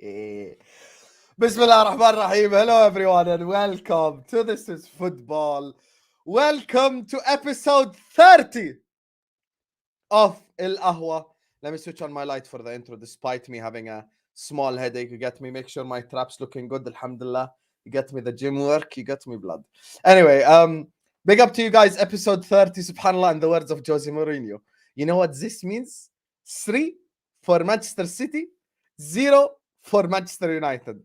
Bismillah ar-Rahman ar-Rahim. Hello everyone and welcome to This is Football. Welcome to episode 30 of Ahwa. Let me switch on my light for the intro despite me having a small headache. You get me? Make sure my trap's looking good. Alhamdulillah. You get me the gym work. You get me blood. Anyway, big up to you guys. Episode 30, subhanAllah, in the words of Jose Mourinho. You know what this means? 3 for Manchester City, 0 for Manchester United.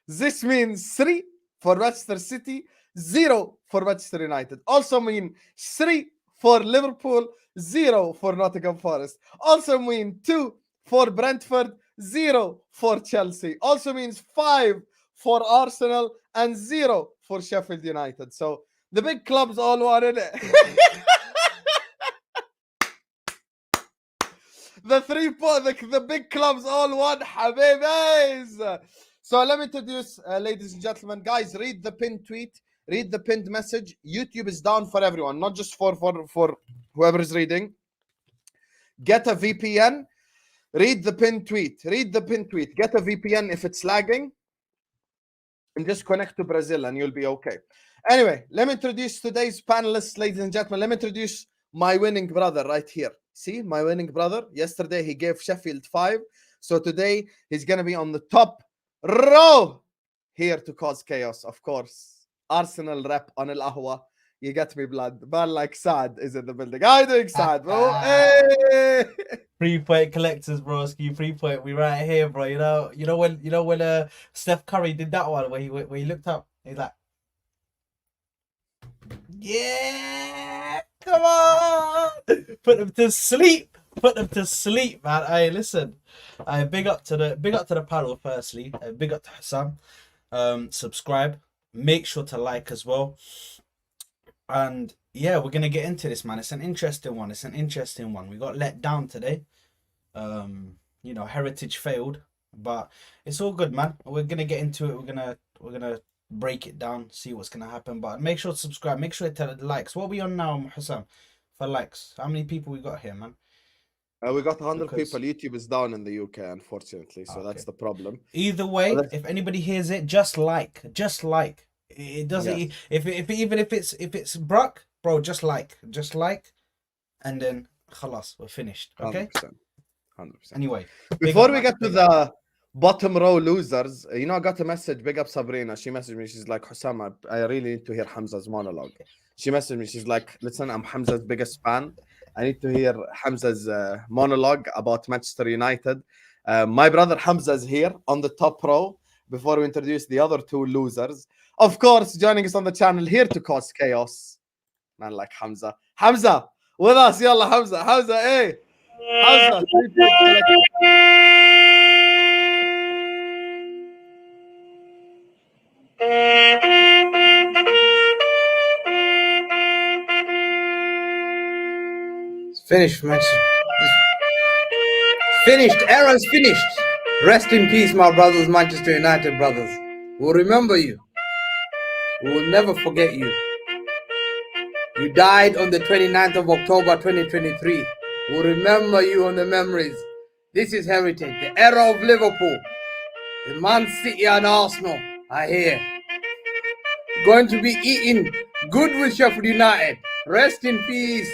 This means 3 for Manchester City, 0 for Manchester United. Also mean 3 for Liverpool, 0 for Nottingham Forest. Also mean 2 for Brentford, 0 for Chelsea. Also means 5 for Arsenal and 0 for Sheffield United. So the big clubs all won in it. The big clubs all won, habibis. So let me introduce, ladies and gentlemen. Guys, read the pinned tweet. Read the pinned message. YouTube is down for everyone, not just for whoever is reading. Get a VPN. Read the pinned tweet. Read the pinned tweet. Get a VPN if it's lagging. And just connect to Brazil and you'll be okay. Anyway, let me introduce today's panelists, ladies and gentlemen. Let me introduce my winning brother right here. See, my winning brother. Yesterday, he gave Sheffield 5. So today, he's going to be on the top row here to cause chaos, of course. Arsenal rep on Ahwa. You get me, blood. Man like Saad is in the building. How you doing, Saad, bro? Hey! 3-point collectors, bro. 3-point. We right here, bro. You know when Steph Curry did that one where he looked up, he's like, yeah, come on, put them to sleep, man. Hey, listen, big up to the panel. Firstly, big up to Hassan. Subscribe, make sure to like as well, and yeah, we're gonna get into this, man. It's an interesting one. We got let down today. Heritage failed, but it's all good, man. We're gonna get into it. We're gonna break it down, see what's gonna happen. But make sure to subscribe. Make sure to tell the likes. What are we on now, Hassan? For likes, how many people we got here, man? We got 100 people. YouTube is down in the UK, unfortunately, so that's the problem. Either way, if anybody hears it, just like. It doesn't. Yes. If it's Brock, bro, just like, and then khalas, we're finished. Okay. 100%. Anyway, before we get to the bottom row losers, I got a message. Big up Sabrina. She messaged me. She's like, Hussam, I really need to hear Hamza's monologue. She messaged me. She's like, listen, I'm Hamza's biggest fan. I need to hear Hamza's monologue about Manchester United. My brother Hamza is here on the top row. Before we introduce the other two losers, of course, joining us on the channel here to cause chaos, man like Hamza. Hamza, with us, yalla Hamza. Hamza, hey. Hamza, finished, Manchester. Finished. Era's finished. Rest in peace, my brothers, Manchester United brothers. We'll remember you. We will never forget you. You died on the 29th of October 2023. We'll remember you on the memories. This is heritage, the era of Liverpool. The Man City and Arsenal are here. Going to be eating good with Sheffield United. Rest in peace.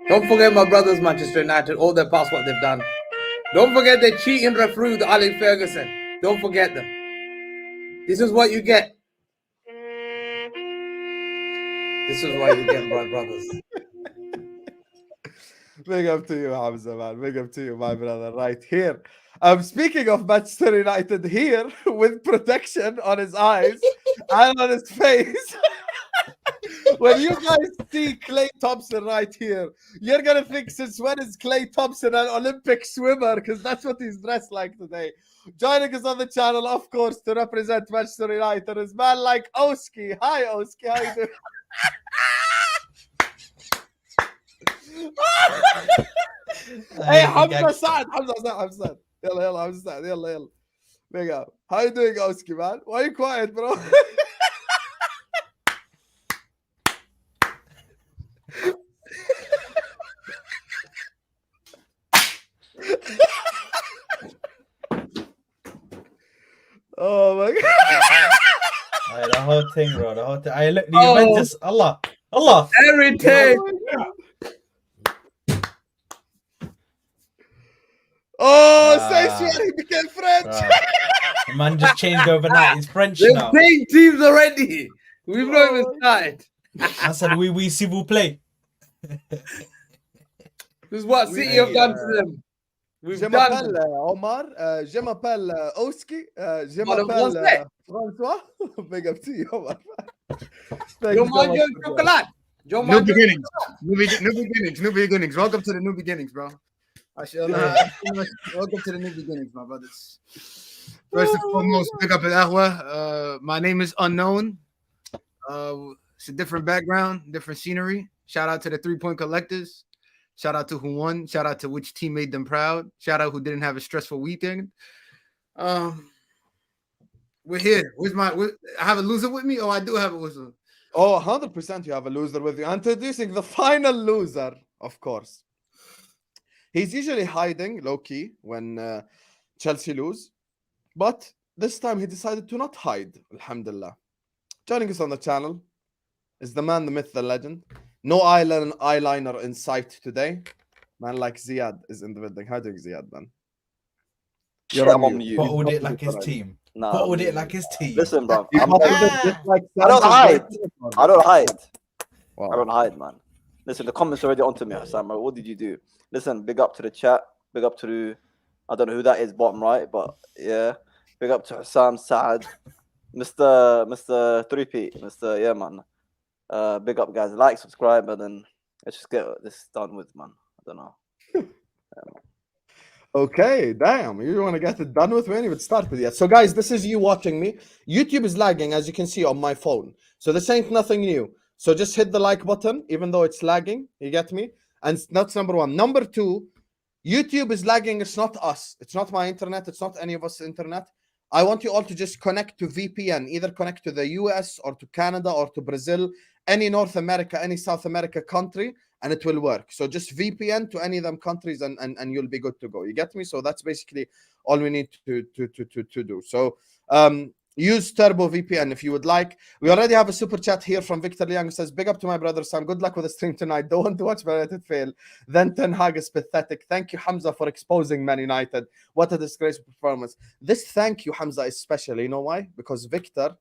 Don't forget my brothers, Manchester United, all their past what they've done. Don't forget the cheating referee, the Alex Ferguson. Don't forget them. This is what you get. This is what you get, my brothers. Big up to you, Hamza, man. Big up to you, my brother, right here. Speaking of Manchester United, here with protection on his eyes and on his face. When you guys see Klay Thompson right here, you're going to think, since when is Klay Thompson an Olympic swimmer? Because that's what he's dressed like today. Joining us on the channel, of course, to represent Manchester United is man like Oski. Hi, Oski. How you doing? Hey, Hamza Saad. Hamza. Yalla, Hamza Saad. Yalla. Big up. How you doing, Oski, man? Why are you quiet, bro? whole thing, bro. The whole thing. I look, you meant this. Allah. Heritage. Say swear he became French. The man just changed overnight. He's French They're now. playing teams already. We've not even started. I said, we s'il vous plaît. This is what City have done to them. Je m'appelle Omar. Je m'appelle Oski. Je m'appelle François. Big up to you, Omar. Yo, man, yo, chocolate. Yo, man, New beginnings. New beginnings. Welcome to the new beginnings, bro. Welcome to the new beginnings, my brothers. First and foremost, big up at Ahwa. My name is unknown. It's a different background, different scenery. Shout out to the 3-point collectors. Shout out to who won. Shout out to which team made them proud. Shout out who didn't have a stressful weekend. We're here. I have a loser with me? Oh, I do have a loser. Oh, 100% you have a loser with you. Introducing the final loser, of course. He's usually hiding low-key when Chelsea lose. But this time he decided to not hide, alhamdulillah. Joining us on the channel is the man, the myth, the legend. No eyeliner in sight today. Man like Ziad is in the building. How do you Ziad, man? I'm on mute. What would it like his team? Nah, What would it like his team? Listen, bro. I I don't hide. I don't hide. Wow. I don't hide, man. Listen, the comments are already onto me, Hassan. What did you do? Listen, big up to the chat. Big up to I don't know who that is, bottom right, but yeah. Big up to Hassan, Saad, Mr. 3P, Mr. Yeah, man. Big up, guys. Like, subscribe, and then let's just get this done with, man. I don't know. Okay, damn. You want to get it done with? We ain't even started yet. So, guys, this is you watching me. YouTube is lagging, as you can see on my phone. So this ain't nothing new. So just hit the like button, even though it's lagging. You get me? And that's number one. Number two, YouTube is lagging. It's not us. It's not my internet. It's not any of us internet. I want you all to just connect to VPN. Either connect to the US or to Canada or to Brazil, any North America, any South America country, and it will work. So just VPN to any of them countries and you'll be good to go. You get me? So that's basically all we need to do. So use Turbo VPN if you would like. We already have a super chat here from Victor Liang who says, big up to my brother Sam. Good luck with the stream tonight. Don't want to watch Man United fail. Then Ten Hag is pathetic. Thank you, Hamza, for exposing Man United. What a disgraceful performance. This thank you, Hamza, is special. You know why? Because Victor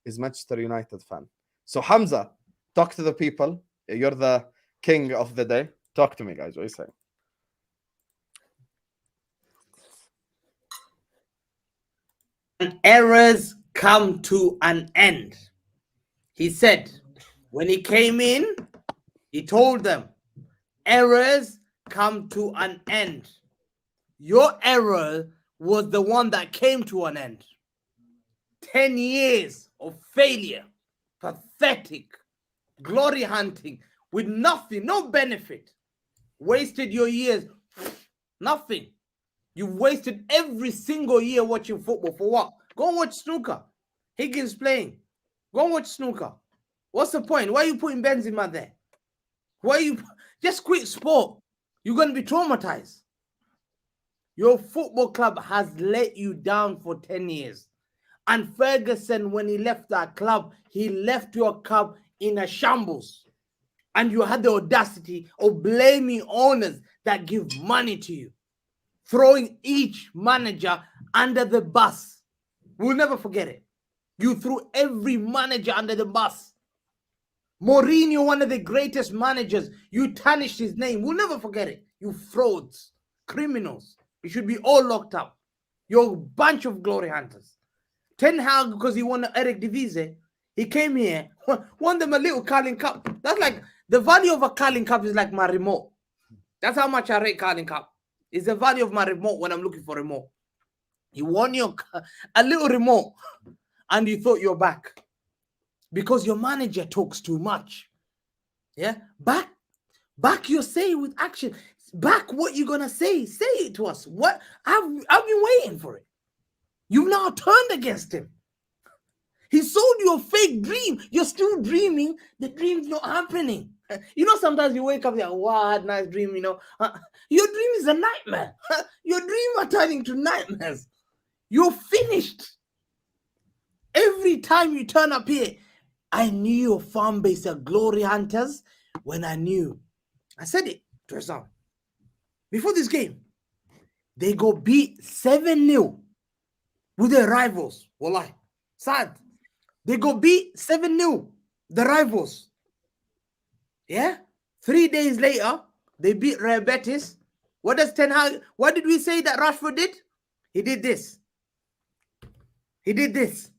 is Manchester United fan. So Hamza, talk to the people. You're the king of the day. Talk to me, guys. What are you saying? And errors come to an end. He said, when he came in, he told them, errors come to an end. Your error was the one that came to an end. 10 years of failure, pathetic, glory hunting with nothing, no benefit. Wasted your years, nothing. You wasted every single year watching football for what? Go and watch snooker. Higgins playing. Go and watch snooker. What's the point? Why are you putting Benzema there? Why are you just quit sport? You're going to be traumatized. Your football club has let you down for 10 years. And Ferguson, when he left that club, he left your club in a shambles. And you had the audacity of blaming owners that give money to you. Throwing each manager under the bus. We'll never forget it. You threw every manager under the bus. Mourinho, one of the greatest managers, you tarnished his name. We'll never forget it. You frauds, criminals. You should be all locked up. You're a bunch of glory hunters. Ten Hag, because he won the Eric Divise, he came here, won them a little Carling Cup. That's like, the value of a Carling Cup is like my remote. That's how much I rate Carling Cup. It's the value of my remote when I'm looking for a remote. You won a little remote and you thought you're back because your manager talks too much. Yeah, back your say with action. Back what you're gonna say. Say it to us. What I've been waiting for it. You've now turned against him. He sold you a fake dream. You're still dreaming. The dream's not happening. You know, sometimes you wake up, you're like, wow, I had a nice dream, you know. Your dream is a nightmare. Your dreams are turning to nightmares. You're finished. Every time you turn up here, I knew your fan base are glory hunters when I knew. I said it to Hassan. Before this game, they go beat 7-0 with their rivals. Wallahi. Saad. They go beat 7-0, the rivals. Yeah? 3 days later, they beat Real Betis. What does Ten Hag? What did we say that Rashford did? He did this. He did this.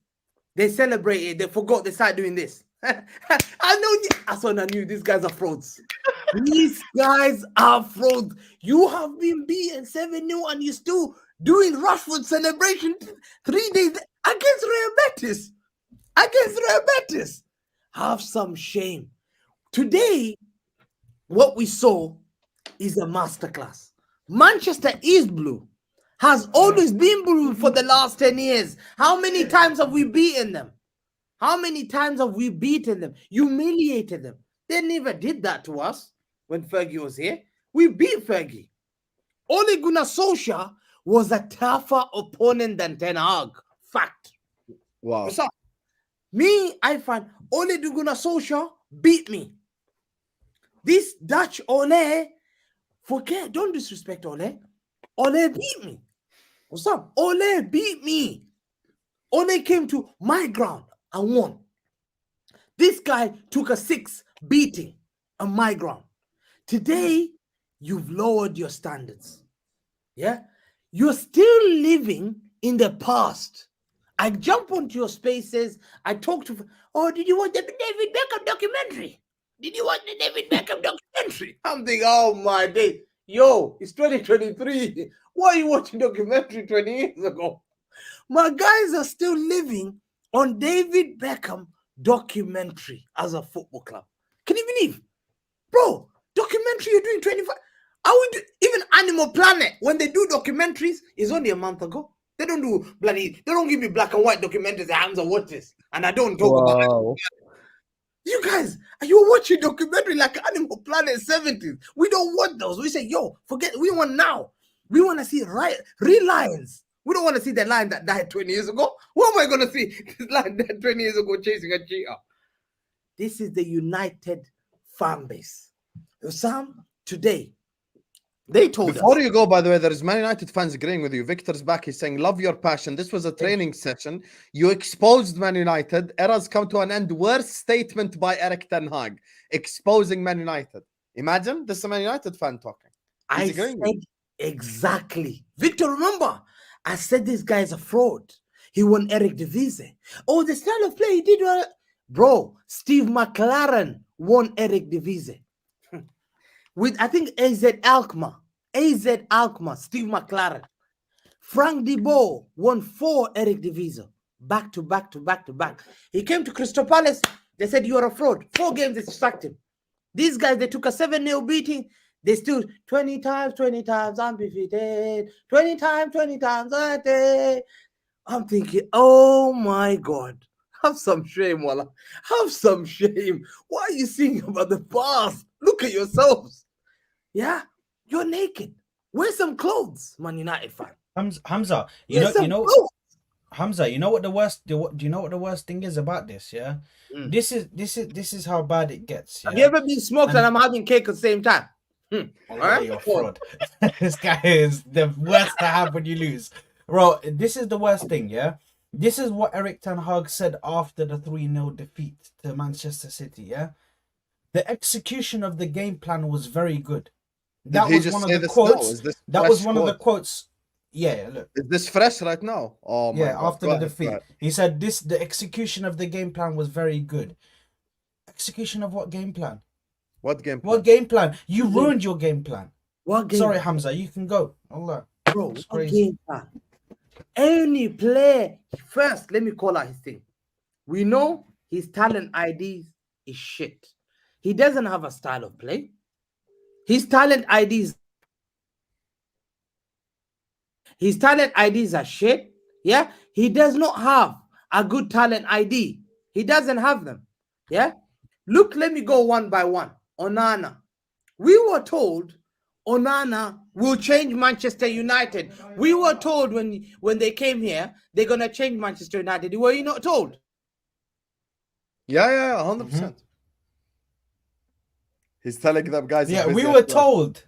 They celebrated. They forgot. They started doing this. That's when I knew these guys are frauds. These guys are frauds. You have been beaten 7-0 and you're still doing Rashford celebration 3 days against Real Betis. Against Real Betis. Have some shame. Today, what we saw is a masterclass. Manchester is blue. Has always been blue for the last 10 years. How many times have we beaten them? How many times have we beaten them? Humiliated them. They never did that to us when Fergie was here. We beat Fergie. Ole Gunnar Solskjaer was a tougher opponent than Ten Hag. Fact. Wow. What's up? Me, I find Ole Gunnar Solskjaer beat me. This Dutch Ole, forget, don't disrespect Ole. Ole beat me. What's up? Ole beat me. Ole came to my ground and won. This guy took a 6 beating on my ground. Today, you've lowered your standards. Yeah? You're still living in the past. I jump onto your spaces. I talk to, oh, did you watch the David Beckham documentary? Did you watch the David Beckham documentary? I'm thinking, oh my day. Yo, it's 2023. Why are you watching documentary 20 years ago? My guys are still living on David Beckham documentary as a football club. Can you believe? Bro, documentary you're doing 25. Even Animal Planet, when they do documentaries, it's only a month ago. They don't do they don't give me black and white documentaries. Hamza, watch this. And I don't talk about it. You guys, are you watching documentary like Animal Planet 70s? We don't want those. We say, yo, forget, we want now. We want to see real lions. We don't want to see the lion that died 20 years ago. What am I going to see? This lion that 20 years ago chasing a cheetah. This is the united fan base. Sam, today, they told us. Before you go, by the way, there's Man United fans agreeing with you. Victor's back. He's saying, love your passion. This was a training session. You exposed Man United. Era's come to an end. Worst statement by Eric Ten Hag. Exposing Man United. Imagine, this is a Man United fan talking. I said exactly. Victor, remember, I said this guy is a fraud. He won Eric Divise. Oh, the style of play he did. Bro, Steve McLaren won Eric Divise. With, I think, AZ Alkmaar, Steve McLaren. Frank de Boer won 4 Eric Divise. Back to back to back to back. He came to Crystal Palace. They said, you're a fraud. 4 games, they sacked him. These guys, they took a 7-0 beating. They still 20 times undefeated. 20 times a day. I'm thinking, oh my God. Have some shame, Wallah. Have some shame. Why are you singing about the past? Look at yourselves. Yeah? You're naked. Wear some clothes, Man United fan. Hamza, Hamza, you know what the worst? Do you know what the worst thing is about this? Yeah, this is how bad it gets. Yeah? Have you ever been smoked and I'm having cake at the same time? Right? You're a fraud. This guy is the worst to have when you lose, bro. This is the worst thing. Yeah, this is what Eric Ten Hag said after the 3-0 defeat to Manchester City. Yeah, the execution of the game plan was very good. That was one of the quotes. That was one of the quotes. Yeah, look. Is this fresh right now? Oh my God. After the defeat. He said the execution of the game plan was very good. Execution of what game plan? What game plan? What game plan? You ruined your game plan. What game? Sorry, Hamza, you can go. Allah. Bro, what game plan? Any player, first, let me call out his thing. We know his talent IDs is shit. He doesn't have a style of play. His talent IDs are shit. Yeah, he does not have a good talent ID. He doesn't have them. Yeah, look, let me go one by one. Onana, we were told Onana will change Manchester United. We were told when they came here, they're going to change Manchester United. Were you not told? Yeah, 100%. He's telling them, guys. Yeah, he's we busy were at work. told.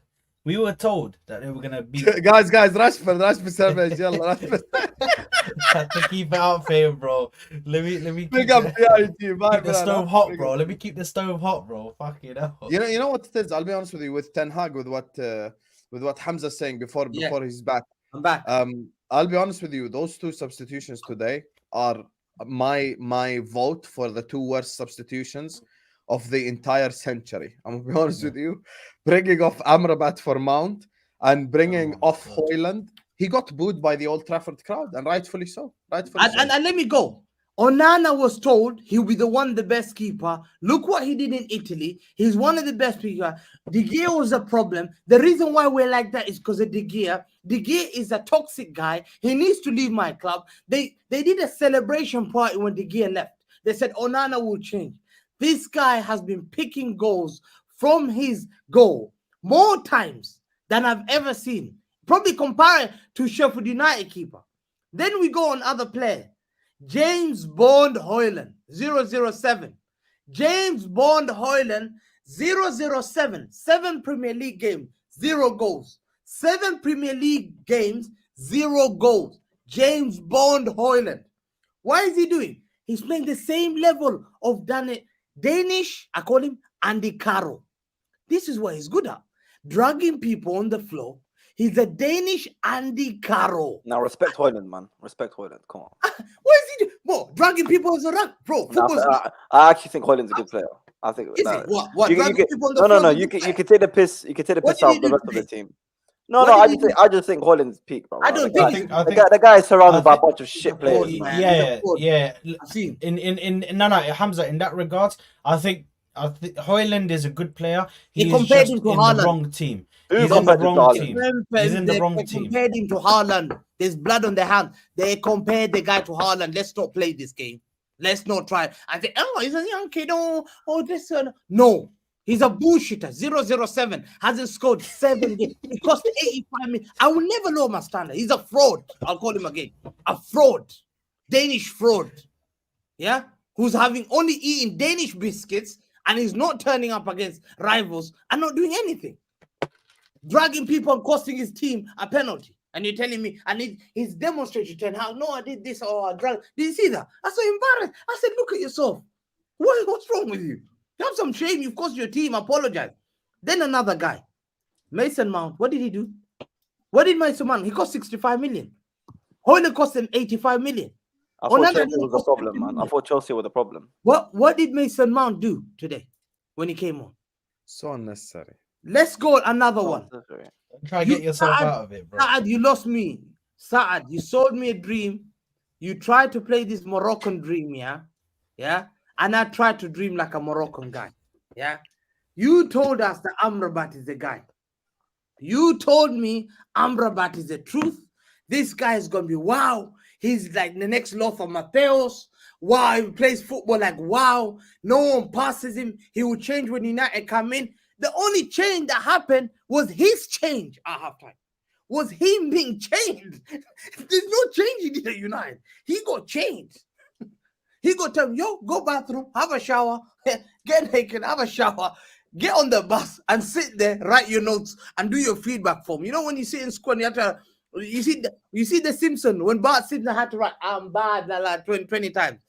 We were told that they were gonna beat. guys, Rashford savage. Yalla, Rashford. Had to keep it up for him, bro. Let me keep, Big up keep the stove hot, bro. Let me keep the stove hot, bro. Fucking hell. You know what it is? I'll be honest with you. With Ten Hag, with what Hamza's saying before he's back. I'm back. I'll be honest with you. Those two substitutions today are my vote for the two worst substitutions of the entire century. I'm gonna be honest with you. Bringing off Amrabat for Mount and bringing off Højlund. He got booed by the Old Trafford crowd, and rightfully so. And let me go. Onana was told he'll be the best keeper. Look what he did in Italy. He's one of the best people. De Gea was a problem. The reason why we're like that is because of De Gea. De Gea is a toxic guy. He needs to leave my club. They did a celebration party when De Gea left. They said Onana will change. This guy has been picking goals from his goal more times than I've ever seen. Probably compare to Sheffield United keeper. Then we go on other player. James Bond Højlund, 007. James Bond Højlund, 007. 7 Premier League games, 0 goals. 7 Premier League games, 0 goals. James Bond Højlund. Why is he doing? He's playing the same level of Danish, I call him Andy Carroll. This is what he's good at. Dragging people on the floor. He's a Danish Andy Carroll. Now respect Højlund, man. Respect Højlund. Come on. What is he doing? Bro, dragging people as a rug, bro. I actually think Højlund's a good player. I think. What? No. You can take the piss. You can take the piss out of the rest of the team. No. I just think Højlund's peak, bro. I don't think the guy is surrounded by a bunch of shit players. Yeah. No, Hamza. In that regard, I think Højlund is a good player. He's compared just him to in Haaland. the wrong team. He's in the wrong team. He's in the wrong team. Compared him to Haaland. There's blood on their hand. They compared the guy to Haaland. Let's not play this game. Let's not try. I think, he's a young kid. This one. No. He's a bullshitter. 007. Hasn't scored 7 games. It cost 85 million. I will never lower my standard. He's a fraud. I'll call him again. A fraud. Danish fraud. Yeah? Who's having only eaten Danish biscuits and he's not turning up against rivals and not doing anything. Dragging people and costing his team a penalty. And you're telling me, he's demonstrating to how, no, I did this or I dragged. Did you see that? I was so embarrassed. I said, look at yourself. What's wrong with you? You have some shame. You've cost your team. Apologize. Then another guy, Mason Mount. What did he do? What did Mason Mount? He cost 65 million. Højlund cost him 85 million. I thought Chelsea was the problem, man. I thought Chelsea were the problem. What did Mason Mount do today when he came on? So unnecessary. Let's go another one. Try to get yourself out of it, bro. Saad, you lost me. Saad, you sold me a dream. You tried to play this Moroccan dream, yeah? Yeah? And I tried to dream like a Moroccan guy. Yeah? You told us that Amrabat is the guy. You told me Amrabat is the truth. This guy is going to be wow. He's like the next Lothar Matthäus. Wow, he plays football like wow. No one passes him. He will change when United come in. The only change that happened was his change at halftime. Was him being changed. There's no change in United. He got changed. He got told, yo, go bathroom, have a shower, get naked, have a shower, get on the bus and sit there, write your notes and do your feedback form. You know when you sit in school and you have to, you see the Simpson, when Bart Simpson had to write, I'm bad, like 20 times.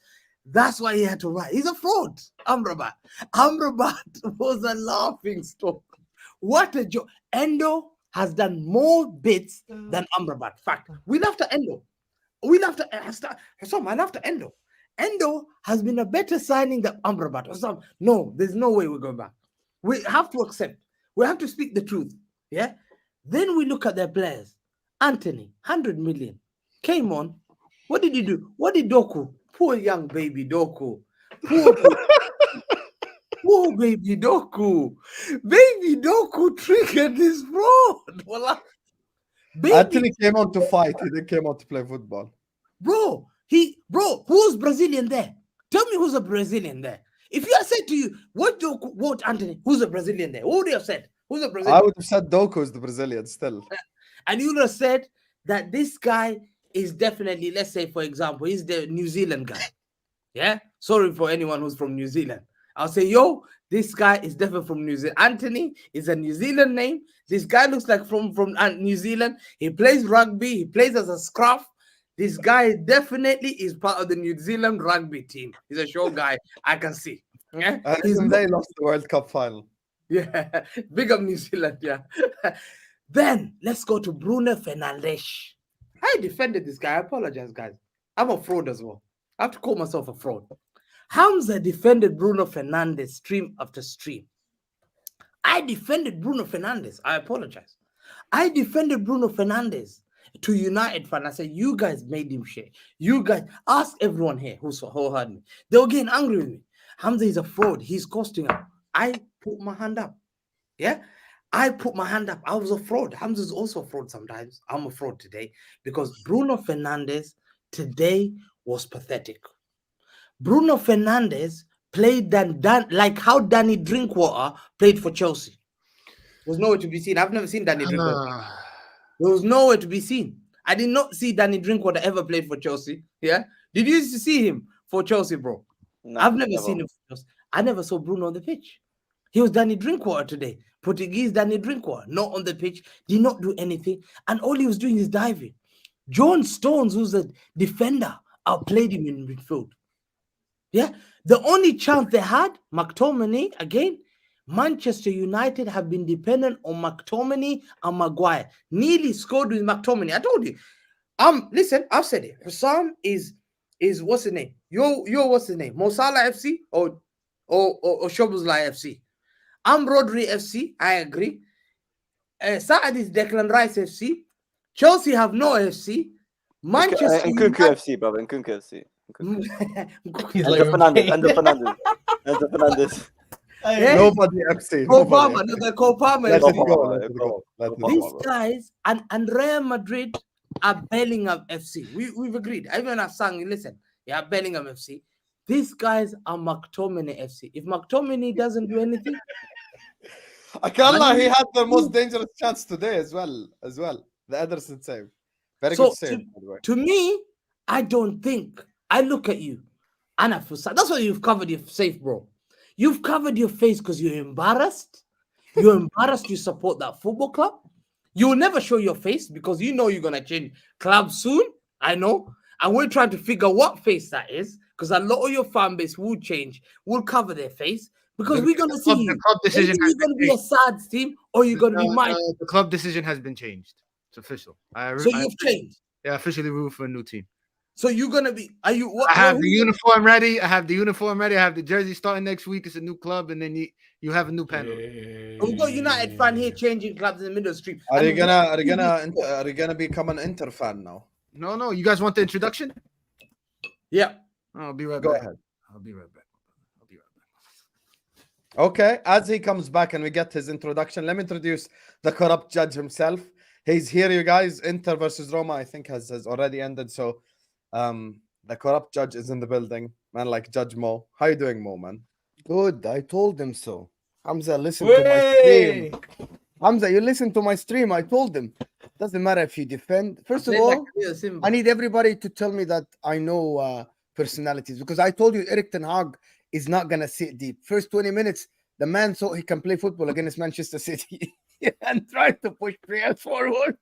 That's why he had to write. He's a fraud, Amrabat. Amrabat was a laughing stock. What a joke. Endo has done more bits than Amrabat. Fact. We love to Endo. We love to I love to Endo. Endo has been a better signing than Amrabat. No, there's no way we're going back. We have to accept. We have to speak the truth. Yeah. Then we look at their players. Anthony, 100 million. Came on. What did he do? What did Doku? Poor young baby Doku. Poor baby Doku. Baby Doku triggered this fraud. Anthony came out to fight. He didn't come out to play football. Bro, who's Brazilian there? Tell me who's a Brazilian there. If you had said to you, what Anthony, who's a Brazilian there? What would you have said? Who's the I Brazilian? would have said Doku is the Brazilian still. And you would have said that this guy is definitely, let's say, for example, he's the New Zealand guy. Yeah. Sorry for anyone who's from New Zealand. I'll say, yo, this guy is definitely from New Zealand. Anthony is a New Zealand name. This guy looks like from New Zealand. He plays rugby. He plays as a scruff. This guy definitely is part of the New Zealand rugby team. He's a show guy. I can see. Yeah. And they lost the World Cup final. Yeah. Big up New Zealand. Yeah. Then let's go to Bruno Fernandes. I defended this guy. I apologize, guys. I'm a fraud as well. I have to call myself a fraud. Hamza defended Bruno Fernandes stream after stream. I defended Bruno Fernandes. I apologize. I defended Bruno Fernandes to United fan. I said, you guys made him shit. You guys, ask everyone here who heard me. They were getting angry with me. Hamza is a fraud. He's costing us. I put my hand up. Yeah? I put my hand up. I was a fraud. Hamza's also a fraud sometimes. I'm a fraud today because Bruno Fernandes today was pathetic. Bruno Fernandes played like how Danny Drinkwater played for Chelsea. There was nowhere to be seen. I've never seen Danny Drinkwater. There was nowhere to be seen. I did not see Danny Drinkwater ever played for Chelsea. Yeah? Did you used to see him for Chelsea, bro? No, I've never seen him for Chelsea. I never saw Bruno on the pitch. He was Danny Drinkwater today. Portuguese Danny Drinkwater, not on the pitch, did not do anything. And all he was doing is diving. John Stones, who's a defender, outplayed him in midfield. Yeah. The only chance they had, McTominay, again, Manchester United have been dependent on McTominay and Maguire. Nearly scored with McTominay. I told you. Listen, I've said it. Hussam is what's his name? Yo, what's his name? Mo Salah FC or Shobuzla FC? I'm Rodri FC. I agree. Saad is Declan Rice FC. Chelsea have no FC. Manchester and Kunku FC, brother. And Kunku FC. He's And like, Fernandes. And Fernandes. Yeah. Nobody FC. Obama, no, Obama. Let it Obama, go. Let it go. Let it Obama. These go. guys and Real Madrid are Bellingham FC. We've agreed. Even I sang, listen, yeah, Bellingham FC. These guys are McTominay FC. If McTominay doesn't do anything, I can't lie, he had the most dangerous chance today as well. The Ederson save. Very good save, by the way. To me, I don't think. I look at you, and I feel sad. That's why you've covered your face, bro. You've covered your face because you're embarrassed. You're embarrassed you support that football club. You will never show your face because you know you're going to change club soon. I know. And we're trying to figure what face that is because a lot of your fan base will change, will cover their face because we're going to see you. The club decision You're going to be a Saad's team or you're going to be mine. The club decision has been changed. It's official. So you've changed. Yeah, officially root for a new team. So you're going to be, are you, what? I have the uniform ready. I have the jersey starting next week. It's a new club, and then you have a new panel. We've got United fan here changing clubs in the middle of the street. Are you gonna become an Inter fan now? No. You guys want the introduction? Yeah. I'll be right Go back. ahead. I'll be right back. Okay, as he comes back and we get his introduction, let me introduce the corrupt judge himself. He's here, you guys. Inter versus Roma, I think, has already ended. So the corrupt judge is in the building, man, like Judge Mo. How you doing, Mo, man? Good. I told them so. Hamza, listen to my stream. Hamza, you listen to my stream. I told them. Doesn't matter if you defend. First of all, I need everybody to tell me that I know personalities because I told you Eric Ten Hag is not going to sit deep. First 20 minutes, the man thought he can play football against Manchester City and tried to push players forward.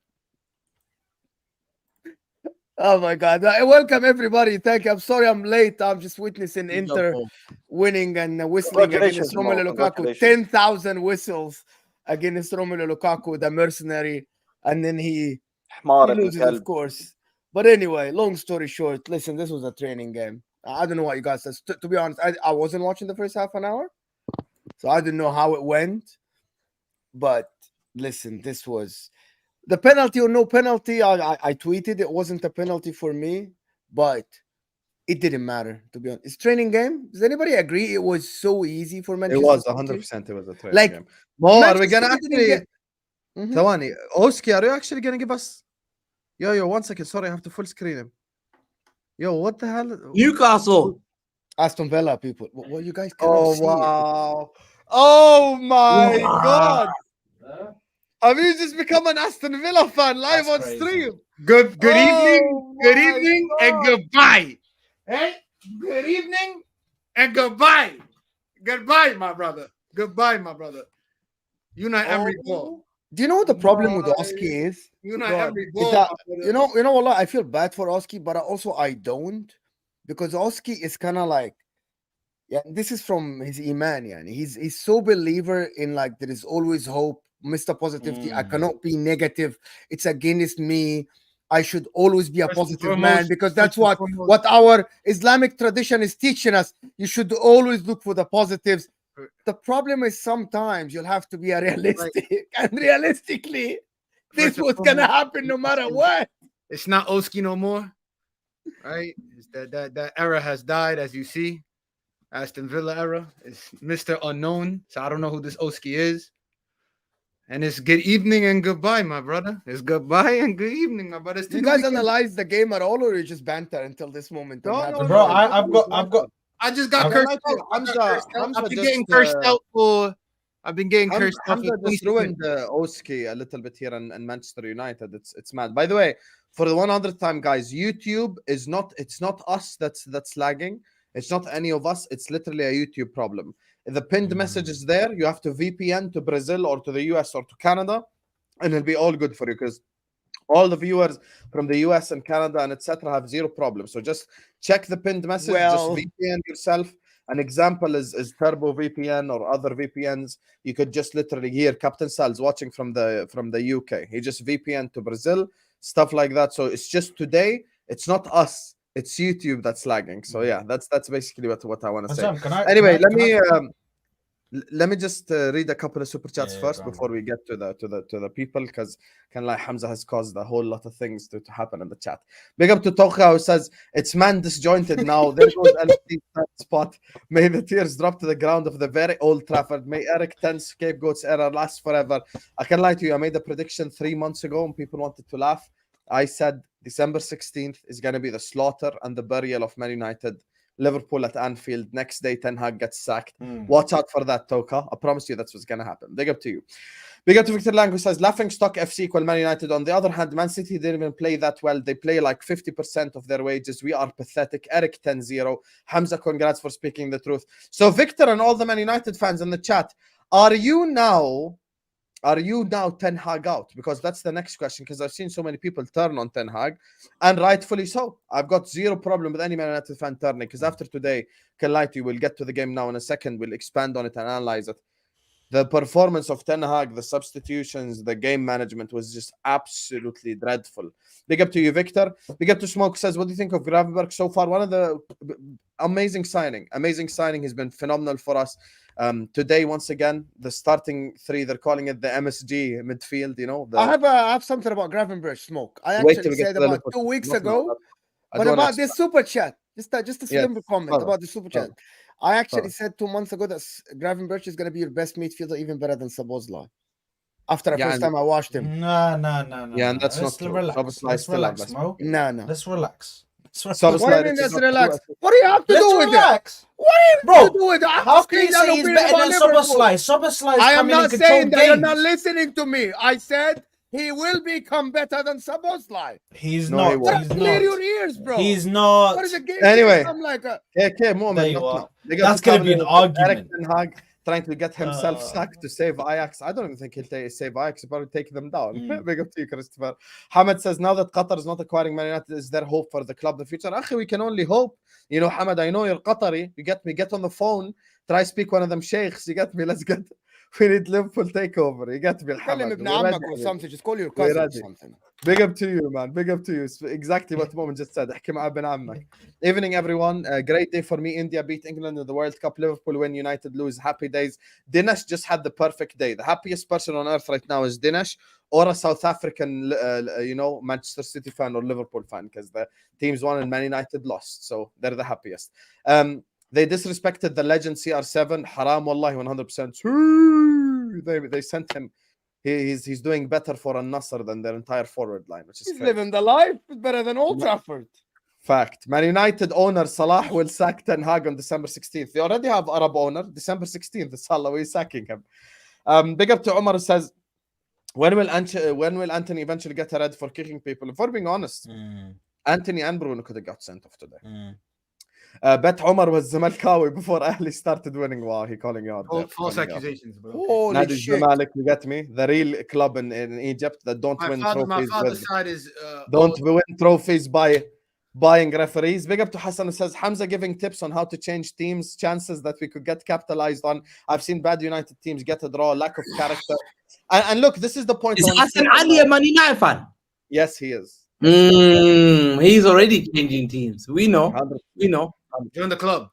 Oh my God. Welcome everybody. Thank you. I'm sorry I'm late. I'm just witnessing Inter winning and whistling against Romelu Lukaku. 10,000 whistles against Romelu Lukaku, the mercenary. And then he loses, of course. But anyway, long story short, listen, this was a training game. I don't know what you guys said. To be honest, I wasn't watching the first half an hour. So I didn't know how it went. But listen, this was the penalty or no penalty. I tweeted it wasn't a penalty for me, but it didn't matter, to be honest. It's training game. Does anybody agree it was so easy for Manchester? It was City? 100%. It was a training Like, game. Mo, are we Manchester gonna City didn't actually? get- Mhm. Thawani, Oski, are you actually gonna give us? Yo, 1 second. Sorry, I have to full screen him. Yo, what the hell? Newcastle. Aston Villa people. Well, you guys cannot Oh see it. wow! Oh my Wow. God! Have you just become an Aston Villa fan live That's on crazy. stream? Good Oh evening, good my evening, and God. goodbye. Hey, good evening and goodbye. Goodbye, my brother. Goodbye, my brother. You not every ball. Do you know what the problem with My Oski is? You not God. every Is ball, that, my brother. you know, Allah, I feel bad for Oski, but I don't, because Oski is kind of like, yeah, this is from his iman, yeah. He's so believer in like there is always hope, Mr. Positivity. I cannot be negative. It's against me. I should always be a First and positive man foremost, because first that's and what foremost. our Islamic tradition is teaching us. You should always look for the positives. The problem is sometimes you'll have to be a realistic, and realistically, this First and was gonna foremost, happen no matter what. It's not Oski no more, right? It's that era has died, as you see. Aston Villa era. It's Mr. Unknown. So I don't know who this Oski is. And it's good evening and goodbye, my brother. It's goodbye and good evening, my brother. It's Do you the guys weekend. analyze the game at all, or you just banter until this moment? and No, have no, the Bro, no. debate? I've got. I just got I've- cursed Like out. Hamza I've been just, getting cursed out for. I've been getting cursed out Hamza for just 26 ruined Oski a little bit here in Manchester United. It's mad. By the way, for the 100th time, guys, YouTube is not. It's not us that's lagging. It's not any of us. It's literally a YouTube problem. The pinned message is there. You have to VPN to Brazil or to the US or to Canada, and it'll be all good for you because all the viewers from the US and Canada and etc. have zero problem. So just check the pinned message. Well- just VPN yourself. An example is Turbo VPN or other VPNs. You could just literally hear Captain Sal's watching from the UK. He just VPN to Brazil, stuff like that. So it's just today. It's not us. It's YouTube that's lagging. So yeah, that's basically what I want to say. Hassan, can I- Anyway, can I- let me just read a couple of super chats Yeah, first go on. before we get to the people, because kind of like Hamza has caused a whole lot of things to happen in the chat. Big up to Tocha, who says it's man disjointed now. There goes LFD's spot. May the tears drop to the ground of the very old Trafford. May Eric Ten's scapegoats era last forever. I can lie to you. I made a prediction 3 months ago and people wanted to laugh. I said December 16th is going to be the slaughter and the burial of Man United. Liverpool at Anfield. Next day, Ten Hag gets sacked. Watch out for that, Toka. I promise you that's what's going to happen. Big up to you. Big up to Victor Lang, who says, laughing stock FC equal Man United. On the other hand, Man City didn't even play that well. They play like 50% of their wages. We are pathetic. Eric 10-0. Hamza, congrats for speaking the truth. So Victor and all the Man United fans in the chat, are you now Ten Hag out? Because that's the next question, because I've seen so many people turn on Ten Hag, and rightfully so. I've got zero problem with any Man United fan turning, because after today, can lie to you, we'll get to the game now in a second, we'll expand on it and analyze it. The performance of Ten Hag, the substitutions, the game management was just absolutely dreadful. Big up to you, Victor. Big up to Smoke, says, what do you think of Gravenberch so far? One of the amazing signing. He's been phenomenal for us. Today, once again, the starting three, they're calling it the MSG midfield, you know. I have something about Gravenberch, Smoke. I actually said about 2 weeks ago, but about this super chat, just a simple comment about the super chat. I actually said 2 months ago that Gravenberch is going to be your best midfielder, even better than Szoboszlai. After the first time I watched him. No. Yeah, and that's Let's not true. relax. Let's relax, Mo. No. Let's relax. What do you mean let's relax? What do you have to do with that? What do you have to do with that? How can you say he's better than Szoboszlai? Szoboszlai is I am coming in not control saying that you're games. not listening to me. I said he will become better than Szoboszlai. He's No, he not. won't. He's Clear your not. ears, bro. He's not. What is the game? Anyway. I'm like Okay, Moamen, There you are. Big up That's to going to be an Eric argument. Ten Hag trying to get himself sacked to save Ajax. I don't even think he'll save Ajax. He'll probably take them down. Big up to you, Christopher. Hamad says, now that Qatar is not acquiring Man United, is there hope for the club in the future? Akhi, we can only hope. You know, Hamad, I know you're Qatari. You get me. Get on the phone. Try speak one of them sheikhs. You get me. Let's get. We need Liverpool takeover. You get me, Hamad. Hamad. We're ready. or something. Just call your cousin or something. Big up to you, man. Big up to you. It's exactly what Moamen just said. احكي مع ابن عمك. Evening, everyone. A great day for me. India beat England in the World Cup. Liverpool win. United lose. Happy days. Dinesh just had the perfect day. The happiest person on earth right now is Dinesh, or a South African, Manchester City fan or Liverpool fan, because the teams won and Man United lost. So they're the happiest. They disrespected the legend CR7. Haram, wallahi, 100%. They sent him. He's doing better for Al-Nassr than their entire forward line, which is He's crazy. living the life. It's better than Old Trafford. Fact. Man United owner Salah will sack Ten Hag on December 16th. They already have Arab owner. December 16th, Salah is sacking him. Big up to Omar, who says, When will Anthony eventually get a red for kicking people? If we're being honest, Anthony and Bruno could have got sent off today. Bet Omar was Zamalkawi before Ahli started winning. Wow, he calling you out there. False accusations, bro. Holy Nadi shit. Zamalek, you get me? The real club in Egypt that don't win My trophies. father's side is Don't win trophies by buying referees. Big up to Hassan, who says Hamza giving tips on how to change teams, chances that we could get capitalized on. I've seen bad United teams get a draw, lack of character. And look, this is the point. Is Hassan Ali a Man United fan? Yes, he is. He's already changing teams. We know. 100%. We know. join the club.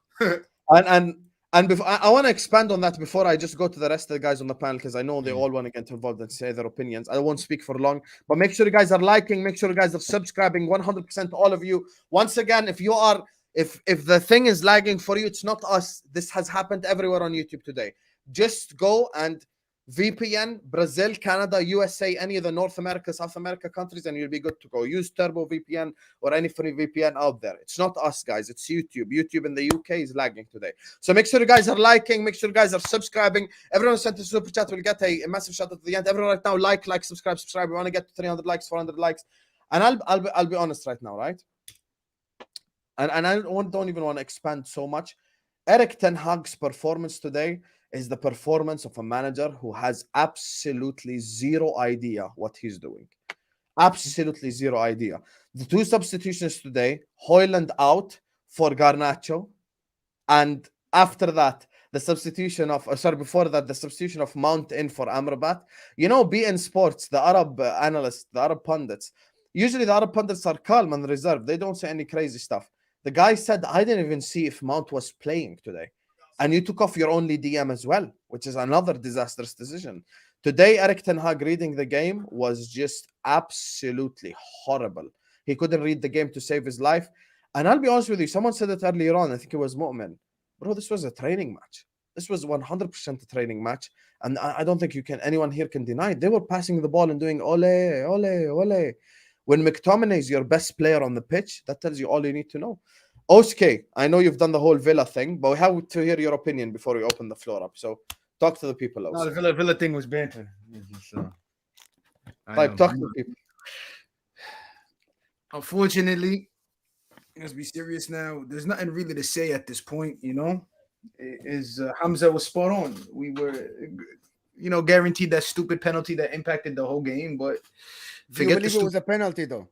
And before, I want to expand on that before I just go to the rest of the guys on the panel, because I know they all want to get involved and say their opinions. I won't speak for long, but make sure you guys are liking, make sure you guys are subscribing. 100% all of you. Once again, if the thing is lagging for you, it's not us. This has happened everywhere on YouTube today. Just go and VPN, Brazil, Canada, USA, any of the North America, South America countries, and you'll be good to go. Use Turbo VPN or any free VPN out there. It's not us, guys. It's YouTube. YouTube in the UK is lagging today. So make sure you guys are liking. Make sure you guys are subscribing. Everyone who sent a super chat will get a massive shout out at the end. Everyone right now, like, subscribe. We want to get to 300 likes, 400 likes. And I'll be honest right now, right? And I don't even want to expand so much. Erik ten Hag's performance today is the performance of a manager who has absolutely zero idea what he's doing. Absolutely zero idea. The two substitutions today, Højlund out for Garnacho, and after that, the substitution of the substitution of Mount in for Amrabat. You know, BN Sports, the Arab analysts, the Arab pundits, usually the Arab pundits are calm and reserved. They don't say any crazy stuff. The guy said, I didn't even see if Mount was playing today. And you took off your only DM as well, which is another disastrous decision. Today, Erik ten Hag reading the game was just absolutely horrible. He couldn't read the game to save his life. And I'll be honest with you, someone said it earlier on, I think it was Moamen. Bro, this was a training match. This was 100% a training match. And I don't think anyone here can deny it. They were passing the ball and doing ole, ole, ole. When McTominay is your best player on the pitch, that tells you all you need to know. Oske, I know you've done the whole Villa thing, but we have to hear your opinion before we open the floor up. So talk to the people. No, the Villa thing was banter. Talk to the people. Unfortunately, let's be serious now. There's nothing really to say at this point, you know. Hamza was spot on. We were, guaranteed that stupid penalty that impacted the whole game, but do you believe it was a penalty though?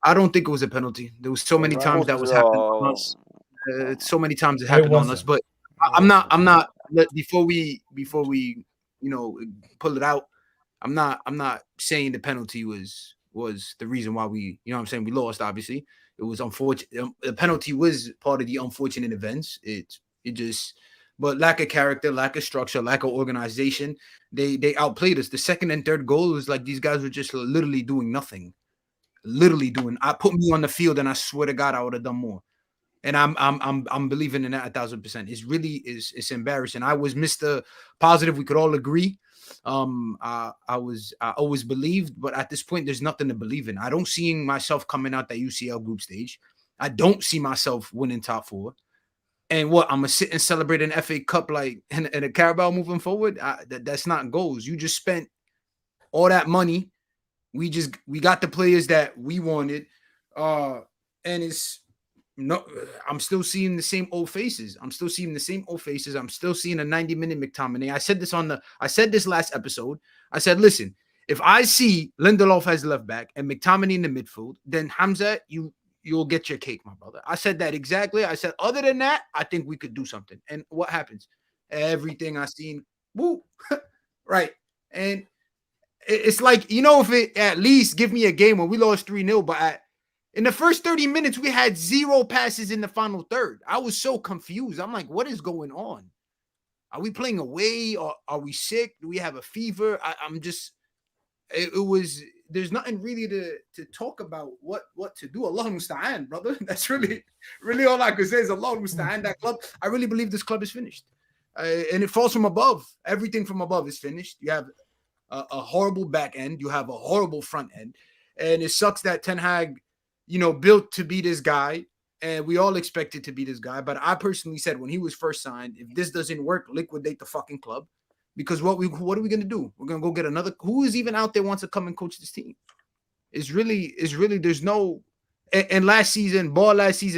I don't think it was a penalty. There was so many times that was happening on us. So many times it happened on us. But I'm not. Before we pull it out, I'm not saying the penalty was the reason why we we lost. Obviously, it was unfortunate. The penalty was part of the unfortunate events. But lack of character, lack of structure, lack of organization. They outplayed us. The second and third goal was like these guys were just literally doing nothing. I put me on the field and I swear to God I would have done more. And I'm believing in that 1,000%. It's embarrassing. I was Mr. Positive. We could all agree. I always believed, but at this point there's nothing to believe in. I don't see myself coming out that UCL group stage. I don't see myself winning top 4. And what, I'm gonna sit and celebrate an FA Cup like in a Carabao moving forward? That's not goals. You just spent all that money. We got the players that we wanted, and it's no. I'm still seeing the same old faces. I'm still seeing a 90-minute McTominay. I said this last episode. I said, listen, if I see Lindelof as left back and McTominay in the midfield, then Hamza, you'll get your cake, my brother. I said that exactly. I said, other than that, I think we could do something. And what happens? Everything I seen, woo, right, and. It's like, if it at least give me a game when we lost 3-0, but in the first 30 minutes, we had 0 passes in the final third. I was so confused. I'm like, what is going on? Are we playing away? Or are we sick? Do we have a fever? There's nothing really to talk about what to do. Allah musta'an, brother. That's really all I could say is Allah musta'an. That club, I really believe this club is finished. And it falls from above. Everything from above is finished. You have a horrible back end. You have a horrible front end. And it sucks that Ten Hag, built to be this guy. And we all expected to be this guy. But I personally said when he was first signed, if this doesn't work, liquidate the fucking club. Because what are we gonna do? We're gonna go get another. Who is even out there wants to come and coach this team? It's really there's no. And last season,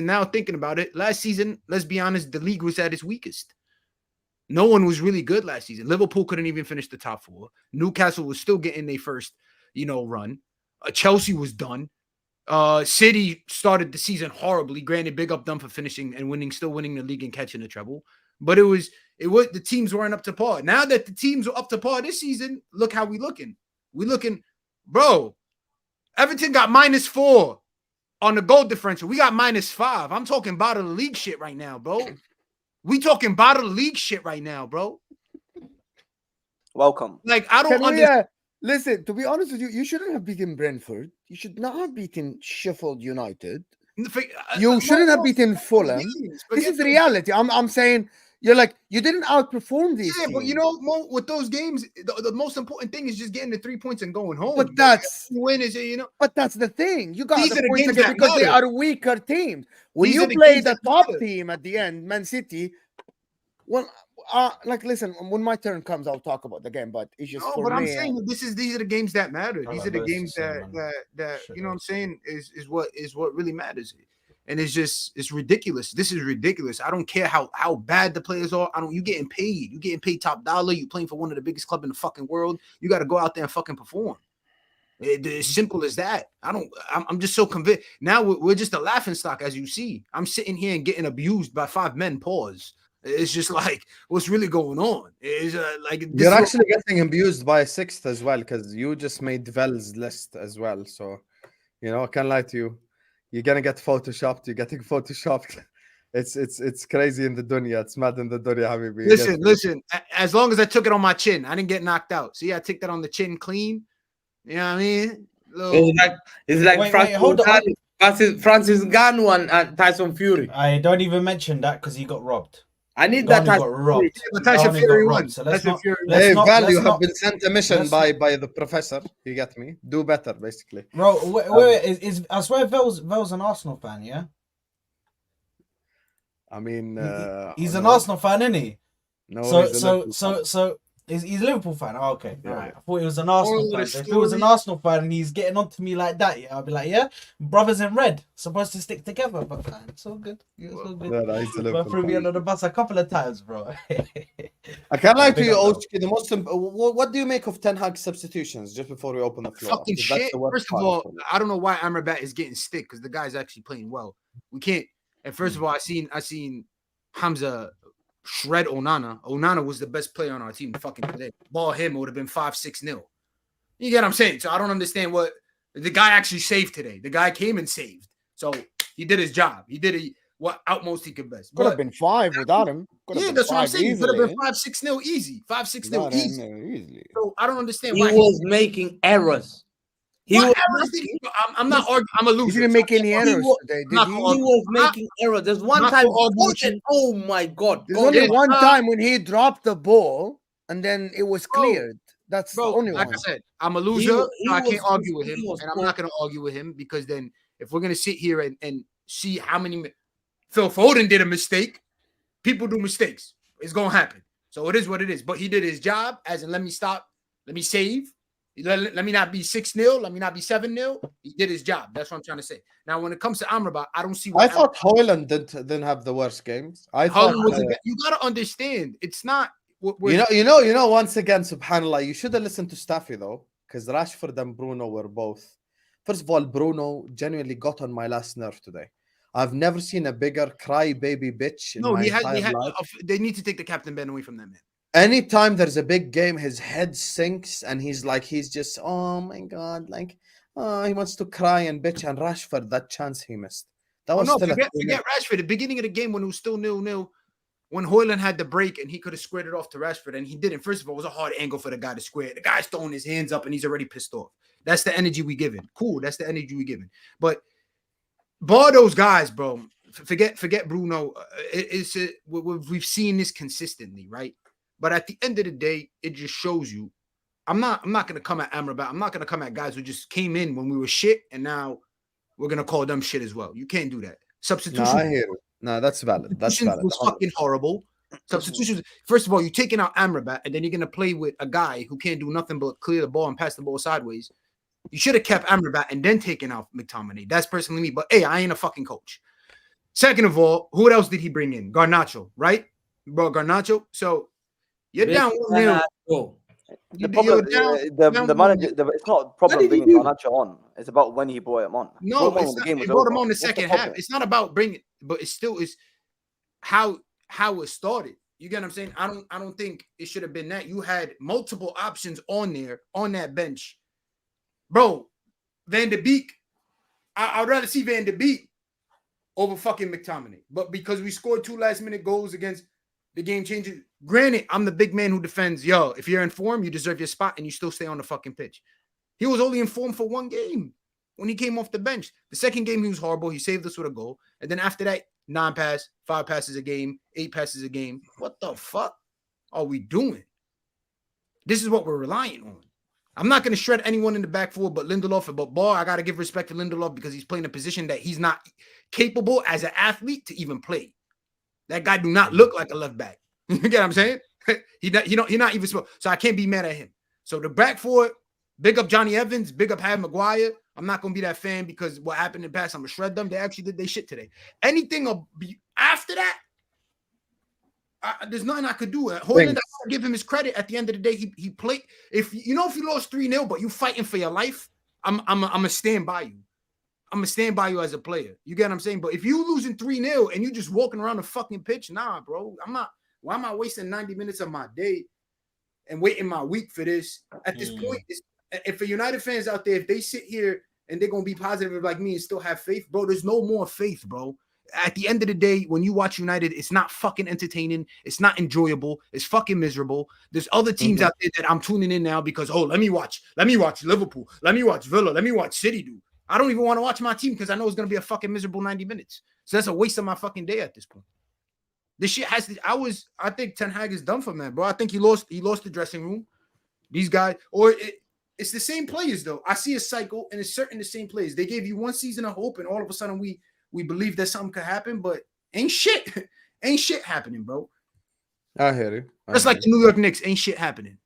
now thinking about it, last season, let's be honest, the league was at its weakest. No one was really good last season. Liverpool couldn't even finish the top 4. Newcastle was still getting their first, run. Chelsea was done. City started the season horribly. Granted, big up them for finishing and still winning the league and catching the treble. But it was the teams weren't up to par. Now that the teams are up to par this season, look how we looking. We looking, bro. Everton got -4 on the goal differential. We got -5. I'm talking bottom of the league shit right now, bro. We talking bottom of the league shit right now, bro. Welcome. Like, I don't understand. Listen, to be honest with you, you shouldn't have beaten Brentford. You should not have beaten Sheffield United. You shouldn't have beaten Fulham. This is the reality. I'm saying you're like, you didn't outperform these teams. But with those games, the most important thing is just getting the 3 points and going home. But that's win is But that's the thing. You got these the are the points games again that because they matter. are weaker teams. When These you are the play games the that top matter. team at the end, Man City, well, listen, when my turn comes, I'll talk about the game. But it's just for but me. I'm saying these are the games that matter. These are the games that Shut you know up. what I'm saying is what really matters. And it's ridiculous. This is ridiculous. I don't care how bad the players are. You getting paid. You getting paid top dollar. You playing for one of the biggest clubs in the fucking world. You got to go out there and fucking perform. It's simple as that. I'm just so convinced. Now we're just a laughing stock, as you see. I'm sitting here and getting abused by 5 men. Pause. It's just like, what's really going on? It's like You're actually getting abused by a 6th as well, because you just made Vel's list as well. So, I can't lie to you. You're gonna get photoshopped. You're getting photoshopped. It's crazy in the dunya. It's mad in the dunya, Habibi. Listen. As long as I took it on my chin, I didn't get knocked out. See, I took that on the chin clean. You know what I mean? It's like Wait, hold on. Francis Ngannou and Tyson Fury. I don't even mention that because he got robbed. I need That that got robbed. But Tyson Fury won. So let's Tyson not. Fury won. Hey, Val, you let's have not, been sent a mission let's by the professor. You get me? Do better, basically. bro. Wait, I swear, Vel's an Arsenal fan. Yeah, I mean, he's an no. Arsenal fan, isn't he? No, So he's a Liverpool fan. he's a Liverpool fan. Oh, okay, Yeah. all right. I thought he was an Arsenal Moral fan. of the So if he was an story- Arsenal fan and he's getting on to me like that, yeah, I'll be like, yeah, brothers in red, supposed to stick together. But man, it's all good. It's all good. No, he's a But Liverpool threw me fan. under the bus a couple of times, bro. I can't lie to Big you, up, Oski. The most what do you make of Ten Hag's substitutions? Just before we open the floor, Fucking 'Cause that's shit. the worst First of part all, for me. I don't know why Amrabat is getting stick because the guy's actually playing well. We can't. And first of all, I seen Hamza shred Onana. Onana was the best player on our team fucking today. Ball him, it would have been 5-6-0. You get what I'm saying? So I don't understand what the guy actually saved today. The guy came and saved. So he did his job. He did what utmost he could best. Could have But been 5 without him. yeah, that's what I'm saying. He could have been 5-6-0 easy. 5-6-0 easy. Easily. So I don't understand He why was making errors. He What was errors did he- I'm not arguing. I'm a He loser. didn't make any errors wa- today, not did gonna he? he was making errors. There's one not time. gonna argue with you. Oh my God! There's God, only yeah, one time when he dropped the ball and then it was Bro, cleared. That's Bro, the only like one. I said, I'm a loser. he so I can't was- argue with him, he was and I'm not going to argue with him because then if we're going to sit here and see how many Phil Foden did a mistake, people do mistakes. It's going to happen. So it is what it is. But he did his job, as in let me stop, let me save. Let me not be 6-0. Let me not be 7-0. He did his job. That's what I'm trying to say. Now, when it comes to Amrabat, I don't see I what thought Hoyland didn't have the worst games. I thought Holland was. You got to understand, it's not. you know. Once again, Subhanallah, you should have listened to Staffy though, because Rashford and Bruno were both. First of all, Bruno genuinely got on my last nerve today. I've never seen a bigger crybaby bitch in No, my he entire had. life. They need to take the captain Ben away from them, man. Anytime there's a big game, his head sinks and he's just, oh my God, like, oh, he wants to cry and bitch. And Rashford, that chance he missed. That was still forget a Rashford. The beginning of the game when it was still 0-0, when Hoyland had the break and he could have squared it off to Rashford, and he didn't. First of all, it was a hard angle for the guy to square it. The guy's throwing his hands up and he's already pissed off. That's the energy we giving. Cool, that's the energy we giving. But bar those guys, bro. Forget Bruno. We've seen this consistently, right? But at the end of the day, it just shows you. I'm not gonna come at Amrabat. I'm not gonna come at guys who just came in when we were shit, and now we're gonna call them shit as well. You can't do that. Substitution. No, I hear it. No, that's valid. That's valid. was fucking horrible. Substitutions. First of all, you're taking out Amrabat, and then you're gonna play with a guy who can't do nothing but clear the ball and pass the ball sideways. You should have kept Amrabat and then taken out McTominay. That's personally me. But hey, I ain't a fucking coach. Second of all, who else did he bring in? Garnacho, right? Bro, Garnacho. So you're down 1-0. The problem, the manager, it's not a problem bringing Garnacho on. It's about when he brought him on. No, he brought him on the second half. It's not about bringing, but it still is how it started. You get what I'm saying? I don't think it should have been that. You had multiple options on there on that bench, bro. Van de Beek, I'd rather see Van de Beek over fucking McTominay, but because we scored 2 last-minute goals against the game changer. Granted, I'm the big man who defends. Yo, if you're in form, you deserve your spot, and you still stay on the fucking pitch. He was only in form for 1 game when he came off the bench. The second game, he was horrible. He saved us with a goal, and then after that, 9 passes, 5 passes a game, 8 passes a game. What the fuck are we doing? This is what we're relying on. I'm not going to shred anyone in the back four but Lindelof. But ball, I got to give respect to Lindelof because he's playing a position that he's not capable as an athlete to even play. That guy do not look like a left back. You get what I'm saying? He not even supposed. So I can't be mad at him. So the back four, big up Johnny Evans, big up Harry Maguire. I'm not going to be that fan because what happened in the past, I'm going to shred them. They actually did their shit today. Anything after that, there's nothing I could do. Hoyland, I give him his credit. At the end of the day, he played. If you lost 3-0, but you fighting for your life, I'm gonna stand by you. I'm gonna stand by you as a player. You get what I'm saying? But if you losing 3-0 and you just walking around the fucking pitch, nah, bro. I'm not. Why am I wasting 90 minutes of my day and waiting my week for this? At this point, and for United fans out there, if they sit here and they're gonna be positive like me and still have faith, bro, there's no more faith, bro. At the end of the day, when you watch United, it's not fucking entertaining. It's not enjoyable. It's fucking miserable. There's other teams out there that I'm tuning in now because, let me watch Liverpool. Let me watch Villa. Let me watch City do. I don't even want to watch my team because I know it's going to be a fucking miserable 90 minutes. So that's a waste of my fucking day at this point. This shit has to, I think Ten Hag is done for, man, bro. I think he lost the dressing room. These guys, it's the same players, though. I see a cycle, and it's certain the same players. They gave you 1 season of hope, and all of a sudden we believe that something could happen, but ain't shit happening, bro. I hear you. Just like the New York Knicks, ain't shit happening.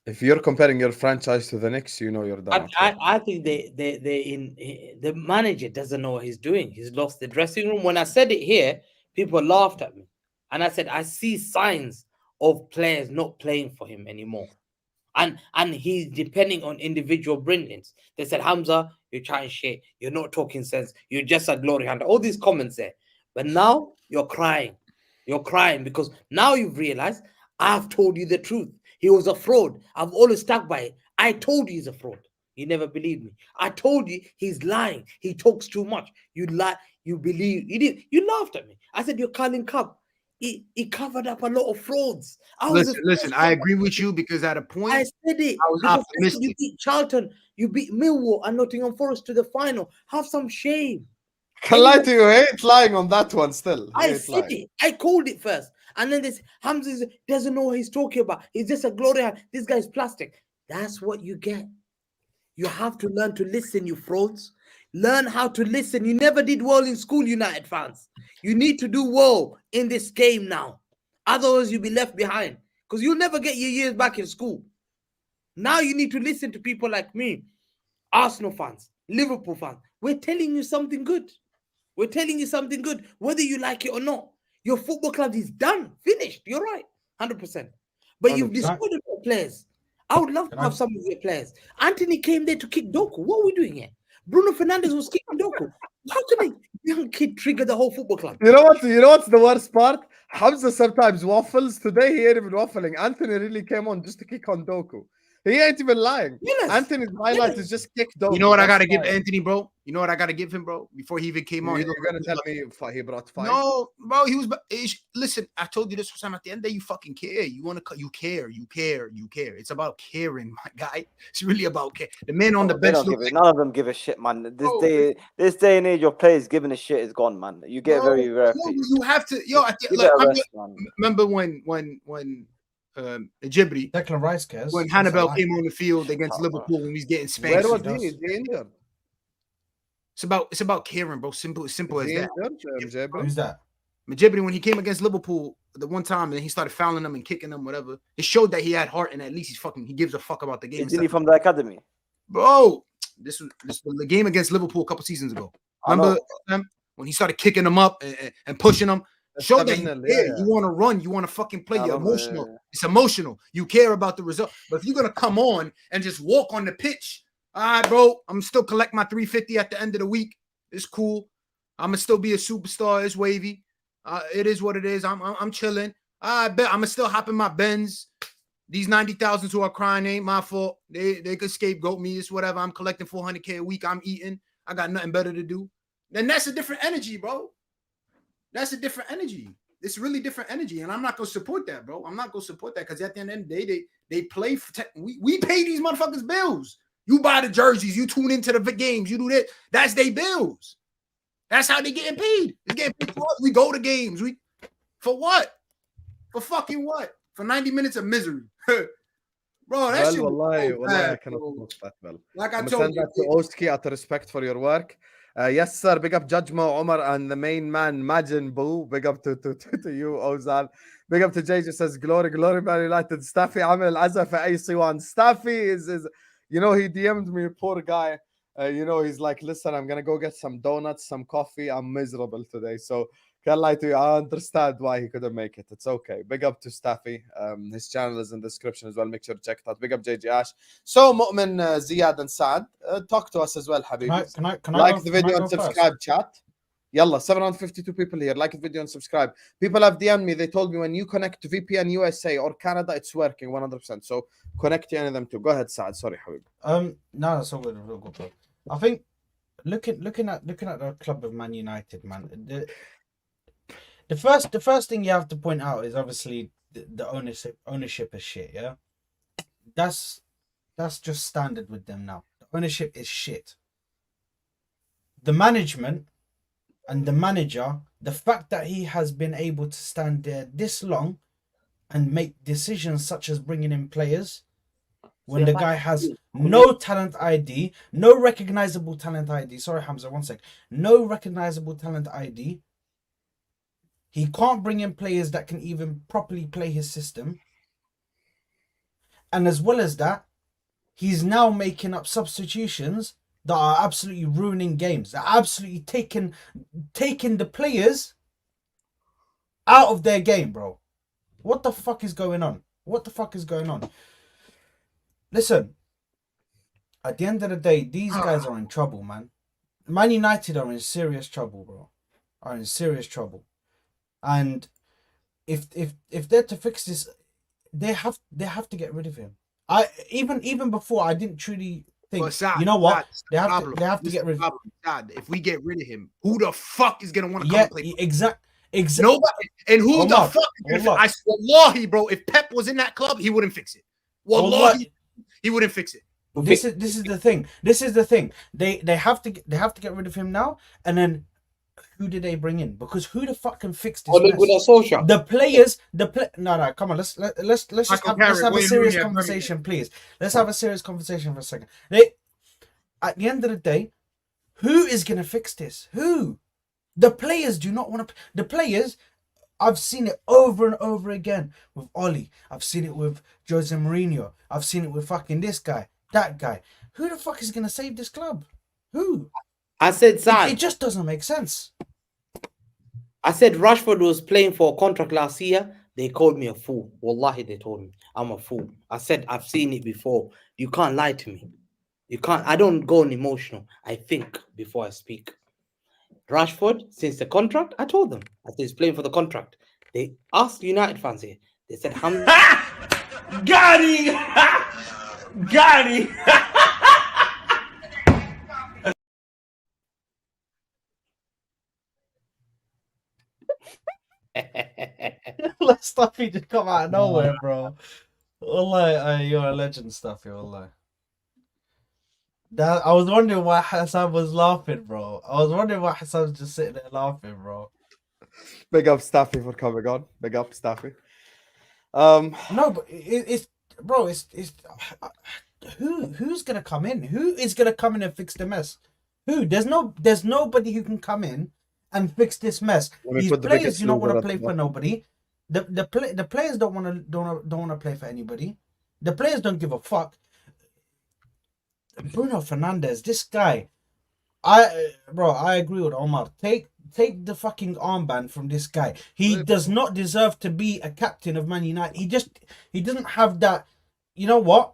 If you're comparing your franchise to the Knicks, you know you're done. I think the manager doesn't know what he's doing. He's lost the dressing room. When I said it here, people laughed at me. And I said, I see signs of players not playing for him anymore. And he's depending on individual brilliance. They said, Hamza, you're trying shit. You're not talking sense. You're just a glory hunter. All these comments there. But now you're crying. You're crying because now you've realized I've told you the truth. He was a fraud. I've always stuck by it. I told you he's a fraud. You never believed me. I told you he's lying. He talks too much. You lie. You believe. You did. You laughed at me. I said, you're Carling Cup. He covered up a lot of frauds. Listen, I agree with you because at a point I said it. I was optimistic. You beat Charlton, you beat Millwall and Nottingham Forest to the final. Have some shame. Can lie to you, hate lying on that one still. I said it. I called it first. And then this Hamza doesn't know what he's talking about. He's just a glory hunter. This guy's plastic. That's what you get. You have to learn to listen, you frauds. Learn how to listen. You never did well in school, United fans. You need to do well in this game now. Otherwise, you'll be left behind. Because you'll never get your years back in school. Now you need to listen to people like me. Arsenal fans, Liverpool fans. We're telling you something good. We're telling you something good. Whether you like it or not. Your football club is done. Finished. You're right. 100%. But you've destroyed your players. I would love to have some of your players. Anthony came there to kick Doku. What are we doing here? Bruno Fernandes was kicking Doku. How can a young kid trigger the whole football club? You know what's the worst part? Hamza sometimes waffles. Today he ain't even waffling. Anthony really came on just to kick on Doku. He ain't even lying. Yes. Anthony's highlight is just kick Doku. You know what I gotta give Anthony, bro? You know what I gotta give him, bro? Before he even came on, You're gonna tell me he brought 5? No, bro. He was. Listen, I told you this for time. At the end of the day, you fucking care. You care. It's about caring, my guy. It's really about care. The man on the bench. None of them give a shit, man. This day and age, your players giving a shit is gone, man. You get very rare. You have to. Remember when Djibri, Declan Rice cares. When Hannibal came on the field against Liverpool when he's getting spanked. Where was he? Is he injured? It's about caring, bro. Simple as that. Who's that? Majibri, when he came against Liverpool the one time and he started fouling them and kicking them, whatever, it showed that he had heart and at least he gives a fuck about the game. Isn't he from the academy? Bro, this was the game against Liverpool a couple seasons ago. Remember when he started kicking them up and pushing them? Show that you want to run, you want to fucking play. You're emotional. It's emotional. You care about the result. But if you're gonna come on and just walk on the pitch, all right, bro, I'm still collect my 350 at the end of the week. It's cool. I'm gonna still be a superstar. It's wavy. It is what it is. I'm chilling. I bet I'm gonna still hop in my Benz. These 90,000 who are crying ain't my fault. They could scapegoat me. It's whatever. I'm collecting 400K a week. I'm eating. I got nothing better to do. Then that's a different energy, bro. That's a different energy. It's really different energy, and I'm not gonna support that, bro. I'm not gonna support that because at the end of the day, they play. We pay these motherfuckers bills. You buy the jerseys, you tune into the games, you do that. That's their bills. That's how they getting paid. They getting paid for us. We go to games. For what? For fucking what? For 90 minutes of misery, bro. That shit. Wallahi, I cannot post that, well. Like I told you, to Oski out of respect for your work. Yes, sir. Big up Judge Mo, Omar, and the main man, Majin Boo. Big up to you, Ozan. Big up to JJ says, glory, Man United. Staffy عمل العزا في أي صوان. Staffy is, he DM'd me, poor guy. He's like, listen, I'm going to go get some donuts, some coffee. I'm miserable today. So, can't lie to you. I understand why he couldn't make it. It's okay. Big up to Staffy. His channel is in the description as well. Make sure to check it out. Big up JJ Ash. So, Moamen, Ziad, and Saad, talk to us as well, Habibi. Can I like the video and subscribe, chat. Yalla, 752 people here. Like the video and subscribe. People have DM'd me. They told me when you connect to VPN USA or Canada, it's working 100%. So, connect to any of them too. Go ahead, Saad. Sorry, Habib. No, that's all good. Real good, bro. I think looking at the club of Man United, man. The first thing you have to point out is obviously the ownership is shit, yeah? That's just standard with them now. The ownership is shit. The management and the manager, the fact that he has been able to stand there this long and make decisions such as bringing in players when the guy has no talent ID, no recognizable talent ID. Sorry, Hamza, one sec. No recognizable talent ID. He can't bring in players that can even properly play his system. And as well as that, he's now making up substitutions that are absolutely ruining games. They're absolutely taking the players out of their game, bro. What the fuck is going on? Listen, at the end of the day, these guys are in trouble, man. Man United are in serious trouble, bro. Are in serious trouble. And if they're to fix this, they have to get rid of him. Even before I didn't truly think. Saad, you know what? Saad, they have to get rid of him. Saad, if we get rid of him, who the fuck is gonna want to come and play? Exactly. Nobody. And who the fuck? I swear, wallahi, bro. If Pep was in that club, he wouldn't fix it. Wallahi, he wouldn't fix it. This is the thing. They have to get rid of him now, and then who did they bring in? Because who the fuck can fix this? The players, no, come on, let's have a serious conversation, please. Let's have a serious conversation for a second. At the end of the day, who is gonna fix this? Who? The players do not want to. The players, I've seen it over and over again with Oli. I've seen it with Jose Mourinho. I've seen it with fucking this guy, that guy. Who the fuck is gonna save this club? Who? I said, Saad. It just doesn't make sense. I said Rashford was playing for a contract last year. They called me a fool. Wallahi, they told me I'm a fool. I said, I've seen it before. You can't lie to me. You can't. I don't go on emotional. I think before I speak. Rashford, since the contract, I told them. I said he's playing for the contract. They asked United fans here. They said, Hamza. Got him! Got him! Staffy just come out of nowhere, bro. Wallah, you're a legend, Staffy. Wallah. I was wondering why Hassan was laughing, bro. I was wondering why Hassan was just sitting there laughing, bro. Big up Staffy for coming on. Big up Staffy. No, but it's who's gonna come in? Who is gonna come in and fix the mess? Who? There's nobody who can come in and fix this mess. Let me These put the players biggest do not want loser to at play the for bottom. nobody. The players don't want to play for anybody. The players don't give a fuck. Bruno Fernandes, this guy, I agree with Omar. Take the fucking armband from this guy. He does not deserve to be a captain of Man United. He doesn't have that. You know what?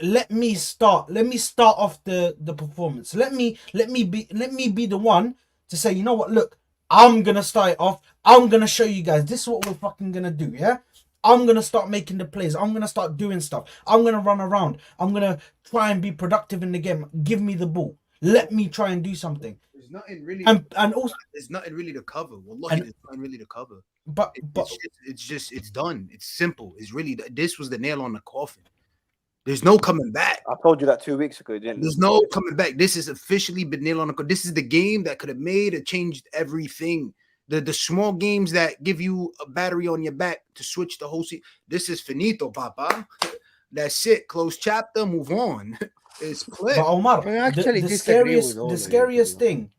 Let me start off the performance. Let me be the one to say, you know what? Look, I'm gonna start it off. I'm gonna show you guys. This is what we're fucking gonna do. Yeah. I'm gonna start making the plays. I'm gonna start doing stuff. I'm gonna run around. I'm gonna try and be productive in the game. Give me the ball. Let me try and do something. There's nothing really. And also, there's nothing really to cover. Wallahi, there's nothing really to cover. but It's done. It's simple. It's really this was the nail on the coffin. There's no coming back. I told you that 2 weeks ago. Didn't There's no coming back. This is officially been nail on the coffin. This is the game that could have made it changed everything. The small games that give you a battery on your back to switch the whole seat. This is finito, papa. That's it. Close chapter. Move on. It's clear. But Omar, I actually the disagree with scariest all the of you, scariest to be thing.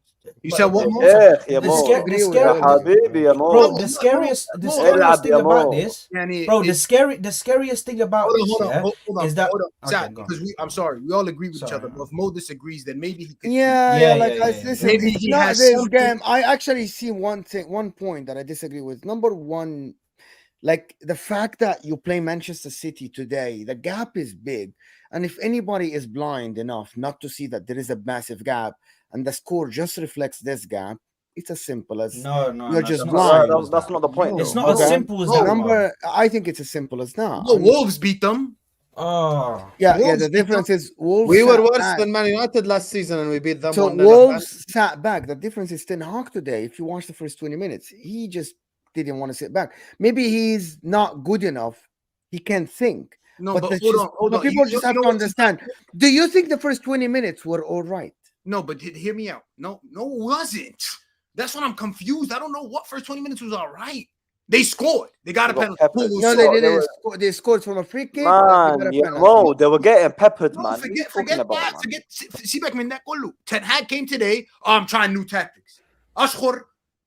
You said what? Mo? Yeah, The Mo. scare- the scare- يا حبيبي يا Mo. Bro, the scariest thing about this, Yani, bro, the scariest thing about this, hold yeah, on, is that hold on. Okay, Sad, go on. because I'm sorry, we all agree with each Sorry, other. no. But if Mo disagrees, then maybe he could. Yeah, like yeah. listen, Maybe it's he not has this something- game. I actually see one point that I disagree with. Number one, like the fact that you play Manchester City today, the gap is big. And if anybody is blind enough not to see that there is a massive gap and the score just reflects this gap, it's as simple as No, you're no, just it's not blind. simple as That's that. not the point. It's though. not as Okay. simple as that. Number, I think it's as simple as that. Well, And- Wolves beat them. Oh, yeah, Wolves the beat difference them. is Wolves. We were sat worse back. than Man United last season, and we beat them. So 1-0. Wolves sat back. The difference is Ten Hag today. If you watch the first 20 minutes, he just didn't want to sit back. Maybe he's not good enough. He can't think. No, but but that's hold just- on, hold but on. people You just know have to what's- understand. Do you think the first 20 minutes were all right? No, but hear me out. No, it wasn't. That's what I'm confused. I don't know what first 20 minutes was all right. They scored. They got a They got penalty. peppered. Who No, scored? they They didn't. were- Score. They scored from a free kick. Man, yeah, Mo, they were getting peppered, No, man. What are you forget talking about, that. man? Forget. See back in that goal. Ten Hag came today. Oh, I'm trying new tactics. Ashkhor,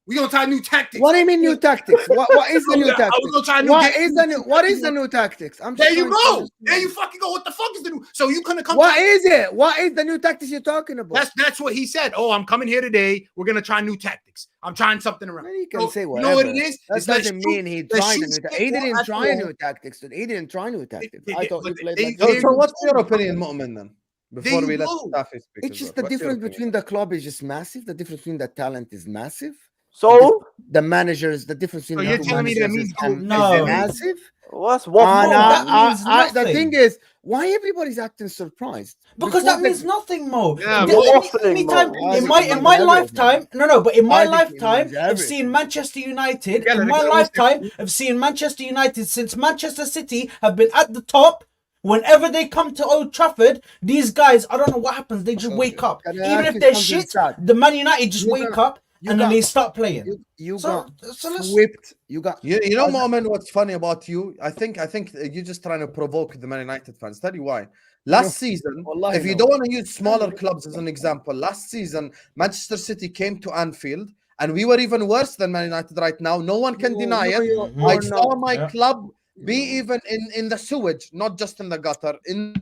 we gonna try new tactics. What do you mean new tactics? What is the new I was tactics? gonna try new What game. is the new tactics? I'm There just you trying to go. understand. There you fucking go. What the fuck is the new? So you couldn't come. What is it? What is the new tactics you're talking about? That's what he said. Oh, I'm coming here today. We're gonna try new tactics. I'm trying something around. Well, you can So, say you whatever. know what it is? That It's let's doesn't shoot- mean he let's tried a shoot new stick He ball didn't at try the new wall. tactics. He didn't try new tactics. they- I thought but he played they- like they- this. So what's your opinion, Moamen, then? Before There we you let go. Staffy speak. It's as just well. the What's your difference opinion? between the club is just massive. The difference between the talent is massive. So The managers, the difference between So the you're two telling me that managers means is No. massive. what's what? And Bro, that means the nothing. thing is, why everybody's acting surprised? because Before that means nothing, Mo. Yeah, The- Mo. anytime Mo. in I think my it means lifetime, but in my I think it lifetime means of everything. seeing Manchester United, Yeah, in like my the- lifetime of seeing Manchester United since Manchester City have been at the top. Whenever they come to Old Trafford, these guys, I don't know what happens. They just wake up. Can I Even ask if you they're something, shit, Saad? the Man United just You wake got- up you and then got- they start playing. You So- got so let's- whipped. You got You know, Moamen, what's funny about you? I think you're just trying to provoke the Man United fans. Tell you why. Last season, Wallahi if you no. don't want to use smaller clubs as an example, last season Manchester City came to Anfield, and we were even worse than Man United right now. No one can deny it. I you're saw not. my Yeah. club be even in the sewage, not just in the gutter. In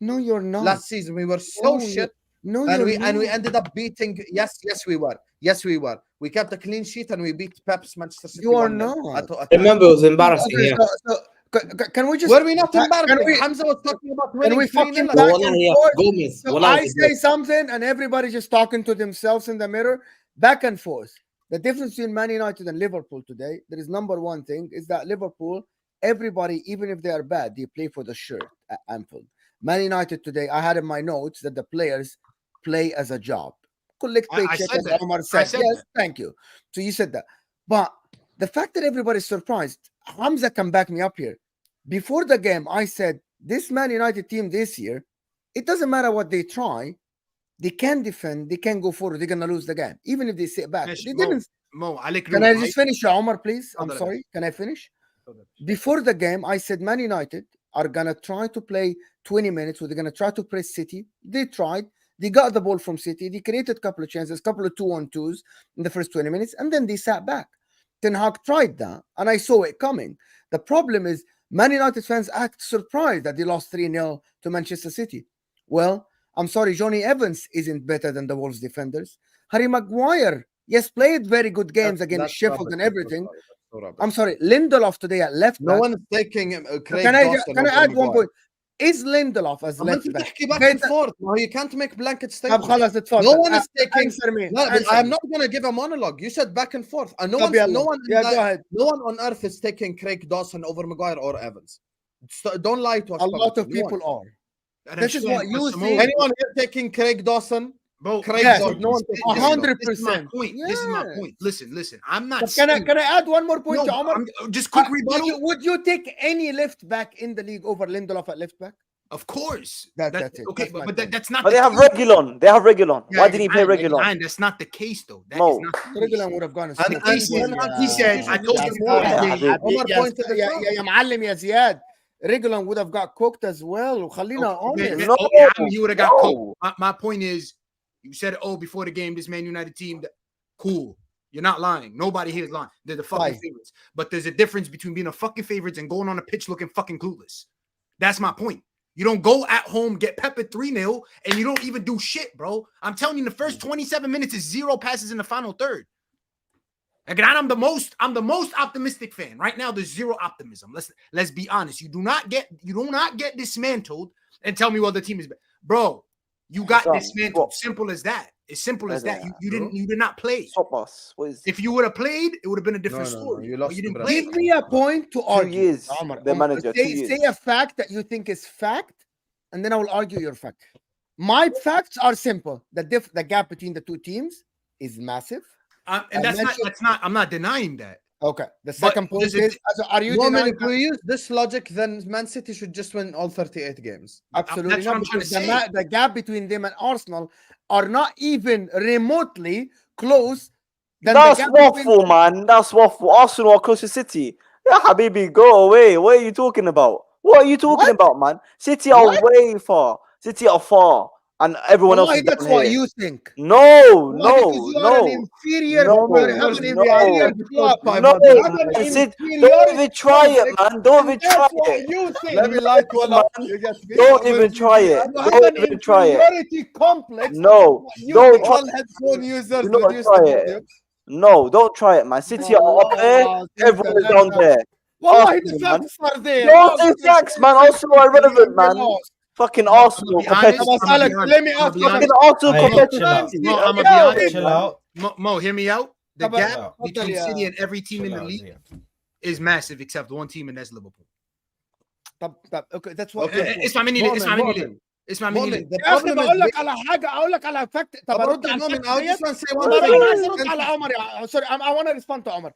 No, you're not. last season, we were so No, shit. No, And you're we not. ended up beating. Yes, we were. Yes, we were. We kept a clean sheet and we beat Pep's Manchester City. You are 1-0 not. at Remember, it was embarrassing. Okay, Yeah. can we just? Were we not can embarrassing? we- Hamza was talking about Can winning we 3-0 fucking at back Wallahi, and yeah. forth? Gomez. So Wallahi, I say something and everybody just talking to themselves in the mirror, back and forth. The difference between Man United and Liverpool today, there is number one thing is that Liverpool, everybody, even if they are bad, they play for the shirt at Anfield. Man United today, I had in my notes that the players play as a job. Collect I paycheck, said as that. Omar I said. said Yes, that. thank you. So you said that. But the fact that everybody's surprised, Hamza can back me up here. Before the game, I said, this Man United team this year, it doesn't matter what they try, they can defend, they can go forward, they're gonna lose the game, even if they sit back. Mesh, They Mo, didn't. Mo, عليك Can نور, I right? just finish, Omar, please? I'm Tafadhal, sorry. Can I finish? Tafadhal. Before the game, I said Man United are gonna try to play 20 minutes, or they're gonna try to press City. They tried. They got the ball from City. They created a couple of chances, a couple of 2-on-2s in the first 20 minutes, and then they sat back. Ten Hag tried that, and I saw it coming. The problem is Man United fans act surprised that they lost 3-0 to Manchester City. Well, I'm sorry, Johnny Evans isn't better than the Wolves defenders. Harry Maguire, yes, played very good games against Sheffield and everything. I'm sorry, Lindelof today at left back. No one is taking Craig Can Dawson. I add one point? Is Lindelof as left back? back and forth. No, you can't make blanket statements. No No one is taking. Answer me. No, Answer I'm me. not going to give a monologue. You said back and forth. And no Go one ahead. on earth is taking Craig Dawson over Maguire or Evans. So don't lie to us. A lot of No one. people are. This is what you see. Anyone here taking Craig Dawson? Bro, Craig Yes, Dawson. no one takes 100%. This is my point. This is my Yes. point. Listen. I'm not. But can I add one more point No, to Omar? just quick rebuttal. Would you take any left back in the league over Lindelof at left back? Of course. That's it. Okay, That's my but point. that's not. But they the have case. Regulon. They have Regulon. Yeah, Why didn't he play fine, Regulon? fine, that's not the case, though. That No. is not the case. Regulon would have gone And he said, I told you more. Omar pointed it out. يا معلم يا زياد. Regulon would have got cooked as well. وخلينا honest. No. He would have got No. cooked. My point is, you said, before the game, this Man United team, cool. You're not lying. Nobody here is lying. They're the fucking Right. favorites. But there's a difference between being a fucking favorites and going on a pitch looking fucking clueless. That's my point. You don't go at home, get peppered 3-0, and you don't even do shit, bro. I'm telling you, the first 27 minutes is 0 passes in the final third. Again, I'm the most optimistic fan. Right now, there's zero optimism. Let's be honest. You do not get dismantled and tell me, well, the team is bad. Bro, you got dismantled. Simple as that. As simple as that. You did not play. Stop us. What is If you would have played, it would have been a different No, story. you lost But you didn't them, play. Give me a point to 2 argue. years? Omar, The manager. 2 years. say a fact that you think is fact, and then I will argue your fact. My facts are simple. The gap between the two teams is massive. And I'm not denying that. Okay. The second point is, are you Roman, denying if we use this logic, then Man City should just win all 38 games. absolutely That's what not? I'm trying to Because say. the gap between them and Arsenal are not even remotely close. Than That's the gap waffle, man. That's waffle. Arsenal are close to City. Yeah, Habibi, go away. What are you talking about? What are you talking about, man? City are way far. City are far. And everyone else is that's down what here. you think. No, Because you are an inferior. No, you have an no, inferior club. no, You have an man. Don't inferiority even try it, complex, man. Don't and even try that's what it. you think. Let me like one up. Man, You get me? Don't even try it. You have Don't an even try it. inferiority complex. No, You don't think. try All headphone users Do not reduce try the it. volume. No, don't try it, man. City are up there. Everyone is down there. والله the Arsenal, man. facts are there. Don't say facts, man. Arsenal are irrelevant, man. Fucking Arsenal be honest, competitive. Let me ask you. Fucking Arsenal Hey, competitive. No, I'm Yo, gonna be honest. Chill out. Mo, hear me out. The Come on. gap Yeah. between Yeah. City and every team in Chill the out, league Zia. is massive, except one team, and that's Liverpool. Okay, that's what. Okay. It's my mini. It's my mini. It's my mini. Moment, the يا اخي problem بقول is لك على حاجه اقول لك على فاكت طب ارد على moment, الفاكت I ديت؟ just want to say طب one انا thing. عايز ارد على عمر sorry I want to respond to Omar.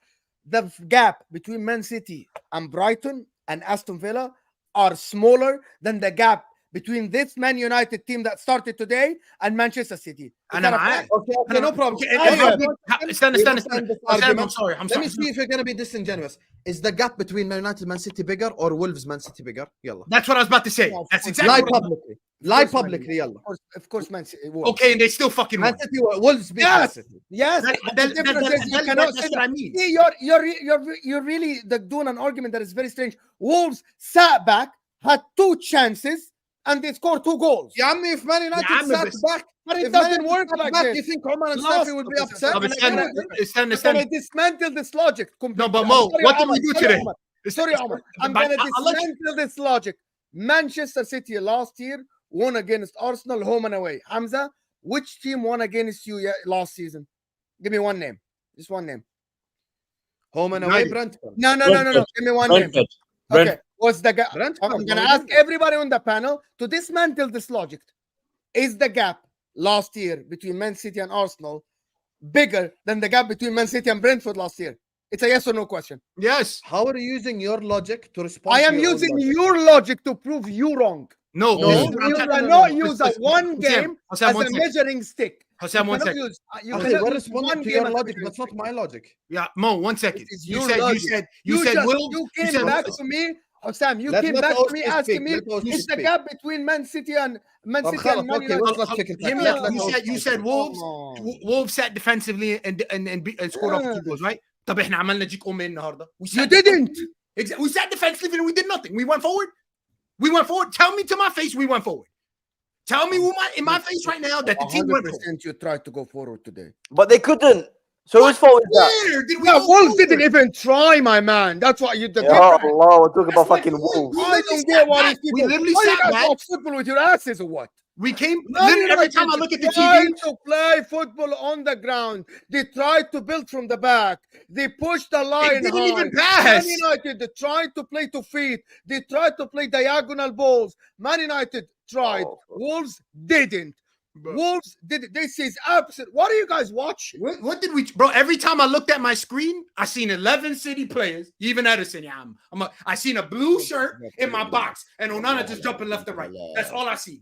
The gap between Man City and Brighton and Aston Villa are smaller than the gap between this Man United team that started today and Manchester City. And I'm Okay, no problem. Stand. I'm Argument. sorry. Let me see if you're gonna be disingenuous. Is the gap between Man United, Man City bigger, or Wolves, Man City bigger? Yalla. That's what I was about to say. No, of That's course. exactly. Lie what I'm- publicly. Lie publicly. Yalla. Of course, Man City. Okay, and they still fucking Man won. City, Wolves beat Man Yes, City. yes. but the difference is you cannot say That's what I that. mean. See, you're really doing an argument that is very strange. Wolves sat back, had 2 chances, and they scored 2 goals. يا عمي, if Man United عمي, sat بس- back, But it if Man doesn't United work sat like back, this. you think Omar and Lost. Staffy would be upset? No, but stand. I'm going to dismantle this logic. No, but Mo, what did we do today? Sorry, Omar. I'm But going to I'll let you- dismantle this logic. Manchester City last year won against Arsenal home and away. Hamza, which team won against you last season? Give me one name. Just one name. Home and away, United. Brentford. No. Give me one name. Brentford. Okay. What's the gap? Brentford, I'm going to no, ask Brentford. everybody on the panel to dismantle this logic. Is the gap last year between Man City and Arsenal bigger than the gap between Man City and Brentford last year? It's a yes or no question. Yes. How are you using your logic to respond? I to am your own using logic? your logic to prove you wrong. No. No. this is what I'm You telling- cannot no. use a Listen, one game Hassan, as one a second. measuring stick. Hassan, one second. You Okay, cannot we're use responding one to game your as a logic. measuring That's not stick. my logic. Yeah, Mo, 1 second. This is You your said logic. Will. You came back to me Sam, you Let came us back to also me speak, asking me let us is the speak. gap between Man City and Man طب City and خلص Man اوكي United. let's check it Hear back. me Let out. us You said Wolves. Wolves sat defensively and scored off 2 goals, right? طب احنا عملنا جيك النهارده. You didn't. We sat defensively and we did nothing. We went forward. We went forward. Tell me to my face we went forward. Tell me in my face right now that the team went forward. 100% you tried to go forward today. But they couldn't. So whose fault is that? Where did we Yeah, go Wolves forward? didn't even try, my man. That's what you did. Ya Allah, we're talking about That's fucking my point. Wolves. We I literally don't get sat what back. these We people. literally Why you sat guys back. watch football with your asses or what? We came Man literally every United time I look at the tried TV. to play football on the ground. They tried to build from the back. They pushed the line didn't high. even pass. Man United they tried to play to feet. They tried to play diagonal balls. Man United tried. Oh. Wolves didn't. Bro. Wolves did it. This is absolute. What are you guys watching? What did we, bro? Every time I looked at my screen, I seen 11 City players. Even Edison, yeah, I seen a blue shirt in my box, and Onana just jumping left and right. That's all I seen.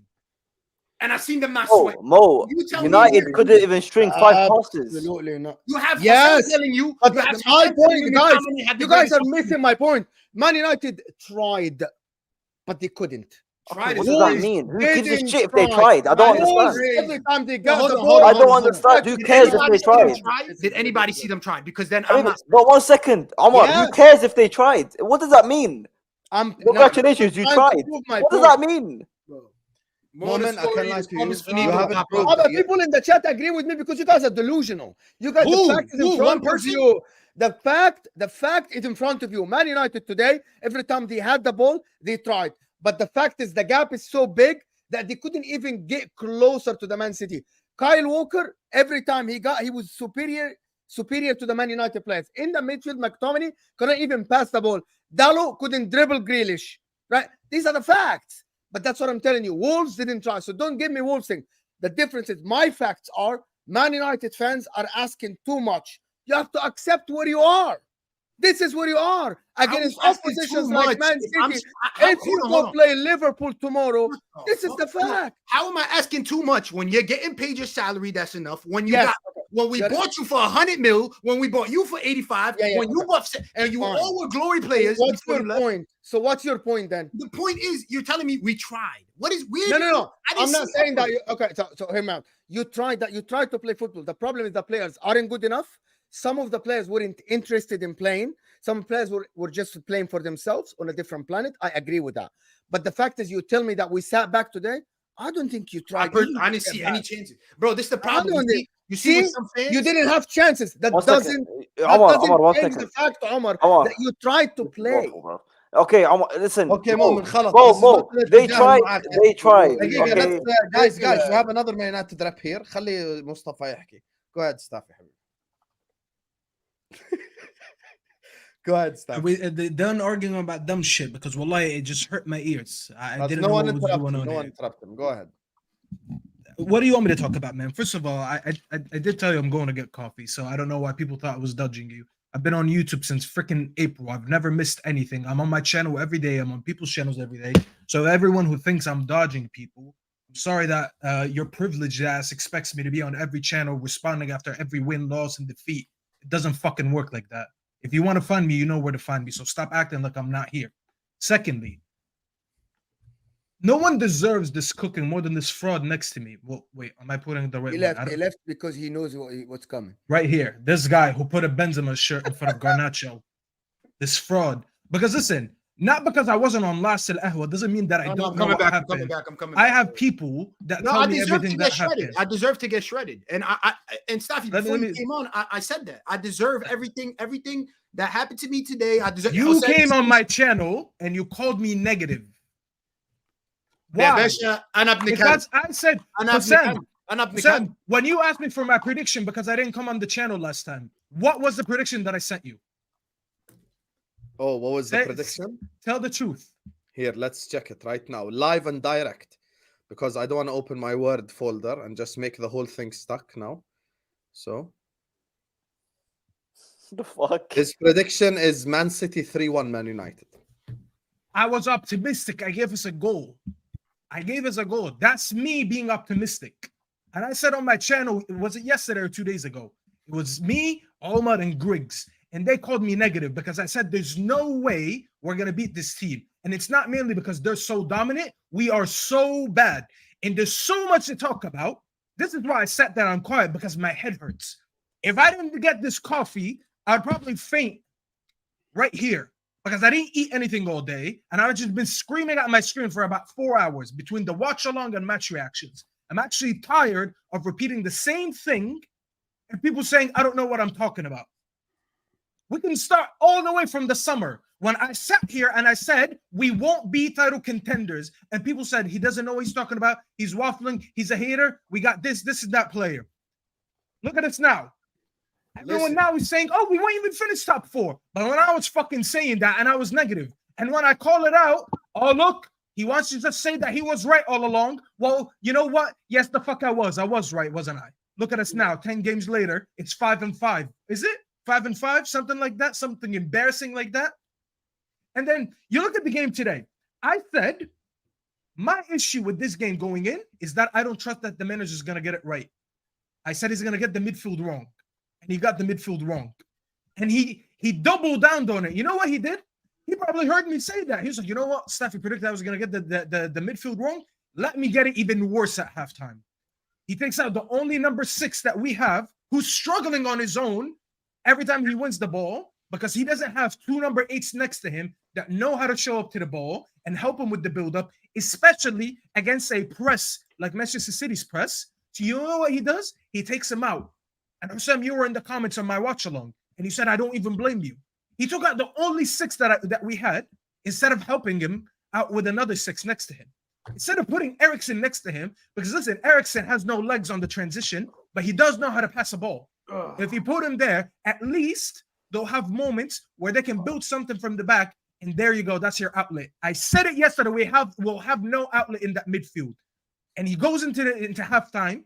And I seen them not sweat. Mo, You tell United me couldn't even string 5 passes. Absolutely not. You have Yes. Hassan telling you. But You have my Hassan telling point, you guys, Moamen had the you guys are greatest- missing my point. Man United tried, but they couldn't. Tried What is does that Wolves mean? Who didn't gives a shit if they try. tried? I don't Wolves, understand. every time they No, got hold the on, ball, hold on, I hold don't on. understand. Who Did cares if anybody they see them tried? try? Did anybody see them try? Because then I I'm mean, not. but 1 second, Omar, Yeah. who cares if they tried? What does that mean? Congratulations, you I'm trying to tried. prove my What does point. that mean? Moamen, I can lie to you. Finito You haven't pop proved up. Other it. people in the chat agree with me because you guys are delusional. You guys, Who? the fact is in Who? front One of person? you. The fact is in front of you. Man United today, every time they had the ball, they tried. But the fact is the gap is so big that they couldn't even get closer to the Man City. Kyle Walker, every time he was superior to the Man United players. In the midfield, McTominay couldn't even pass the ball. Dalot couldn't dribble Grealish. Right? These are the facts. But that's what I'm telling you. Wolves didn't try. So don't give me Wolves thing. The difference is my facts are Man United fans are asking too much. You have to accept where you are. This is where you are against oppositions like Man City. If you go play Liverpool tomorrow, this is the fact. How am I asking too much when you're getting paid your salary? That's enough. When you got when we bought you for 100 mil, when we bought you for 85, when you bought and you all were glory players. What's your point? So what's your point then? The point is you're telling me we tried. What is weird? No. I'm not saying that. Okay, so hear me out. You tried that. You tried to play football. The problem is the players aren't good enough. Some of the players weren't interested in playing. Some players were just playing for themselves on a different planet. I agree with that. But the fact is, you tell me that we sat back today. I don't think you tried. I didn't see any chances, bro. This is the problem. You see with some fans? You didn't have chances. That One doesn't second. Omar, change the fact, Omar, Omar. that you tried to play. Okay, listen. Okay, Moamen, خلاص. Mo, they tried. دقيقة, Okay. let's, guys, we have another Man United rep here. خلي مصطفى يحكي. Go ahead, Staffy. Go ahead, Staffy. They're done arguing about dumb shit because wallahi, it just hurt my ears. I didn't no know one what was interrupt going him. on. No here. one interrupt him. Go ahead. What do you want me to talk about, man? First of all, I did tell you I'm going to get coffee, so I don't know why people thought I was dodging you. I've been on YouTube since freaking April. I've never missed anything. I'm on my channel every day. I'm on people's channels every day. So everyone who thinks I'm dodging people, I'm sorry that your privileged ass expects me to be on every channel responding after every win, loss, and defeat. It doesn't fucking work like that. If you want to find me, you know where to find me. So stop acting like I'm not here. Secondly, no one deserves this cooking more than this fraud next to me. Well, wait, am I putting the right He one? left. He left because he knows what's coming. Right here, this guy who put a Benzema shirt in front of Garnacho. This fraud. Because listen, not because I wasn't on last till Ahwa doesn't mean that I don't know what happened. I'm coming back. I have people that tell me everything that happened. I deserve to get shredded. And and Staffy, before you came on, I said that. I deserve everything that happened to me today. I deserve. You came on my channel and you called me negative. Why? Because I said, Sam, when you asked me for my prediction because I didn't come on the channel last time, what was the prediction that I sent you? Oh, what was the prediction? Tell the truth. Here, let's check it right now. Live and direct. Because I don't want to open my Word folder and just make the whole thing stuck now. So. The fuck? His prediction is Man City 3-1 Man United. I was optimistic. I gave us a goal. That's me being optimistic. And I said on my channel, was it yesterday or 2 days ago? It was me, Omar, and Griggs. and they called me negative because I said there's no way we're going to beat this team. And it's not mainly because they're so dominant. We are so bad. And there's so much to talk about. This is why I sat there and I'm quiet, because my head hurts. If I didn't get this coffee, I'd probably faint right here because I didn't eat anything all day. And I've just been screaming at my screen for about 4 hours between the watch along and match reactions. I'm actually tired of repeating the same thing and people saying, I don't know what I'm talking about. We can start all the way from the summer when I sat here and I said, we won't be title contenders. And people said, he doesn't know what he's talking about. He's waffling. He's a hater. We got this is that player. Look at us now. Everyone now is saying, oh, we won't even finish top 4. But when I was fucking saying that and I was negative, and when I call it out, oh, look, he wants you to say that he was right all along. Well, you know what? Yes, the fuck I was. I was right, wasn't I? Look at us now. 10 games later, it's 5-5. Is it 5-5? Something like that? Something embarrassing like that? And then you look at the game today. I said, my issue with this game going in is that I don't trust that the manager is going to get it right. I said he's going to get the midfield wrong. And he got the midfield wrong. And he doubled down on it. You know what he did? He probably heard me say that. He was like, you know what? Staffy predicted I was going to get the midfield wrong. Let me get it even worse at halftime. He takes out the only number 6 that we have, who's struggling on his own every time he wins the ball, because he doesn't have 2 number 8s next to him that know how to show up to the ball and help him with the build-up, especially against a press like Manchester City's press. So you know what he does? He takes him out. And Sam, you were in the comments on my watch along, and he said, I don't even blame you. He took out the only 6 that we had instead of helping him out with another 6 next to him. Instead of putting Eriksen next to him, because listen, Eriksen has no legs on the transition, but he does know how to pass a ball. If you put him there, at least they'll have moments where they can build something from the back, and there you go. That's your outlet. I said it yesterday. We'll have no outlet in that midfield. And he goes into halftime, and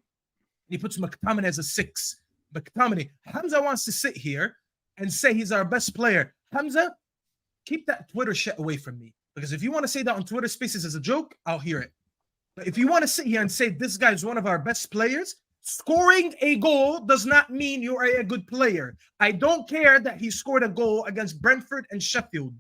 he puts McTominay as a 6. McTominay, Hamza wants to sit here and say he's our best player. Hamza, keep that Twitter shit away from me. Because if you want to say that on Twitter Spaces as a joke, I'll hear it. But if you want to sit here and say this guy is one of our best players, scoring a goal does not mean you are a good player. I don't care that he scored a goal against Brentford and Sheffield.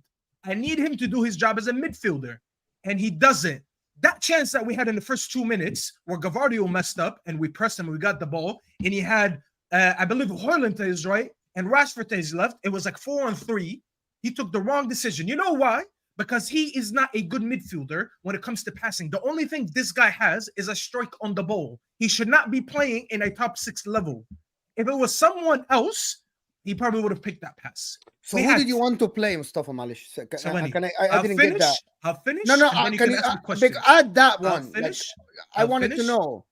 I need him to do his job as a midfielder. And he doesn't. That chance that we had in the first 2 minutes where Gavardio messed up and we pressed him and we got the ball, and he had I believe Højlund is right, and Rashford is left. It was like 4-on-3. He took the wrong decision. You know why? Because he is not a good midfielder when it comes to passing. The only thing this guy has is a strike on the ball. He should not be playing in a top 6 level. If it was someone else, he probably would have picked that pass. So who did you want to play, Mustafa Malish? I didn't get that. I'll finish. No, can you add that one? I wanted to know.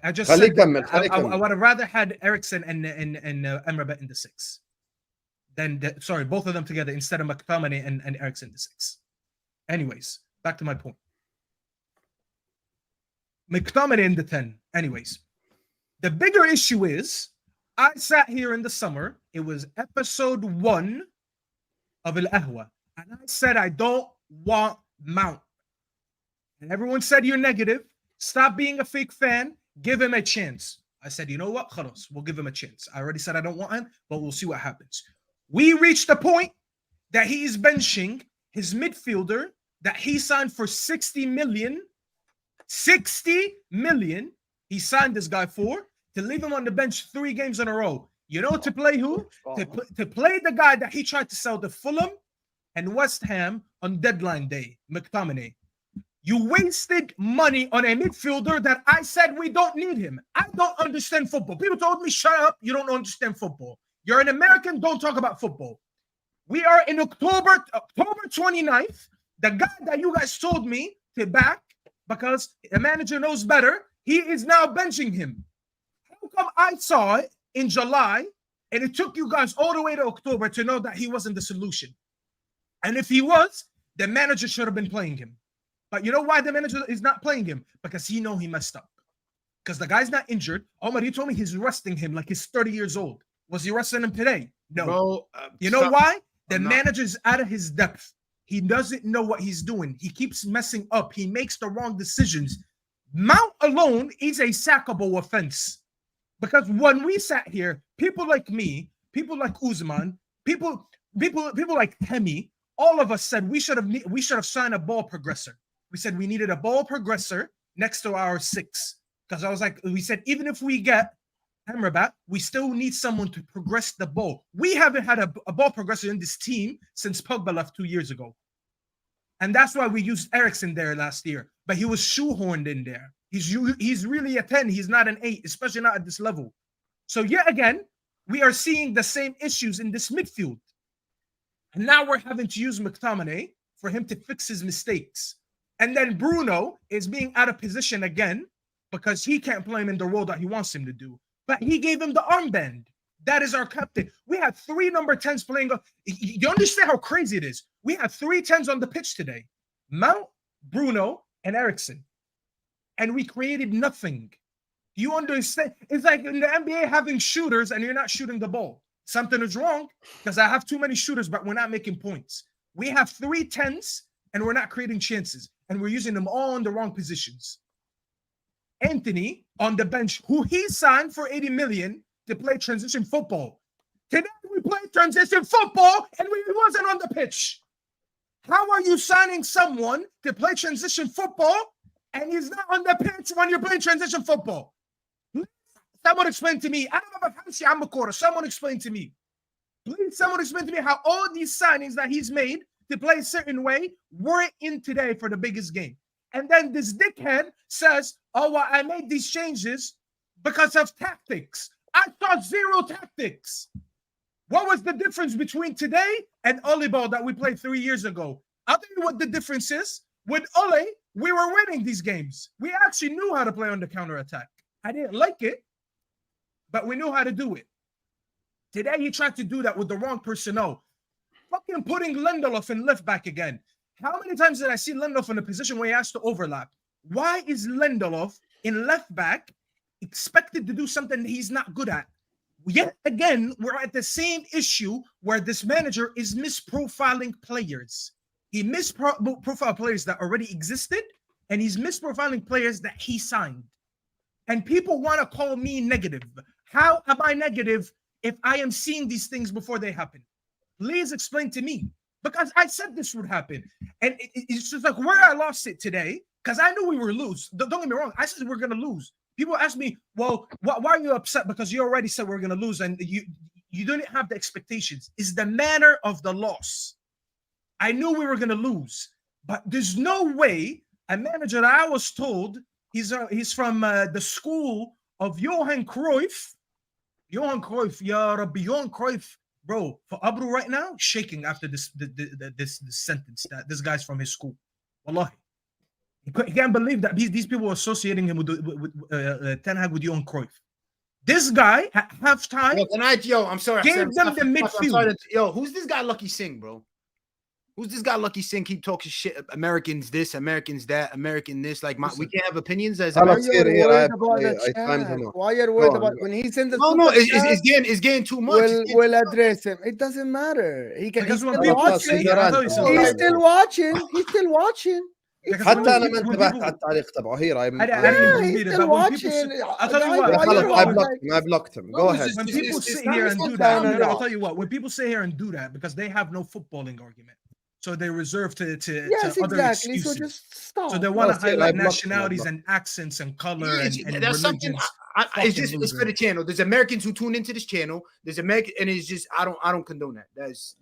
I just said I would have rather had Eriksen and Emrabat in the 6 than both of them together instead of McTominay and Eriksen in the 6. Anyways, back to my point. McTominay in the 10. Anyways, the bigger issue is I sat here in the summer. It was episode 1 of Ahwa, and I said I don't want Mount, and everyone said you're negative. Stop being a fake fan. Give him a chance. I said, you know what? Khalas, we'll give him a chance. I already said I don't want him, but we'll see what happens. We reached the point that he is benching his midfielder that he signed for 60 million. 60 million he signed this guy for, to leave him on the bench 3 games in a row. You know, to play who? To play the guy that he tried to sell to Fulham and West Ham on deadline day, McTominay. You wasted money on a midfielder that I said we don't need him. I don't understand football. People told me, shut up, you don't understand football. You're an American, don't talk about football. We are in October 29th. The guy that you guys told me to back because the manager knows better, he is now benching him. How come I saw it in July and it took you guys all the way to October to know that he wasn't the solution? And if he was, the manager should have been playing him. But you know why the manager is not playing him? Because he know he messed up. Because the guy's not injured. Omar, you told me he's resting him like he's 30 years old. Was he resting him today? No. Bro, you know why? The manager's out of his depth. He doesn't know what he's doing. He keeps messing up. He makes the wrong decisions. Mount alone is a sackable offense. Because when we sat here, people like me, people like Usman, people like Hemi, all of us said we should have signed a ball progressor. We said we needed a ball progressor next to our 6. Because I was like, we said, even if we get Amrabat, we still need someone to progress the ball. We haven't had a ball progressor in this team since Pogba left 2 years ago. And that's why we used Eriksen there last year. But he was shoehorned in there. He's really a 10. He's not an 8, especially not at this level. So yet again, we are seeing the same issues in this midfield. And now we're having to use McTominay for him to fix his mistakes. And then Bruno is being out of position again because he can't play him in the role that he wants him to do. But he gave him the armband. That is our captain. We had 3 number 10s playing. You understand how crazy it is? We had 3 10s on the pitch today. Mount, Bruno, and Eriksen. And we created nothing. You understand? It's like in the NBA having shooters and you're not shooting the ball. Something is wrong because I have too many shooters, but we're not making points. We have 3 10s and we're not creating chances. And we're using them all in the wrong positions. Anthony on the bench, who he signed for 80 million to play transition football. Today we played transition football and he wasn't on the pitch. How are you signing someone to play transition football and he's not on the pitch when you're playing transition football? Someone explain to me. I don't know about Hamza Amakora. Someone explain to me. Please, someone explain to me how all these signings that he's made to play a certain way weren't in today for the biggest game. And then this dickhead says, oh, well, I made these changes because of tactics. I saw 0 tactics. What was the difference between today and Ole Ball that we played 3 years ago? I'll tell you what the difference is. With Ole, we were winning these games. We actually knew how to play on the counterattack. I didn't like it, but we knew how to do it. Today, he tried to do that with the wrong personnel. Fucking putting Lindelof in left back again. How many times did I see Lindelof in a position where he has to overlap? Why is Lindelof in left back expected to do something that he's not good at? Yet again, we're at the same issue where this manager is misprofiling players. He misprofiled players that already existed, and he's misprofiling players that he signed. And people want to call me negative. How am I negative if I am seeing these things before they happen? Please explain to me. Because I said this would happen. And it's just like where I lost it today, because I knew we were lose. Don't get me wrong. I said we're going to lose. People ask me, well, why are you upset? Because you already said we're going to lose and you didn't have the expectations. It's the manner of the loss. I knew we were going to lose. But there's no way a manager that I was told he's from the school of Johan Cruyff. Johan Cruyff, Johan Cruyff. Bro, for Abru right now, shaking after this sentence that this guy's from his school. Wallahi. He can't believe that these people are associating him with Ten Hag with Johan Cruyff. This guy, at halftime, I'm sorry. Gave them the midfield. Who's this guy Lucky Singh, bro? Who's this guy Lucky Singh keep talking shit? Americans this, Americans that, American this. Like, we can't have opinions as Americans. Why are you worried about when he's in the No, it's getting too much. We'll address him. It doesn't matter. He's still watching. He's still watching. حتى انا ما انتبهت على التعليق تبعه هي راي I blocked him. Go ahead. When people sit here and do that, I'll tell you what, when people sit here and do that because they have no footballing argument, so they reserve to other excuses. So just stop. So they want to highlight nationalities and accents and color and that's something. It's for the channel. There's Americans who tune into this channel. There's American, and it's just I don't condone that. That's.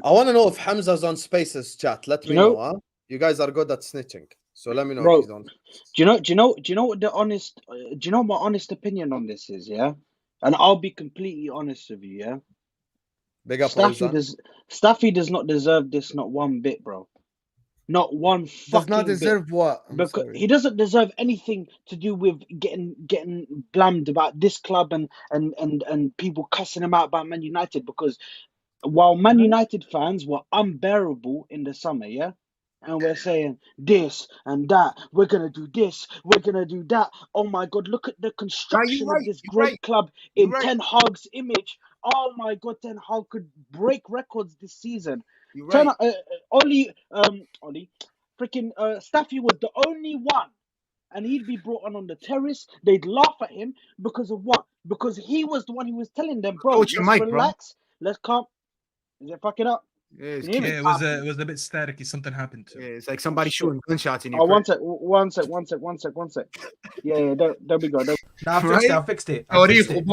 I want to know if Hamza's on Spaces chat. Let me know. Huh? You guys are good at snitching, so let me know. Bro, if he's on. do you know what the honest? Do you know what my honest opinion on this is? Yeah, and I'll be completely honest with you. Yeah, Big up, Staffy does not deserve this, not one bit, bro. Not one fucking does not deserve bit. What? Because he doesn't deserve anything to do with getting blamed about this club and people cussing him out about Man United. Because while Man United fans were unbearable in the summer, yeah. And we're saying this and that. We're going to do this. We're going to do that. Oh, my God. Look at the construction of this great club in Ten Hag's image. Oh, my God. Ten Hag could break records this season. Freaking Staffy was the only one. And he'd be brought on the terrace. They'd laugh at him because of what? Because he was the one who was telling them, bro, let's relax. Let's calm. Is it fucking up? Yeah, it's, Can you hear me? Yeah, it was a bit staticky. Something happened to yeah, it. it's like somebody shooting gunshots in your Oh, crib. one sec. Yeah, there we go. Nah, I fixed it. Is it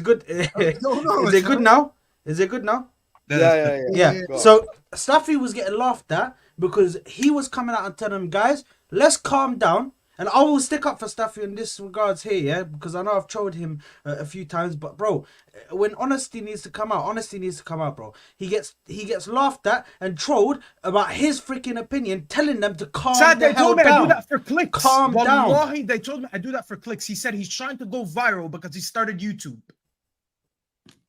good? It's good. know, Is it good now? Is it good now? Yeah. Go on. So Staffy was getting laughed at because he was coming out and telling them, guys, let's calm down. And I will stick up for Staffy in this regards here, yeah, because I know I've trolled him a few times, but bro, when honesty needs to come out, bro. He gets laughed at and trolled about his freaking opinion, telling them to calm Saad, the they hell told me down. I do that for clicks. Calm down. Wallahi, they told me I do that for clicks. He said he's trying to go viral because he started YouTube.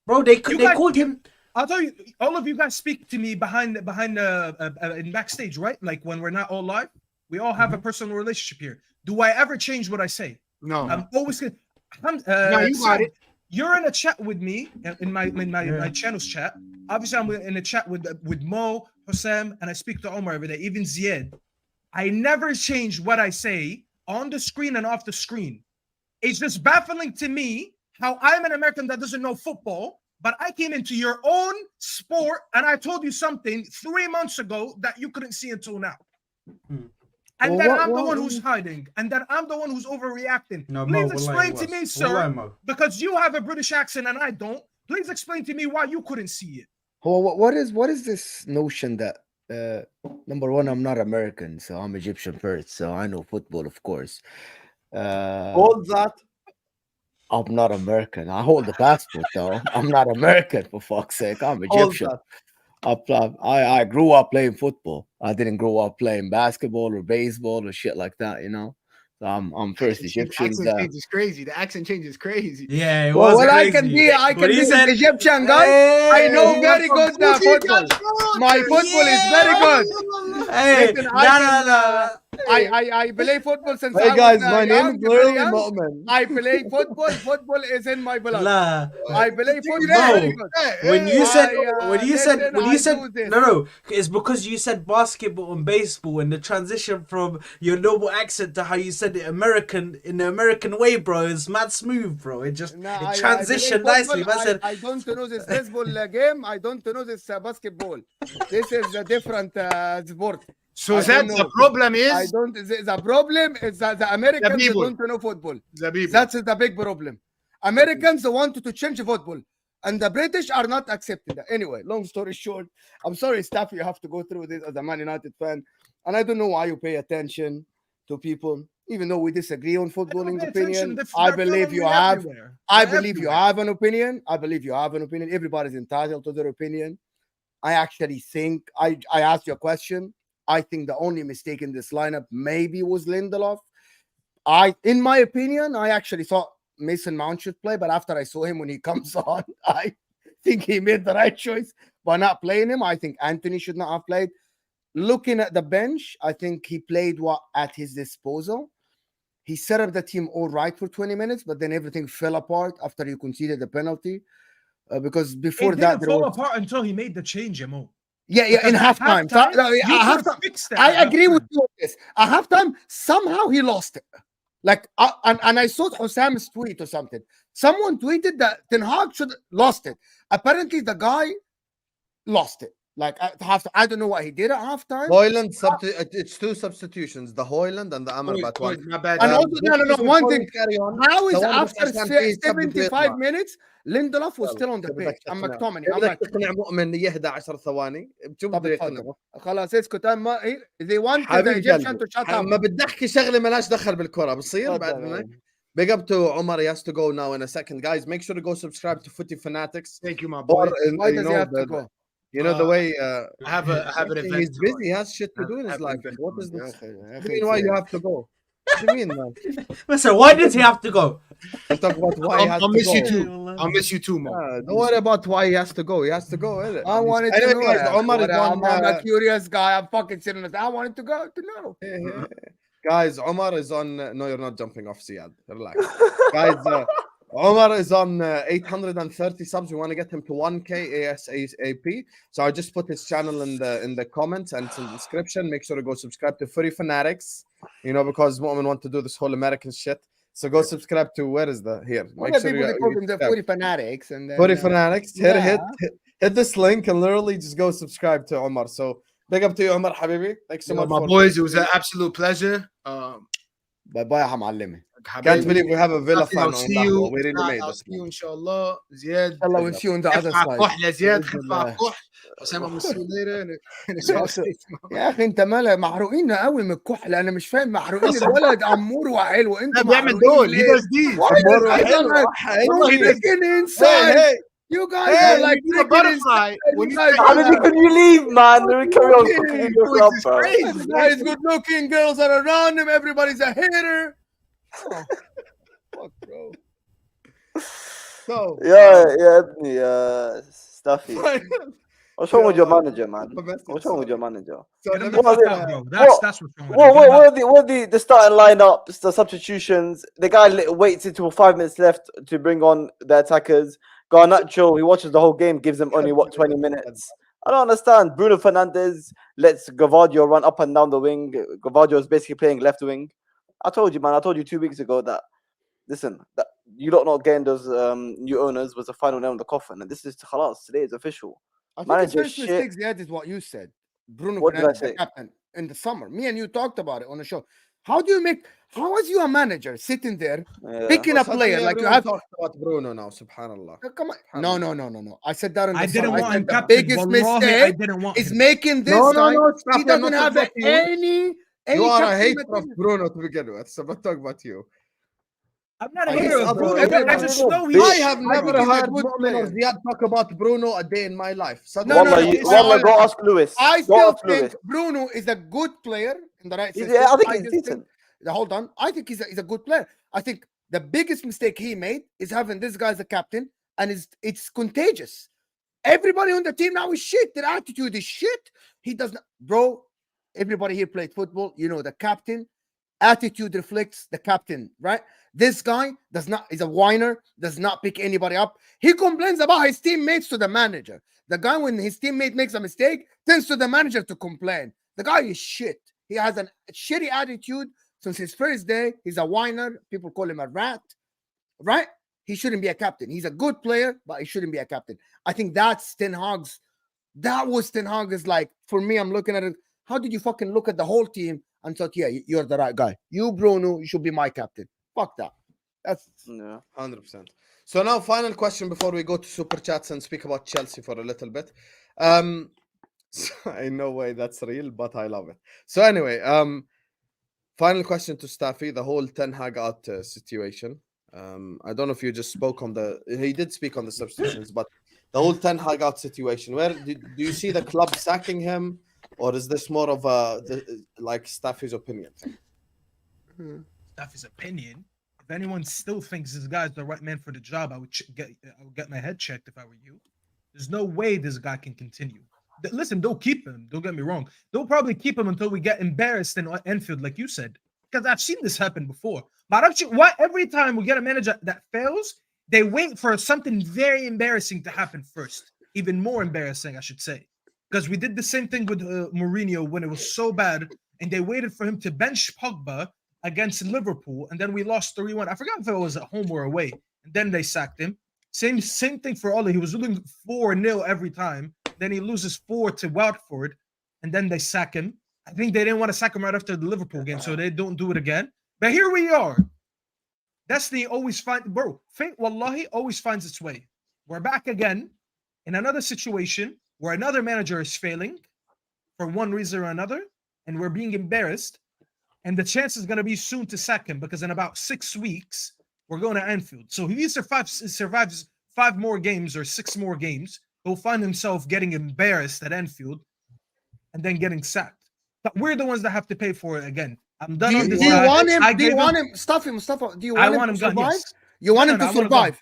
Bro, they called him. I'll tell you, all of you guys speak to me behind in backstage, right? Like when we're not all live, we all have a personal relationship here. Do I ever change what I say? No. I'm always good. No, you got it. You're in a chat with me in my channel's chat. Obviously, I'm in a chat with Mo, Hussam, and I speak to Omar every day, even Ziad. I never change what I say on the screen and off the screen. It's just baffling to me how I'm an American that doesn't know football, but I came into your own sport and I told you something 3 months ago that you couldn't see until now. And Well, then what- I'm the what- one who's hiding. And then I'm the one who's overreacting. No, Please Mo, explain wallahi to me, was. sir, Wallahi, Mo. because you have a British accent and I don't. Please explain to me why you couldn't see it. Well, what is this notion that number one, I'm not American, so I'm Egyptian first, so I know football, of course. Hold that. I'm not American. I hold the passport though. I'm not American, for fuck's sake. I'm Hold Egyptian. that. I grew up playing football. I didn't grow up playing basketball or baseball or shit like that, you know. So I'm first Egyptian. The accent change is crazy. The accent change is crazy. Yeah, it Well, was I crazy. can be When he said, Egyptian guy. I know very good football. My football is very good. Hey, Listen, nah. I play football since I Hey was guys, my name young, is very literally young. Moamen. I play football. Football is in my blood. Nah. I play football. No. Very good. When you said, do this. no, it's because you said basketball and baseball and the transition from your noble accent to how you said it in the American way, bro, is mad smooth, bro. It just Nah, it I transitioned play nicely. football. Man said, I don't know this baseball game. I don't know this basketball. This is a different sport. So I that don't the know. problem I is don't. The problem is that the Americans people. don't know football. the people. That's the big problem. Americans want to change football, and the British are not accepting that. Anyway, long story short, I'm sorry, Staff, you have to go through this as a Man United fan, and I don't know why you pay attention to people, even though we disagree on footballing opinion. I believe you have. I believe you have an opinion. I believe you have an opinion. Everybody's entitled to their opinion. I actually think I asked you a question. I think the only mistake in this lineup maybe was Lindelof. In my opinion, I actually thought Mason Mount should play, but after I saw him when he comes on, I think he made the right choice by not playing him. I think Anthony should not have played. Looking at the bench, I think he played what at his disposal. He set up the team all right for 20 minutes, but then everything fell apart after he conceded the penalty. Because before It that, didn't fall apart until he made the change, Mo. Yeah, in halftime. I agree with you on this. At halftime, somehow he lost it. Like, and I saw Hossam's tweet or something. Someone tweeted that Ten Hag should lost it. Apparently, the guy lost it. Like at halftime, I don't know what he did at halftime. Hoyland, it's two substitutions, the Hoyland and the Amrabat one. My bad. And also, no, one thing. How is The one after that can be 75 minutes, Lindelof was still on the pitch? I'm McTominay. بدك تقنع مؤمن يهدى 10 ثواني شو بده يقنعه؟ خلاص اسكت. They want the حبيب Egyptian to shut up. ما بدي احكي شغله مالهاش دخل بالكره بصير بعد منك. Big up to Omar. He has to go now in a second, guys. Make sure to go subscribe to Footy Fanatics. Thank you, my boy. Why does he have to go? You know the way I have an event. he's busy. He has shit to do in his life. What is this? What do you mean why you have to go? What do you mean, man? Listen, why did he have to go? We'll talk about why he has I'll to miss go. you too. I'll miss you too, Mo. Don't worry about why he has to go. He has to go, innit? I wanted to Anyway, know. guys, Omar is on, I'm a curious guy. I'm fucking sitting on this. I wanted to go to know. Guys, Omar is on. No, you're not jumping off, Saad. Relax. Guys, Omar is on 830 subs. We want to get him to 1K ASAP. So I just put his channel in the comments and it's in the description. Make sure to go subscribe to Footy Fanatics. You know, because Moamen want to do this whole American shit. So go subscribe to Make sure People call them the Footy Fanatics. And then, Footy Fanatics. Hit hit this link and literally just go subscribe to Omar. So big up to you, Omar Habibi. Thanks so much my for boys. It was an absolute pleasure. باي باي يا معلمي. Can't believe we have a Villa Staffy, fan I'll on see that. you. We really made I'll this. see you inshallah. زياد. Allah will see you on the other خف على side. الكحل يا زياد. بإذن خف على الله. الكحل. Osama, we'll see you later. يا اخي انت مالك محروقين قوي من الكحل. انا مش فاهم محروقين. الولد امور وحلو. انتوا بيعمل محروقين دول. He ليه؟ does these. Why أمور you guys وحلو. are like freaking inside? Hey, You guys Hey, are like we need a freaking butterfly. inside. We You need guys to- How are did like, can you leave, man? We carry on Okay, cooking your boys, club, it's bro. crazy. the guys good looking, girls are around him, everybody's a hater. Oh, fuck, bro. so Yeah, ابني, Staffy. final- What's wrong with your Yeah, manager, man? message, What's wrong with your sorry. manager? So Get him let the me fuck just, out, bro. What? That's what's wrong with him. Get him What out. the starting lineups, the substitutions? The guy waits until 5 minutes left to bring on the attackers. Garnacho, he watches the whole game, gives them only 20 minutes. I don't understand. Bruno Fernandes lets Gavadio run up and down the wing. Gavadio is basically playing left wing. I told you, man. I told you 2 weeks ago that listen, that you don't not getting those new owners was the final nail in the coffin, and this is khalas. Today is official. I think Manager the first shit. mistake, Ziad, is what you said. Bruno What did I Fernandes, the say? captain, in the summer. Me and you talked about it on the show. How is you a manager sitting there Yeah. picking a Suddenly player like you everyone have? talked about Bruno now, subhanallah. Come on. No. I said that in the I summer. didn't I want said him the captain. biggest Wallahi, I mistake didn't want is him. making this No, guy. no, He Staffy, I'm doesn't not have talking about you. any You are a captain hater of material. Bruno to begin with, so I'm not talking about you. I'm not a I hater guess of other Bruno, people- but I just know I he's. have I never think he's a heard good Moamen or player. Ziad talk about Bruno a day in my life. No, Wallah, no. Wallah, go ask Lewis. I Go still ask think Lewis. Bruno is a good player in the right He's- system. yeah, I think he's just decent. hold on. I think he's a good player. I think the biggest mistake he made is having this guy as a captain, and it's contagious. Everybody on the team now is shit. Their attitude is shit. He does not, bro. Everybody here played football. You know the captain attitude reflects the captain, right? This guy is a whiner, does not pick anybody up. He complains about his teammates to the manager. The guy, when his teammate makes a mistake, turns to the manager to complain. The guy is shit. He has a shitty attitude since his first day. He's a whiner. People call him a rat, right? He shouldn't be a captain. He's a good player, but he shouldn't be a captain. I think that's Ten Hag's. That was Ten Hag's, like, for me, I'm looking at it. How did you fucking look at the whole team and thought, yeah, you're the right guy. You, Bruno, you should be my captain. Fuck that. That's 100%. So now, final question before we go to super chats and speak about Chelsea for a little bit. In no way that's real, but I love it. So anyway, final question to Staffy, the whole Ten Hag out situation. I don't know if you just spoke on he did speak on the substitutions, but the whole Ten Hag out situation. Where do you see the club sacking him, or is this more of like Staffy's opinion thing? Staffy's opinion. If anyone still thinks this guy's the right man for the job, I would get my head checked if I were you. There's no way this guy can continue. Listen, they'll keep him. Don't get me wrong. They'll probably keep him until we get embarrassed in Anfield, like you said, because I've seen this happen before. But every time we get a manager that fails, they wait for something very embarrassing to happen first. Even more embarrassing, I should say. Because we did the same thing with Mourinho when it was so bad, and they waited for him to bench Pogba against Liverpool, and then we lost 3-1. I forgot if it was at home or away, and then they sacked him. Same thing for Ole. He was losing 4-0 every time. Then he loses 4 to Watford, and then they sack him. I think they didn't want to sack him right after the Liverpool game, so they don't do it again. But here we are. Destiny always fate wallahi always finds its way. We're back again in another situation where another manager is failing for one reason or another, and we're being embarrassed. And the chance is going to be soon to sack him, because in about 6 weeks, we're going to Anfield. So if he survives 5 more games or 6 more games, he'll find himself getting embarrassed at Anfield and then getting sacked. But we're the ones that have to pay for it again. I'm done on this. Do you want him? Do you want him? Mustafa, do you I want him to gone, survive? yes. You want him to survive?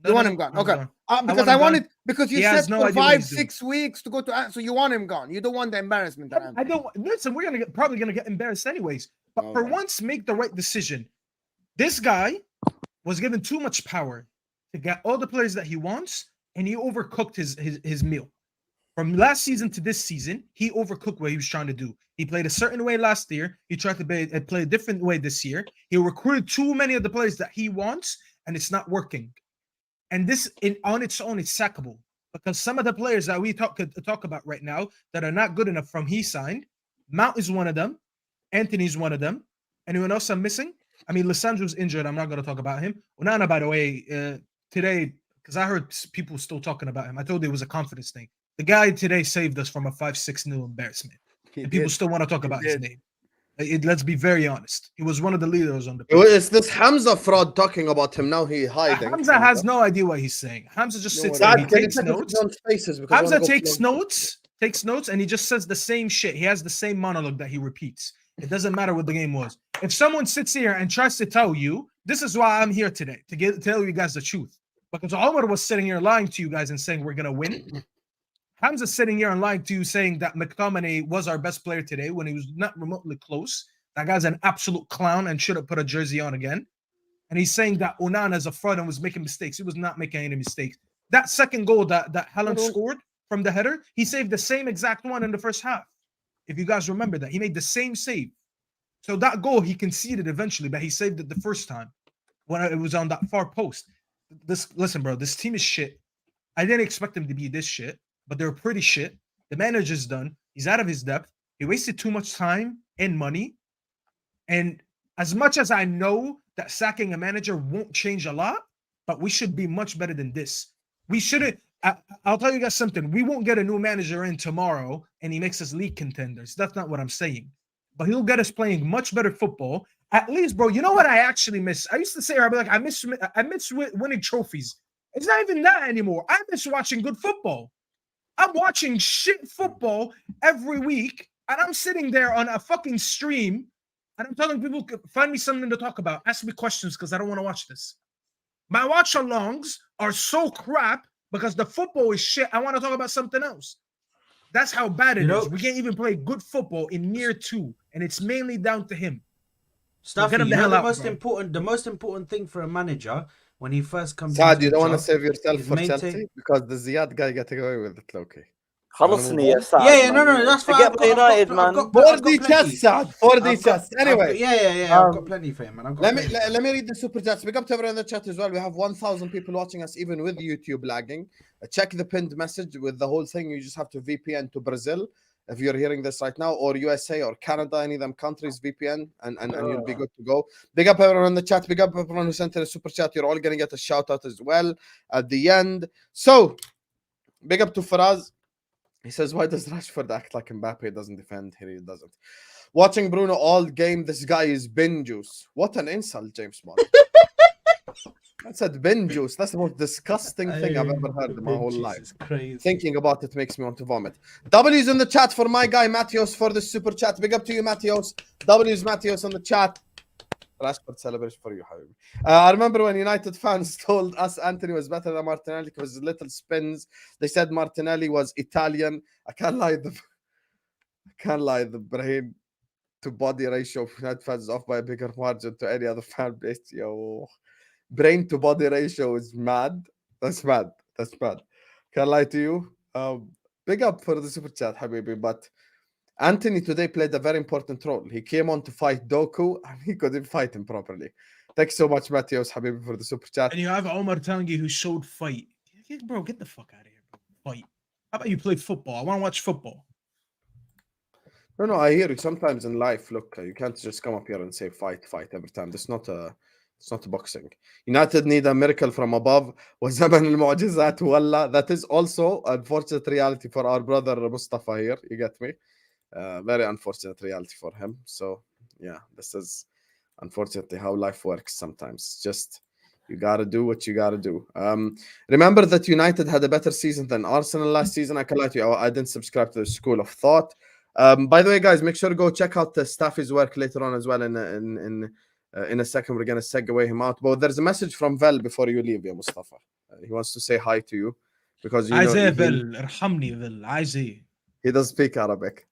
You want him No, gone? I want Okay. him gone. Because I I want him wanted, because you He said has no for idea what 5, he's doing. 6 weeks to go to, so you want him gone. You don't want the embarrassment. I don't listen. We're probably gonna get embarrassed anyways. But for Okay. once, make the right decision. This guy was given too much power to get all the players that he wants, and he overcooked his meal. From last season to this season, he overcooked what he was trying to do. He played a certain way last year. He tried to play a different way this year. He recruited too many of the players that he wants, and it's not working. And this, on its own, it's sackable. because some of the players that we talk about right now that are not good enough from he signed, Mount is one of them, Anthony's one of them. Anyone else I'm missing? I mean, Lissandro's injured. I'm not going to talk about him. Onana, by the way, today, because I heard people still talking about him. I told you it was a confidence thing. The guy today saved us from a 5-6-0 embarrassment. And people still want to talk about his name. Let's be very honest. He was one of the leaders on the pitch. Is this Hamza fraud talking about him now? He hiding. Hamza has no idea what he's saying. Hamza just sits there. He takes notes. Hamza takes notes, and he just says the same shit. He has the same monologue that he repeats. It doesn't matter what the game was. If someone sits here and tries to tell you, this is why I'm here today, to tell you guys the truth. Because Omar was sitting here lying to you guys and saying we're going to win. Hamza's sitting here and lying to you saying that McTominay was our best player today when he was not remotely close. That guy's an absolute clown and should have put a jersey on again. And he's saying that Onana is a fraud and was making mistakes. He was not making any mistakes. That second goal that Haaland scored from the header, he saved the same exact one in the first half. If you guys remember that, he made the same save. So that goal he conceded eventually, but he saved it the first time when it was on that far post. Listen, bro, this team is shit. I didn't expect them to be this shit, but they're pretty shit. The manager's done. He's out of his depth. He wasted too much time and money. And as much as I know that sacking a manager won't change a lot, but we should be much better than this. We shouldn't. I'll tell you guys something. We won't get a new manager in tomorrow and he makes us league contenders. That's not what I'm saying. But he'll get us playing much better football. At least, bro, you know what I actually miss? I used to say, I'd be like, I miss winning trophies. It's not even that anymore. I miss watching good football. I'm watching shit football every week, and I'm sitting there on a fucking stream, and I'm telling people, find me something to talk about. Ask me questions because I don't want to watch this. My watch-alongs are so crap because the football is shit. I want to talk about something else. That's how bad it is. We can't even play good football in year 2, and it's mainly down to him. Staffy, the most important thing for a manager when he first comes. Saad, you don't want to save yourself for Chelsea because the Ziad guy got away with it, Loki. خلصني يا سعد. Yeah, no, that's fine. Forget United, man. 4D chess, Saad. 4D chess. Anyway. I've got plenty for him, man. Let me read the super chats. Big up to everyone in the chat as well. We have 1,000 people watching us, even with YouTube lagging. Check the pinned message with the whole thing. You just have to VPN to Brazil if you're hearing this right now, or USA or Canada, any of them countries, VPN, and you'll be good to go. Big up everyone in the chat. Big up everyone who sent in a super chat. You're all going to get a shout out as well at the end. So, big up to Faraz. He says, why does Rashford act like Mbappe doesn't defend? Here he doesn't. Watching Bruno all game, this guy is bin juice. What an insult, James Bond. I said bin juice. That's the most disgusting thing I've ever heard in my whole life. Crazy. Thinking about it makes me want to vomit. W's in the chat for my guy, Matthews, for the super chat. Big up to you, Matthews. W's, Matthews, on the chat. Rashford celebration for you, Habibi. I remember when United fans told us Anthony was better than Martinelli because his little spins. They said Martinelli was Italian. I can't lie. The brain to body ratio of United fans is off by a bigger margin to any other fan base. Yo, brain to body ratio is mad. That's mad. Can't lie to you. Big up for the super chat, Habibi. But Anthony today played a very important role. He came on to fight Doku and he couldn't fight him properly. Thanks so much, Matthias Habibi, for the super chat. And you have Omar telling you who showed fight. Bro, get the fuck out of here, bro. Fight. How about you play football? I want to watch football. No, I hear you. Sometimes in life, look, you can't just come up here and say fight every time. It's not a boxing. United need a miracle from above. وزمن المعجزات والله. That is also unfortunate reality for our brother Mustafa here. You get me? Very unfortunate reality for him. So yeah, this is unfortunately how life works sometimes. Just you gotta do what you gotta do. Remember that United had a better season than Arsenal last season. I can lie to you, I didn't subscribe to the school of thought. By the way, guys, make sure to go check out the Staffy's work later on as well. In a second, we're gonna segue him out. But there's a message from Vel before you leave, yeah, Mustafa. He wants to say hi to you because you know he does speak Arabic.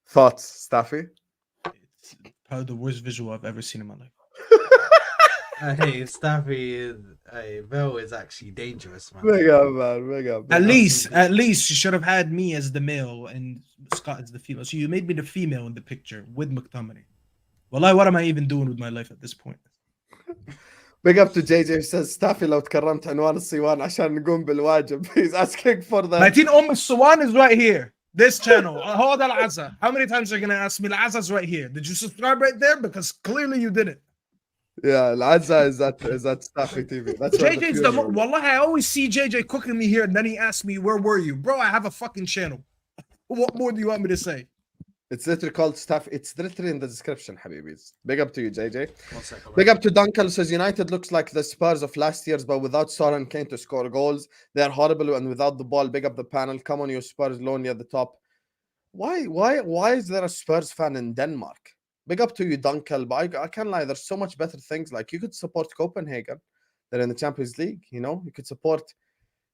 Thoughts, Staffy? It's probably the worst visual I've ever seen in my life. Hey, Staffy, Vel is actually dangerous, man. Big up, man. At least you should have had me as the male and Scott as the female. So you made me the female in the picture with McTominay. Well, what am I even doing with my life at this point? Big up to JJ who says Staffy لو تكرمت عنوان الصيوان عشان نقوم بالواجب. He's asking for the. Maitin Swan is right here. This channel. Hold on, Azza. How many times are you gonna ask me? Azza's right here. Did you subscribe right there? Because clearly you didn't. Yeah, Al-Azza is that Staffy TV. That's where JJ's the Wallah, I always see JJ cooking me here, and then he asks me, "Where were you, bro? I have a fucking channel. What more do you want me to say?" It's literally called Staff. It's literally in the description, Habibis. Big up to you, JJ. 1 second. Big up to Dunkel, says United looks like the Spurs of last year's, but without Salah and Kane to score goals. They are horrible and without the ball. Big up the panel. Come on, you Spurs lonely at the top. Why is there a Spurs fan in Denmark? Big up to you, Dunkel. But I can't lie, there's so much better things. Like you could support Copenhagen. They're in the Champions League, you know? You could support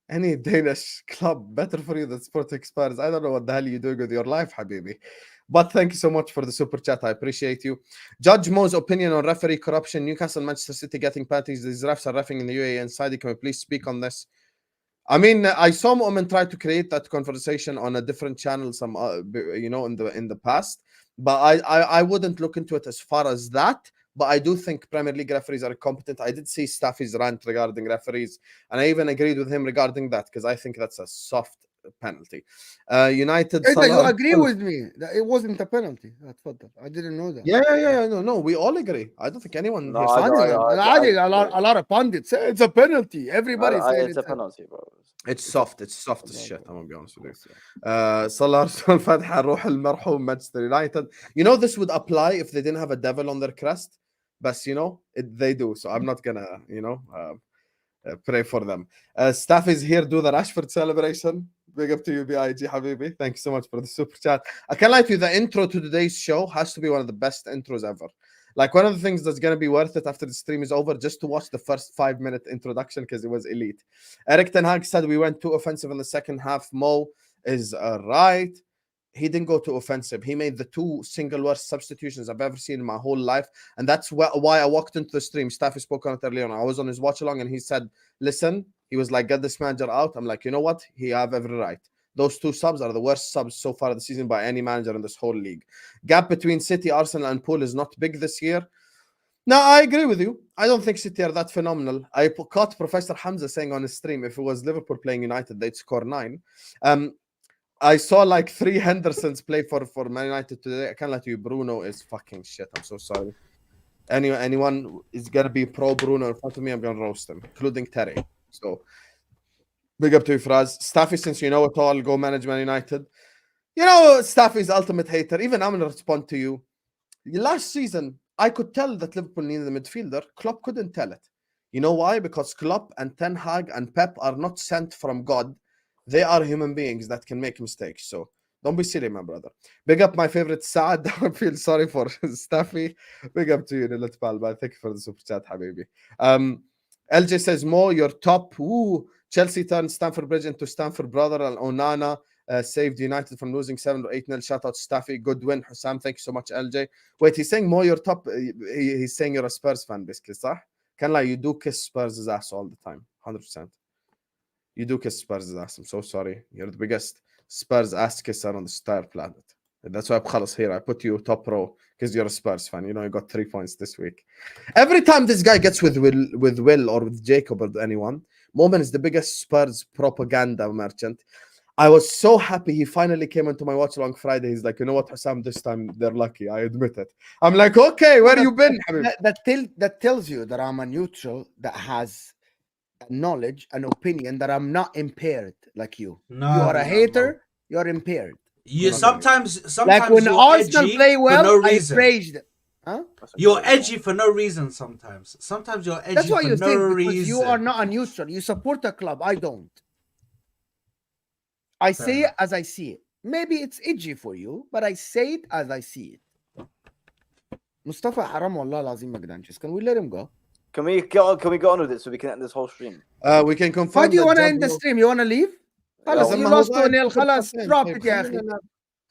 any Danish club. Better for you than supporting Spurs. I don't know what the hell you're doing with your life, Habibi. But thank you so much for the super chat. I appreciate you. Judge Mo's opinion on referee corruption. Newcastle, Manchester City getting penalties. These refs are reffing in the UAE and Saad. Can we please speak on this? I mean, I saw Moamen try to create that conversation on a different channel, in the past. But I wouldn't look into it as far as that. But I do think Premier League referees are competent. I did see Staffy's rant regarding referees, and I even agreed with him regarding that because I think that's a soft penalty. United. You agree with me that it wasn't a penalty? I didn't know that. Yeah. No, we all agree. I don't think anyone. No, a lot of pundits say it's a penalty. Everybody's saying it's a penalty, bro. It's soft. It's soft as shit. I'm gonna be honest with you. Salah Fatha روح المرحوم Manchester United. You know this would apply if they didn't have a devil on their crest, but they do. So I'm not gonna pray for them. Staff is here. Do the Rashford celebration. Big up to you, BIG Habibi. Thank you so much for the super chat. I can't lie to you, the intro to today's show has to be one of the best intros ever. Like one of the things that's going to be worth it after the stream is over, just to watch the first 5-minute introduction because it was elite. Eric Ten Hag said we went too offensive in the second half. Mo is right. He didn't go too offensive. He made the 2 single worst substitutions I've ever seen in my whole life. And that's why I walked into the stream. Staffy spoke on it earlier on. I was on his watch along and he said, listen, he was like, get this manager out. I'm like, you know what? He have every right. Those 2 subs are the worst subs so far this season by any manager in this whole league. Gap between City, Arsenal, and Pool is not big this year. No, I agree with you. I don't think City are that phenomenal. I caught Professor Hamza saying on his stream, if it was Liverpool playing United, they'd score 9. I saw like 3 Hendersons play for Man United today. I can't lie to you. Bruno is fucking shit. I'm so sorry. Anyone is going to be pro Bruno in front of me, I'm going to roast them, including Terry. So, big up to you, Fraz. Staffy, since you know it all, go manage Man United. You know, Staffy's ultimate hater. Even I'm going to respond to you. Last season, I could tell that Liverpool needed a midfielder. Klopp couldn't tell it. You know why? Because Klopp and Ten Hag and Pep are not sent from God. They are human beings that can make mistakes. So don't be silly, my brother. Big up my favorite Saad. I feel sorry for Staffy. Big up to you, little pal. But thank you for the super chat, Habibi. LJ says, Mo, your top. Ooh, Chelsea turned Stamford Bridge into Stamford Brother. And Onana saved United from losing 7 or 8-0. Shout out to Staffy. Good win, Hussam. Thank you so much, LJ. Wait, he's saying Mo, your top. He's saying you're a Spurs fan, basically. صح? Can't lie, you do kiss Spurs' ass all the time. 100%. You do kiss Spurs' ass. I'm so sorry. You're the biggest Spurs ass kisser on the star planet. That's why I'm here. I put you top row because you're a Spurs fan. You know, you got 3 points this week. Every time this guy gets with Will or with Jacob or anyone, Moamen is the biggest Spurs propaganda merchant. I was so happy he finally came into my watch along Friday. He's like, you know what, Hussam, this time they're lucky. I admit it. I'm like, okay, where you been? That tells you that I'm a neutral that has knowledge and opinion, that I'm not impaired like you. No, you are a hater. You're impaired. You sometimes like when Arsenal play well, I praise them. Huh? You're edgy for no reason sometimes. Sometimes you're edgy That's what for you no think, reason. because you are not a neutral. You support a club. I don't. I say it as I see it. Maybe it's edgy for you, but I say it as I see it. Mustafa Haram wallah lazim magdanches. Can we let him go? Can we get on with it so we can end this whole stream? We can confirm. Why do you want to end the stream? You want to leave? خلاص you lost 2-0 خلاص drop it يا أخي.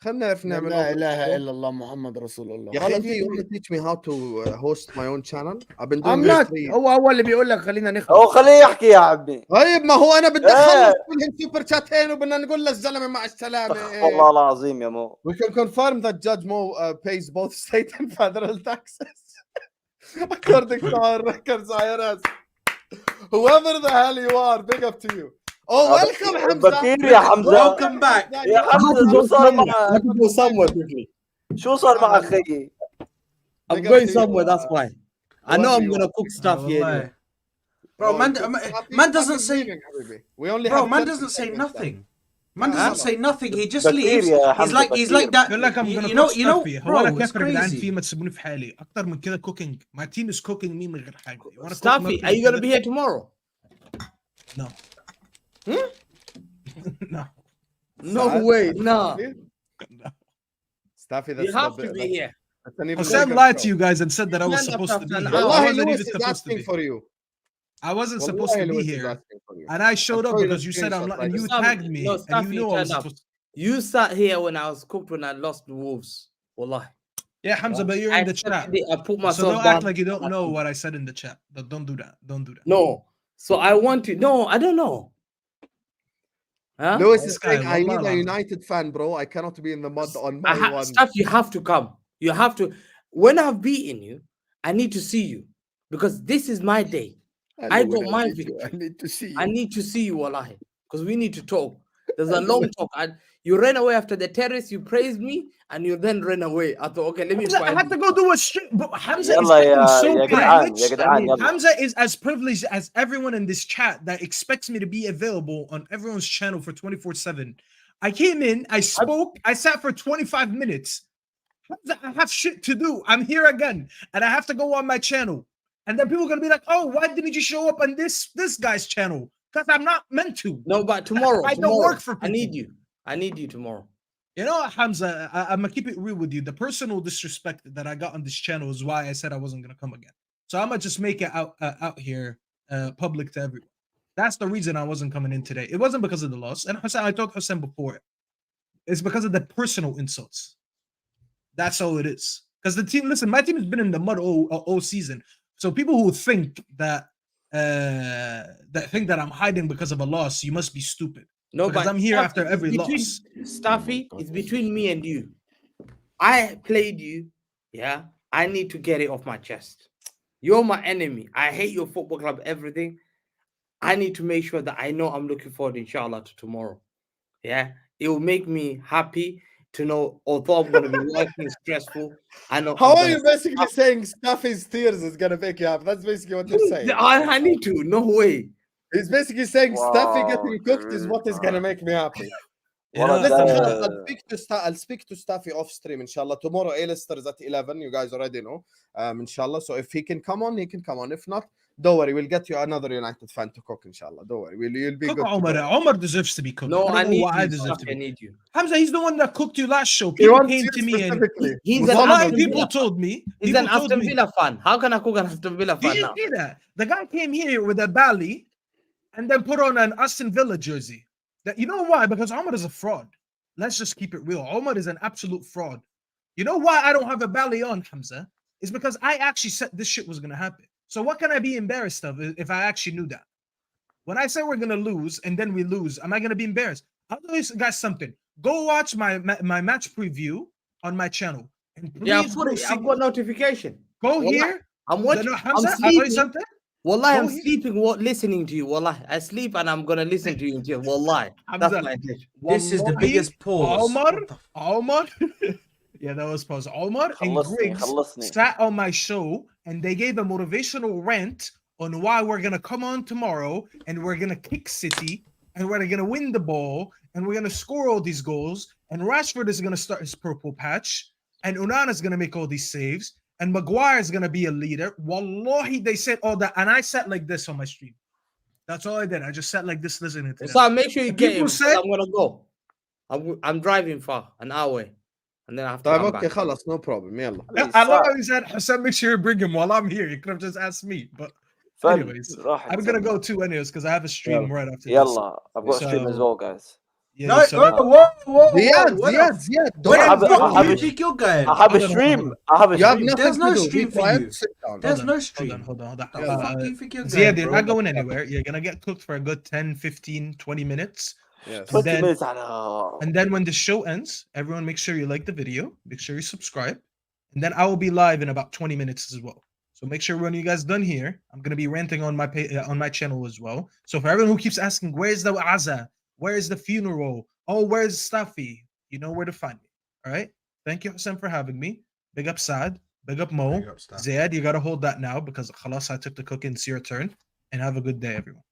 خلنا نعرف نعمل. لا إله إلا الله محمد رسول الله. يا أخي, you want to teach me how to host my own channel? I've been doing I'm not. هو اللي بيقول لك خلينا نخلص. أو خليه يحكي يا عمي. طيب ما هو أنا بدي أخلص كلهم سوبر شاتين وبدنا نقول للزلمة مع السلامة. والله العظيم يا مو. We can confirm that Judge Mo pays both state and federal taxes. According to our records, IRS. Whoever the hell you are, big up to you. Oh, welcome, Hamza. بكير يا حمزة. Welcome back. يا حمزة شو صار I معك؟ have to go somewhere quickly. شو صار معك خيي؟ I'm Big up going to somewhere, you, that's why. I know whoever I'm you gonna are. cook stuff here anyway. Bro, Oh, man, good. man, Staffy- man doesn't Staffy's say. leaving, Habibi. We only Bro, have man 30 doesn't say seconds nothing. left. Man Ah, doesn't no. say nothing. He just بكير leaves. يا He's حمزة like بكير. that. بقول لك I'm gonna You know, cook stuffy. هو bro, انا it's كيف يا جدعان crazy. في ما تسيبوني في حالي اكتر من كده cooking. My team is cooking me من غير حاجه. You wanna cook Staffy, me are you gonna be here tomorrow? No. No. No Saad? way, nah. Staffy, You have to be here. That's an even Hossein bigger lied show. to you guys and said that I was Stand up supposed to after be an here. hour. I Wallahi, wasn't Lewis even is supposed to asking be. for you. I wasn't supposed to Wallahi, be Lewis is here. asking for you. And I showed I up saw your because you said I'm screenshot, and you Staffy, tagged me no, and Staffy, you know I was turn up. supposed to. You sat here when I was cooked when I lost the Wolves. Wallahi. Yeah, Hamza, but you're I in the chat. accepted it, I put So myself don't down. act like you don't know what I said in the chat. Don't do that. Don't do that. No. So I want to. No, I don't know. Huh? Lewis This is guy, saying, I need wallah a lazim. United fan, bro. I cannot be in the mud on my one. Stuff, you have to come. You have to. When I've beaten you, I need to see you because this is my day. I got my victory. I need to see you. I need to see you, wallahi, because we need to talk. There's a long talk. You ran away after the terrorists. You praised me, and you then ran away. I thought, okay, let me Hamza, I find had to you. go do a stream. But Hamza is يلا acting يا so يا جدعان يا privileged. جدعان يلا. Hamza is as privileged as everyone in this chat that expects me to be available on everyone's channel for 24/7. I came in, I spoke, I sat for 25 minutes. Hamza, I have shit to do. I'm here again, and I have to go on my channel. And then people are gonna be like, "Oh, why didn't you show up on this guy's channel?" Because I'm not meant to. No, but tomorrow, I don't tomorrow, work for I people. need you. I need you tomorrow. You know what, Hamza, I'm gonna keep it real with you. The personal disrespect that I got on this channel is why I said I wasn't gonna come again. So I'm gonna just make it out here, public to everyone. That's the reason I wasn't coming in today. It wasn't because of the loss. And Hussein, I told Hussein before, it's because of the personal insults. That's all it is. Because the team, listen, my team has been in the mud all season. So people who think that I'm hiding because of a loss, you must be stupid. No, Because but I'm here Staffy, after it's every between- loss. Staffy, it's between me and you. I played you. Yeah, I need to get it off my chest. You're my enemy. I hate your football club, everything. I need to make sure that I know I'm looking forward, inshallah, to tomorrow. Yeah, it will make me happy to know, although I'm going to be working stressful, I know. How I'm are gonna- you basically saying Staffy's tears is gonna make you happy? That's basically what you're saying. I need to. No way. He's basically saying Staffy Wow, getting cooked is dude. what is gonna make me happy. والله Listen, ده- I'll speak to Staffy off stream, inshallah. Tomorrow, A-Lister is at 11. You guys already know, inshallah. So if he can come on, he can come on. If not, don't worry. We'll get you another United fan to cook, inshallah. Don't worry. You'll be Cook good. to Omar. go. Omar deserves to be cooked. No, I I don't know need what I you. deserve to Staffy, I be. need you. Hamza, he's the one that cooked you last show. He People wants came you to me and specifically. He's Musa an wallahi, Aston people Villa told me. He's People an told Aston me. Villa fan. How can I cook an Aston Villa Did fan you now? see that? The guy came here with a Bally and then put on an Aston Villa jersey. That, you know why? Because Omar is a fraud. Let's just keep it real. Omar is an absolute fraud. You know why I don't have a Bally on, Hamza? It's because I actually said this shit was going to happen. So what can I be embarrassed of if I actually knew that? When I say we're going to lose and then we lose, am I going to be embarrassed? I'll tell you guys something. Go watch my match preview on my channel. And Yeah, please go see- I've got notification. Go Wallahi, here. I'm No, watching. no, I'm Hamza, I'll tell you sleeping. something. Wallahi, Go I'm here. sleeping listening to you. Wallahi, I sleep and I'm gonna listen to you until Wallahi. That's Hamza, my intention. This is the Wallahi, biggest pause. Omar, What the Omar. Yeah, that was pause. Omar and خلصني Griggs خلصني. sat on my show and they gave a motivational rant on why we're gonna come on tomorrow and we're gonna kick City and we're gonna win the ball and we're gonna score all these goals and Rashford is gonna start his purple patch and Unana's gonna make all these saves and Maguire is gonna be a leader. Wallahi, they said all that and I sat like this on my stream. That's all I did. I just sat like this listening to them. So make sure you And get people him. said- I'm gonna go. I'm driving far, an hour away, and then I have to طيب come اوكي back. خلاص no problem يلا. I love how he said, Hassan, make sure you bring him while I'm here. You could have just asked me. But فن anyways, راح I'm gonna go تسمع. too anyways because I have a stream right after this. يلا I've got a stream as So- well guys. Yeah, No, so whoa. Ziad, Where Ziad, the Ziad. where I have the a- fuck I do have you a- think you're going? I have a Hold on, stream. hold on. I have a You have stream. nothing There's no to do. stream Be for quiet, you. sit down. There's no Hold stream. on. Where the Yeah. fuck do you think you're going, Ziad, you're bro? not going anywhere. You're gonna get cooked for a good 10, 15, 20 minutes. Yes. 20 then- minutes على And then when the show ends, everyone make sure you like the video, make sure you subscribe, and then I will be live in about 20 minutes as well. So make sure when you guys done here, I'm gonna be ranting on my channel as well. So for everyone who keeps asking, where's the Aza? Where's the funeral? Oh, where's Staffy? You know where to find me. All right. Thank you, Hassan, for having me. Big up Saad. Big up Mo. Big up, Staffy. Zayed, you gotta hold that now because khalas, I took the cooking. It's your turn. And have a good day, everyone.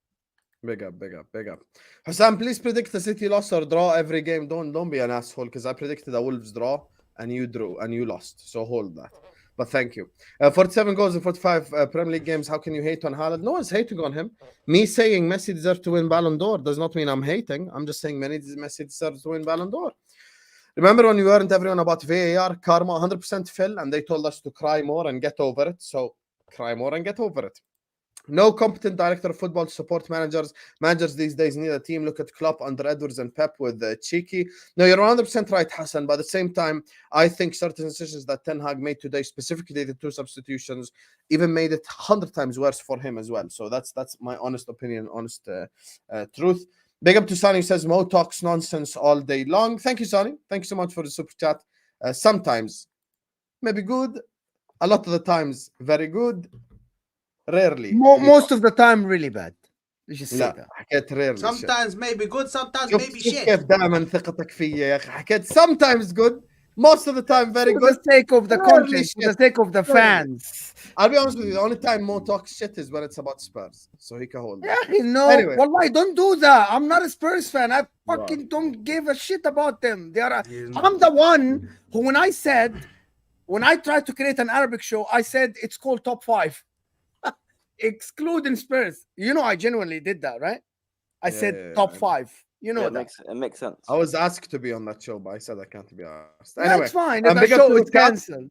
Big up, big up, big up. Hassan, please predict the City loss or draw every game. Don't be an asshole, because I predicted a Wolves draw and you drew and you lost. So hold that. But thank you. 47 goals in 45 Premier League games. How can you hate on Haaland? No one's hating on him. Me saying Messi deserves to win Ballon d'Or does not mean I'm hating. I'm just saying Messi deserves to win Ballon d'Or. Remember when we weren't everyone about VAR, karma, 100% Phil, and they told us to cry more and get over it. So cry more and get over it. No competent director of football to support managers. Managers these days need a team. Look at Klopp under Edwards and Pep with Cheeky. No, you're 100% right, Hassan. But at the same time, I think certain decisions that Ten Hag made today, specifically the 2 substitutions, even made it 100 times worse for him as well. So that's my honest opinion, honest truth. Big up to Sonny, who says Mo talks nonsense all day long. Thank you, Sonny. Thank you so much for the super chat. Sometimes maybe good, a lot of the times very good. Rarely. Most of the time really bad. You just say لا that. حكيت rarely. Sometimes maybe good, sometimes شوف maybe شوف shit. كيف دائما ثقتك فيا يا اخي. حكيت sometimes good, most of the time very For good. the sake of the Rarely content, for the shit. sake of the Rarely. fans. I'll be honest with you, the only time Mo talks shit is when it's about Spurs. So he can hold Yeah, it. no, Anyway. wallahi, don't do that. I'm not a Spurs fan. I fucking don't give a shit about them. I'm the one who, when I tried to create an Arabic show, I said it's called Top 5. Excluding Spurs. You know, I genuinely did that, right? I said top 5. You know that. It makes sense. I was asked to be on that show, but I said I can't be asked. Anyway, Anyway, that's fine. If the big up show to is the chat. cancelled.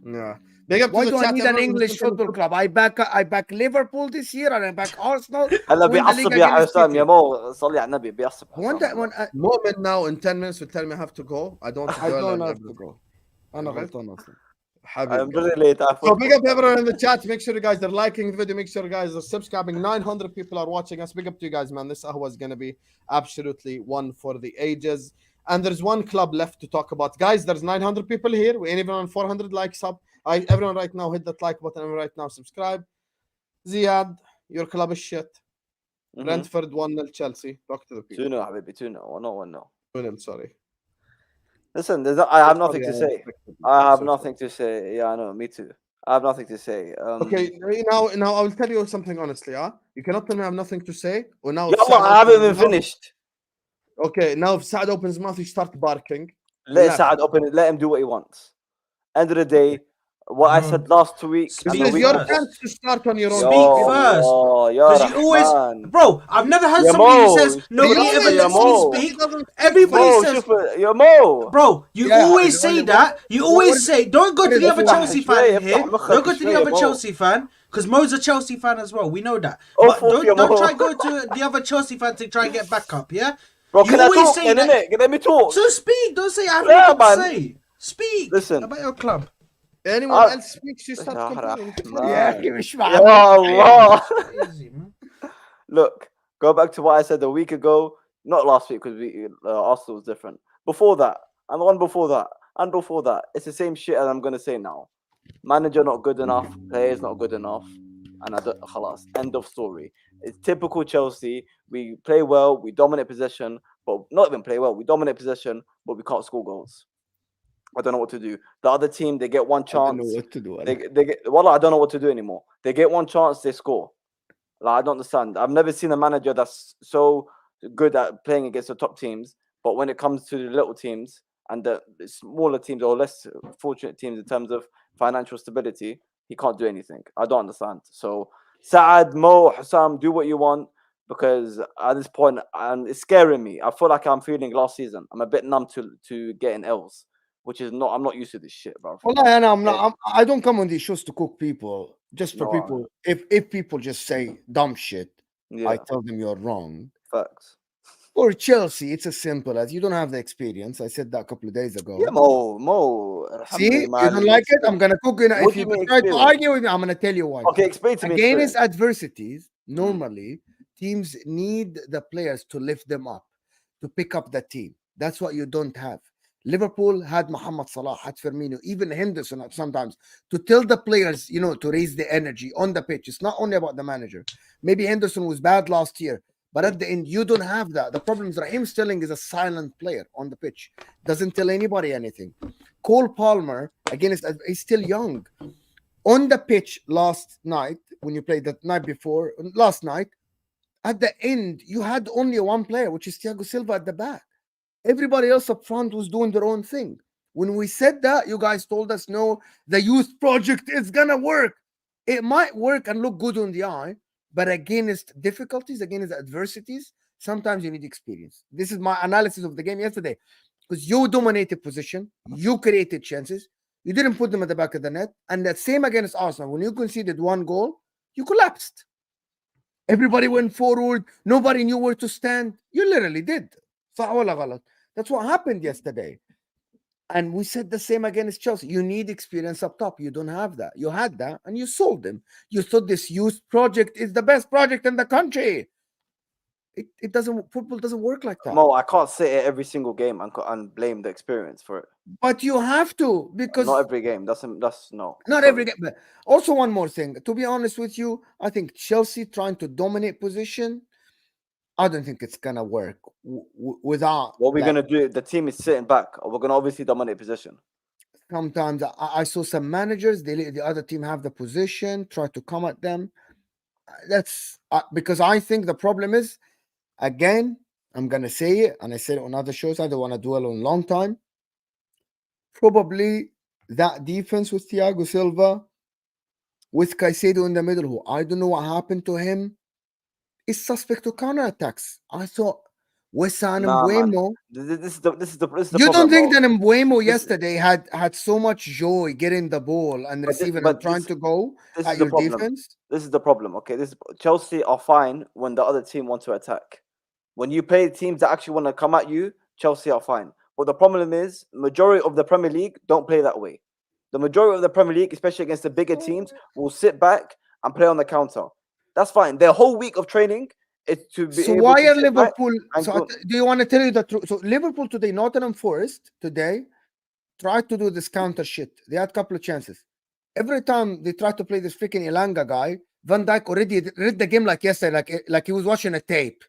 Yeah. Big up Why to the do I chat. need an everyone. English football club? I back Liverpool this year and I back Arsenal. هلا win the league بيعصب يا against حسام City. يا مو صلي على النبي بيعصب حسام. Moment now in 10 minutes will tell me I have to go. I don't I don't have to go. أنا غلطان أصلا. I'm very late. So big up everyone in the chat. Make sure you guys are liking the video. Make sure you guys are subscribing. 900 people are watching us. Big up to you guys, man. This Ahwa is going to be absolutely one for the ages. And there's one club left to talk about. Guys, there's 900 people here. We ain't even on 400 likes up. Everyone right now, hit that like button. And right now, subscribe. Ziad, your club is shit. Brentford 1-0 Chelsea. Talk to the people. 2-0 حبيبي 2-0 1-0. 2-0, sorry. Listen, I have nothing to say. I have nothing to say. Yeah, I know. Me too. I have nothing to say. Okay, now I will tell you something honestly. You cannot tell me I have nothing to say. Or now يلا I haven't even finished. Okay, now if Saad opens his mouth, he start barking. Let Saad open it. Let him do what he wants. End of the day, what I said last 2 weeks. This is your chance to start on your own. Speak first. Because you always, bro, I've never heard somebody who says nobody ever lets me speak. Everybody says, bro, you always say that. You always say, don't go to the other Chelsea fan here. Don't go to the other Chelsea fan. Because Mo's a Chelsea fan as well. We know that. But don't try to go to the other Chelsea fan to try and get back up, yeah? Bro, can I talk then, innit? Let me talk. So speak. Don't say I have nothing to say. Speak. Listen. About your club. Anyone else speaks, you start complaining. Allah. Look, go back to what I said a week ago. Not last week, because Arsenal was different. Before that, and the one before that, and before that. It's the same shit as I'm going to say now. Manager not good enough. Players not good enough. And khalas, end of story. It's typical Chelsea. We play well. We dominate possession. But not even play well. We dominate possession, but we can't score goals. I don't know what to do. The other team, they get one chance. I don't know what to do. They get, well, I don't know what to do anymore. They get one chance, they score. Like, I don't understand. I've never seen a manager that's so good at playing against the top teams, but when it comes to the little teams and the smaller teams or less fortunate teams in terms of financial stability, he can't do anything. I don't understand. So, Saad, Mo, Hussam, do what you want, because at this point, it's scaring me. I feel like I'm feeling last season. I'm a bit numb to getting L's. Which is not, I'm not used to this shit, bro. Well, I don't come on these shows to cook people. Just for people, if people just say dumb shit, I tell them you're wrong. Facts. For Chelsea, it's as simple as you don't have the experience. I said that a couple of days ago. Yeah, Mo. See, you don't like it? I'm gonna cook it. If you try to argue with me, I'm gonna tell you why. Okay, explain to me. Against adversities, normally teams need the players to lift them up, to pick up the team. That's what you don't have. Liverpool had Mohamed Salah, had Firmino, even Henderson sometimes to tell the players, to raise the energy on the pitch. It's not only about the manager. Maybe Henderson was bad last year, but at the end, you don't have that. The problem is Raheem Sterling is a silent player on the pitch. Doesn't tell anybody anything. Cole Palmer, again, he's still young. On the pitch last night, when you played the night before, last night, at the end, you had only one player, which is Thiago Silva at the back. Everybody else up front was doing their own thing. When we said that, you guys told us, no, the youth project is going to work. It might work and look good on the eye, but against difficulties, against adversities, sometimes you need experience. This is my analysis of the game yesterday. Because you dominated position, you created chances, you didn't put them at the back of the net. And the same against Arsenal. When you conceded one goal, you collapsed. Everybody went forward. Nobody knew where to stand. You literally did. That's what happened yesterday. And we said the same against Chelsea. You need experience up top. You don't have that. You had that and you sold them. You thought this youth project is the best project in the country. It doesn't, football doesn't work like that. Mo, I can't sit here every single game and blame the experience for it. But you have to, because not every game. That's no. Not every game. But also, one more thing. To be honest with you, I think Chelsea trying to dominate position, I don't think it's gonna work without. What we're gonna do? The team is sitting back. We're gonna obviously dominate position. Sometimes I saw some managers. They let the other team have the position, try to come at them. That's because I think the problem is, again, I'm gonna say it, and I said it on other shows. I don't want to dwell on long time. Probably that defense with Thiago Silva, with Caicedo in the middle, who I don't know what happened to him, is suspect to counterattacks. I thought Wesson and Mbeumo. This is the You don't problem, think that Mbeumo yesterday had so much joy getting the ball and receiving and trying to go at your defense? This is the problem. Okay, Chelsea are fine when the other team wants to attack. When you play teams that actually want to come at you, Chelsea are fine. But the problem is, majority of the Premier League don't play that way. The majority of the Premier League, especially against the bigger teams, will sit back and play on the counter. That's fine. Their whole week of training is to be. So why are Liverpool? So do you want to tell you the truth? So Liverpool today, Nottingham Forest today, tried to do this counter shit. They had a couple of chances. Every time they tried to play this freaking Elanga guy, Van Dijk already read the game like yesterday, like he was watching a tape.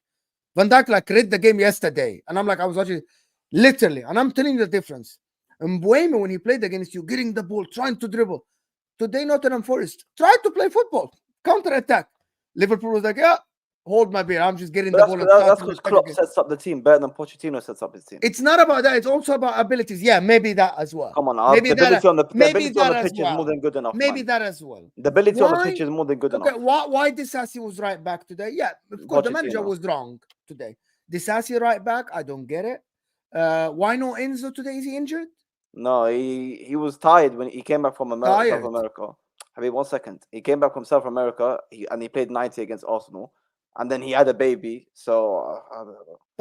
Van Dijk read the game yesterday, and I'm like, I was watching it literally, and I'm telling you the difference. And Mbeumo, when he played against you, getting the ball, trying to dribble. Today, Nottingham Forest tried to play football, counter attack. Liverpool was like, yeah, hold my beer. I'm just getting the ball. That's because Klopp sets up the team better than Pochettino sets up his team. It's not about that. It's also about abilities. Yeah, maybe that as well. Come on, maybe the ability on the pitch is more than good enough. Maybe that as well. The ability on the pitch is more than good enough. Why Disasi was right back today? Yeah, of course, the manager was wrong today. Disasi right back, I don't get it. Why no Enzo today? Is he injured? No, he was tired when he came back from South America. I mean, 1 second. He came back from South America and he played 90 against Arsenal. And then he had a baby, so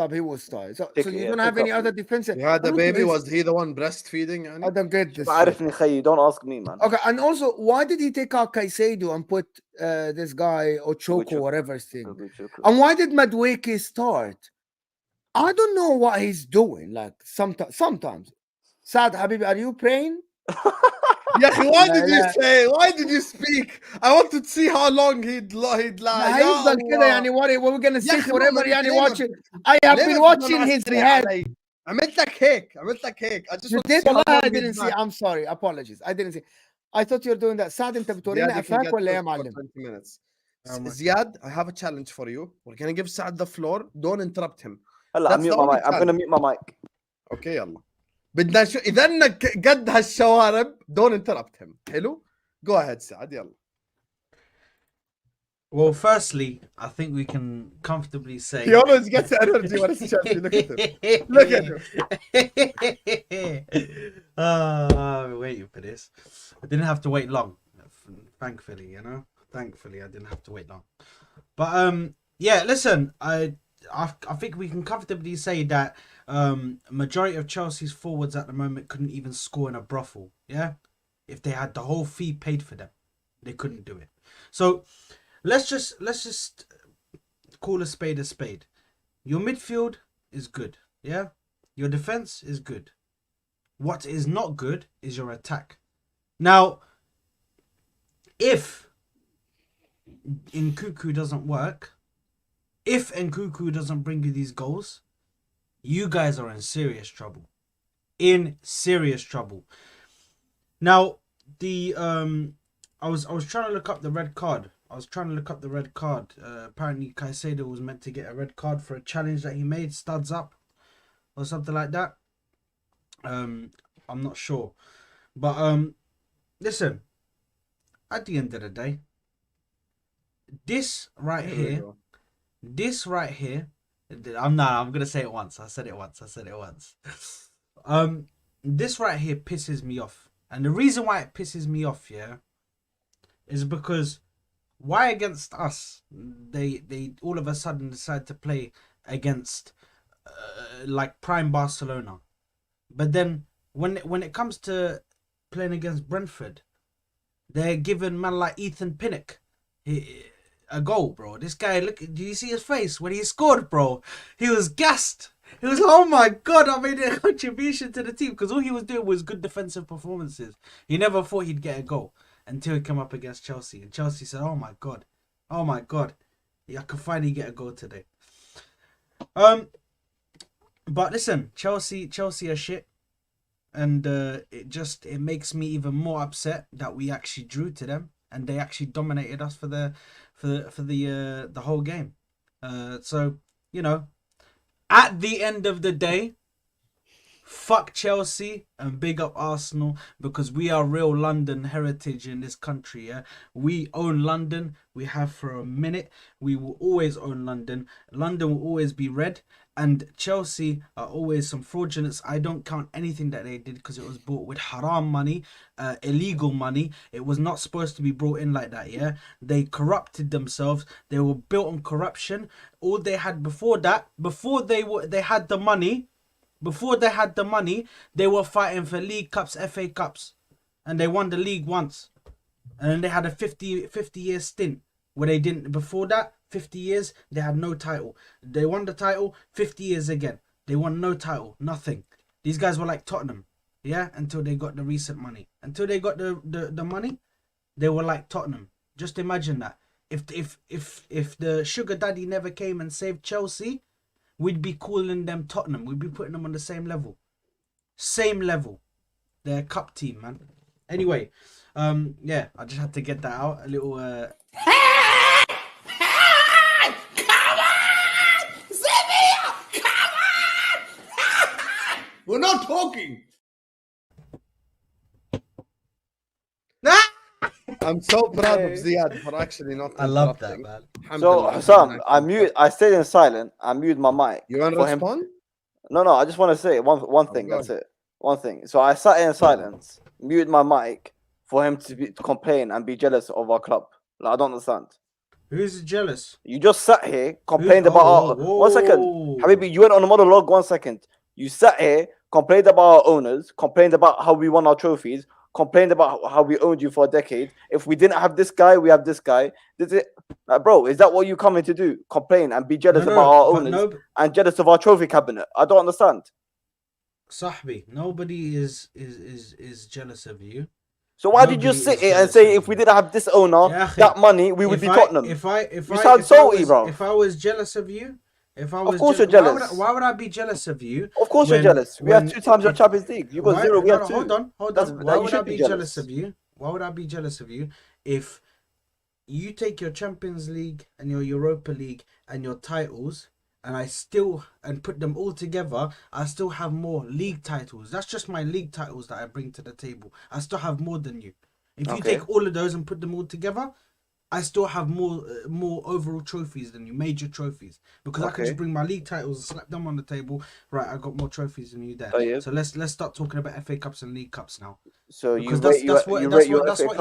he was tired. So you don't have any other defensive. He had a baby. Was he the one breastfeeding? I don't get this. Don't ask me, man. Okay, and also, why did he take out Caicedo and put this guy Ochoko, whatever thing? And why did Madueke start? I don't know what he's doing. Like sometimes. Saad, Habibi, are you praying? Yeah, why did you say? Why did you speak? I want to see how long he'd lie. What we're gonna see forever. Watching. I have been watching his head. عملت لك هيك. I just you did. I didn't see. I'm sorry. Apologies. I didn't see. I thought you were doing that. Saad, انت بتورينا افاك ولا يا معلم? 20 minutes. Ziad, I have a challenge for you. We're gonna give Saad the floor. Don't interrupt him. I'm gonna mute my mic. Okay, يلا. بدنا اذا انك قد هالشوارب don't interrupt him. حلو. Go ahead, Saad. يلا. Well, firstly, I think we can comfortably say he always gets energy when it's Chelsea. Look at him. Look at him. I'm waiting for this. I didn't have to wait long. Thankfully, Thankfully, I didn't have to wait long. But yeah, listen, I think we can comfortably say that majority of Chelsea's forwards at the moment couldn't even score in a brothel. Yeah, if they had the whole fee paid for them, they couldn't do it. So let's just call a spade a spade. Your midfield is good. Yeah, your defense is good. What is not good is your attack. Now, if Nkuku doesn't work, if Nkuku doesn't bring you these goals, you guys are in serious trouble. In serious trouble. Now, the I was trying to look up the red card. Apparently, Caicedo was meant to get a red card for a challenge that he made, studs up, or something like that. I'm not sure, but listen. At the end of the day, this right here, I'm gonna say it once. I said it once. This right here pisses me off, and the reason why it pisses me off, yeah, is because why against us they all of a sudden decide to play against like prime Barcelona, but then when it comes to playing against Brentford, they're giving man like Ethan Pinnock a goal, bro. This guy, look, do you see his face when he scored, bro? He was gassed. He was like, oh my God, I made a contribution to the team, because all he was doing was good defensive performances. He never thought he'd get a goal until he came up against Chelsea. And Chelsea said, oh my God, yeah, I can finally get a goal today. But listen, Chelsea are shit. And it makes me even more upset that we actually drew to them and they actually dominated us for the whole game. So, you know, at the end of the day, fuck Chelsea and big up Arsenal, because we are real London heritage in this country. Yeah, we own London. We have for a minute. We will always own London. London will always be red. And Chelsea are always some fraudulence. I don't count anything that they did because it was bought with haram money, illegal money. It was not supposed to be brought in like that, yeah? They corrupted themselves. They were built on corruption. All they had before that, before they had the money, they were fighting for League Cups, FA Cups. And they won the league once. And then they had a 50-year stint where they didn't. Before that, 50 years, they had no title. They won the title, 50 years again. They won no title, nothing. These guys were like Tottenham, yeah, until they got the recent money. Until they got the money, they were like Tottenham. Just imagine that. If the sugar daddy never came and saved Chelsea, we'd be calling them Tottenham. We'd be putting them on the same level. Same level. They're a cup team, man. Anyway, yeah, I just had to get that out. A little We're not talking. I'm so proud of Ziad for actually not. I love that, interrupting. man. So Hassan, I stayed in silent. I muted my mic. You want to for him. respond? No, I just want to say one thing. God. That's it. One thing. So I sat in silence, muted my mic for him to complain and be jealous of our club. Like, I don't understand. Who's jealous? You just sat here, complained about our... One second. Habibi, you went on a monologue. 1 second. You sat here, complained about our owners, complained about how we won our trophies, complained about how we owned you for a decade. If we didn't have this guy, we have this guy. Like, bro, is that what you coming to do? Complain and be jealous about our owners and jealous of our trophy cabinet? I don't understand. Sahbi, nobody is jealous of you. So why did you sit here and say if we didn't have this owner, that money, we would be Tottenham? You sound salty, bro. If I was jealous of you, of course you're jealous. Why would I be jealous of you? Of course you're jealous. We have 2 times your Champions League. You got 0, we have 2. Hold on. Why would I be jealous of you? Why would I be jealous of you if you take your Champions League and your Europa League and your titles and put them all together, I still have more league titles. That's just my league titles that I bring to the table. I still have more than you. If you take all of those and put them all together, I still have more overall trophies than you, major trophies, because I can just bring my league titles and slap them on the table. Right, I got more trophies than you there. So let's start talking about FA Cups and League Cups now. So that's what you are. That's what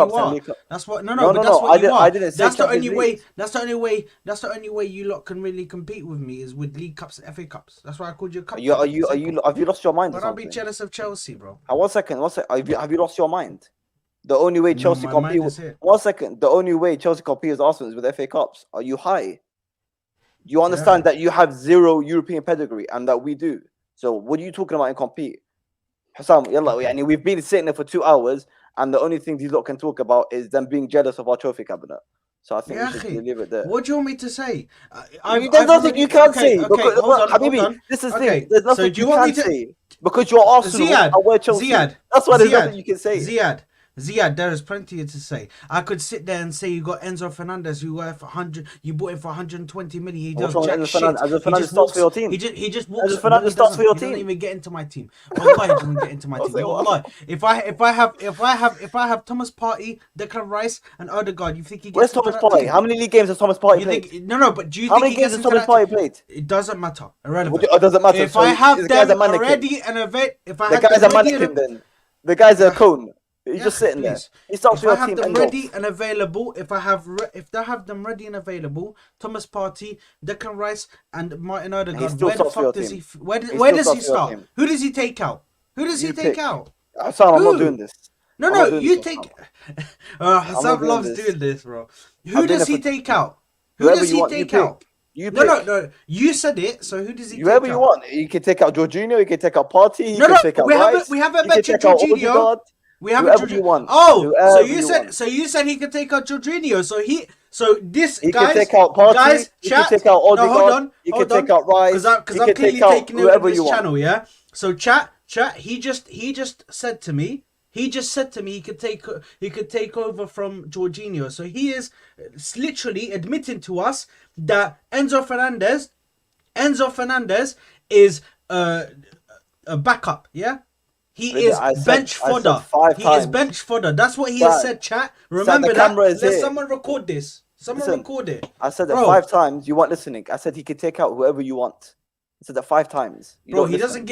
that's what you are. I didn't say that's the only way. That's the only way you lot can really compete with me is with League Cups and FA Cups. That's why I called you a cup. Have you lost your mind? But I'll be jealous of Chelsea, bro. One second. Have you lost your mind? The only way Chelsea compete with... 1 second. The only way Chelsea compete as Arsenal is with FA Cups. Are you high? You understand that you have 0 European pedigree and that we do. So what are you talking about in compete? Hassam, yalla, يعني we've been sitting there for 2 hours, and the only thing these lot can talk about is them being jealous of our trophy cabinet. So I think we should leave it there. What do you want me to say? There's nothing you can't say. Okay, Because, hold on, Habibi, hold on. this is the Okay, thing. There's so nothing do you you want can me to say. Because you're Arsenal Ziad, and we're Chelsea. Ziad, That's why there's Ziad, nothing you can say. Ziad, there is plenty to say. I could sit there and say you got Enzo Fernandez, you worth 100, you bought him for 120 million. He does jack shit. Fernandez starts for your team. He just walks. Fernandez starts for your He team. doesn't even get into my team. Wallahi, he doesn't get into my team. Wallahi, if I have Thomas Partey, Declan Rice, and Odegaard, you think he gets? Where's Thomas Partey? How many league games has Thomas Partey played? No, but do you how think many games has Thomas Partey played? It doesn't matter. Irrelevant. It doesn't matter. If I have them already and if I the guy's a mannequin, then the guy's a cone. He's just sitting there. He starts for your team. If I have them ready and available, if I have them ready and available, Thomas Partey, Declan Rice, and Martin Odegaard, where the fuck does he? Where does he start? Who does he take out? Who does he take out? Hassan, I'm not doing this. No, you take. Hassan loves doing this, bro. Who does he take out? Who does he take out? No. You said it. So who does he? Whoever you want. You can take out Jorginho. You can take out Partey. We haven't mentioned Jorginho. We have whoever you want. Oh, so you said he could take out Jorginho. So this he guys, can take out Partey, guys, he chat. can take out Odegaard, Hold on. He can take out Rice. Because I'm clearly taking over this channel, yeah. So chat. He just said to me. He could take over from Jorginho. So he is literally admitting to us that Enzo Fernandez is a backup, yeah. He is bench fodder. He is bench fodder. That's what he has said, chat. Remember that. Let someone record this. Record it. I said that 5 times. You weren't listening. I said he could take out whoever you want. I said that 5 times. Bro, he doesn't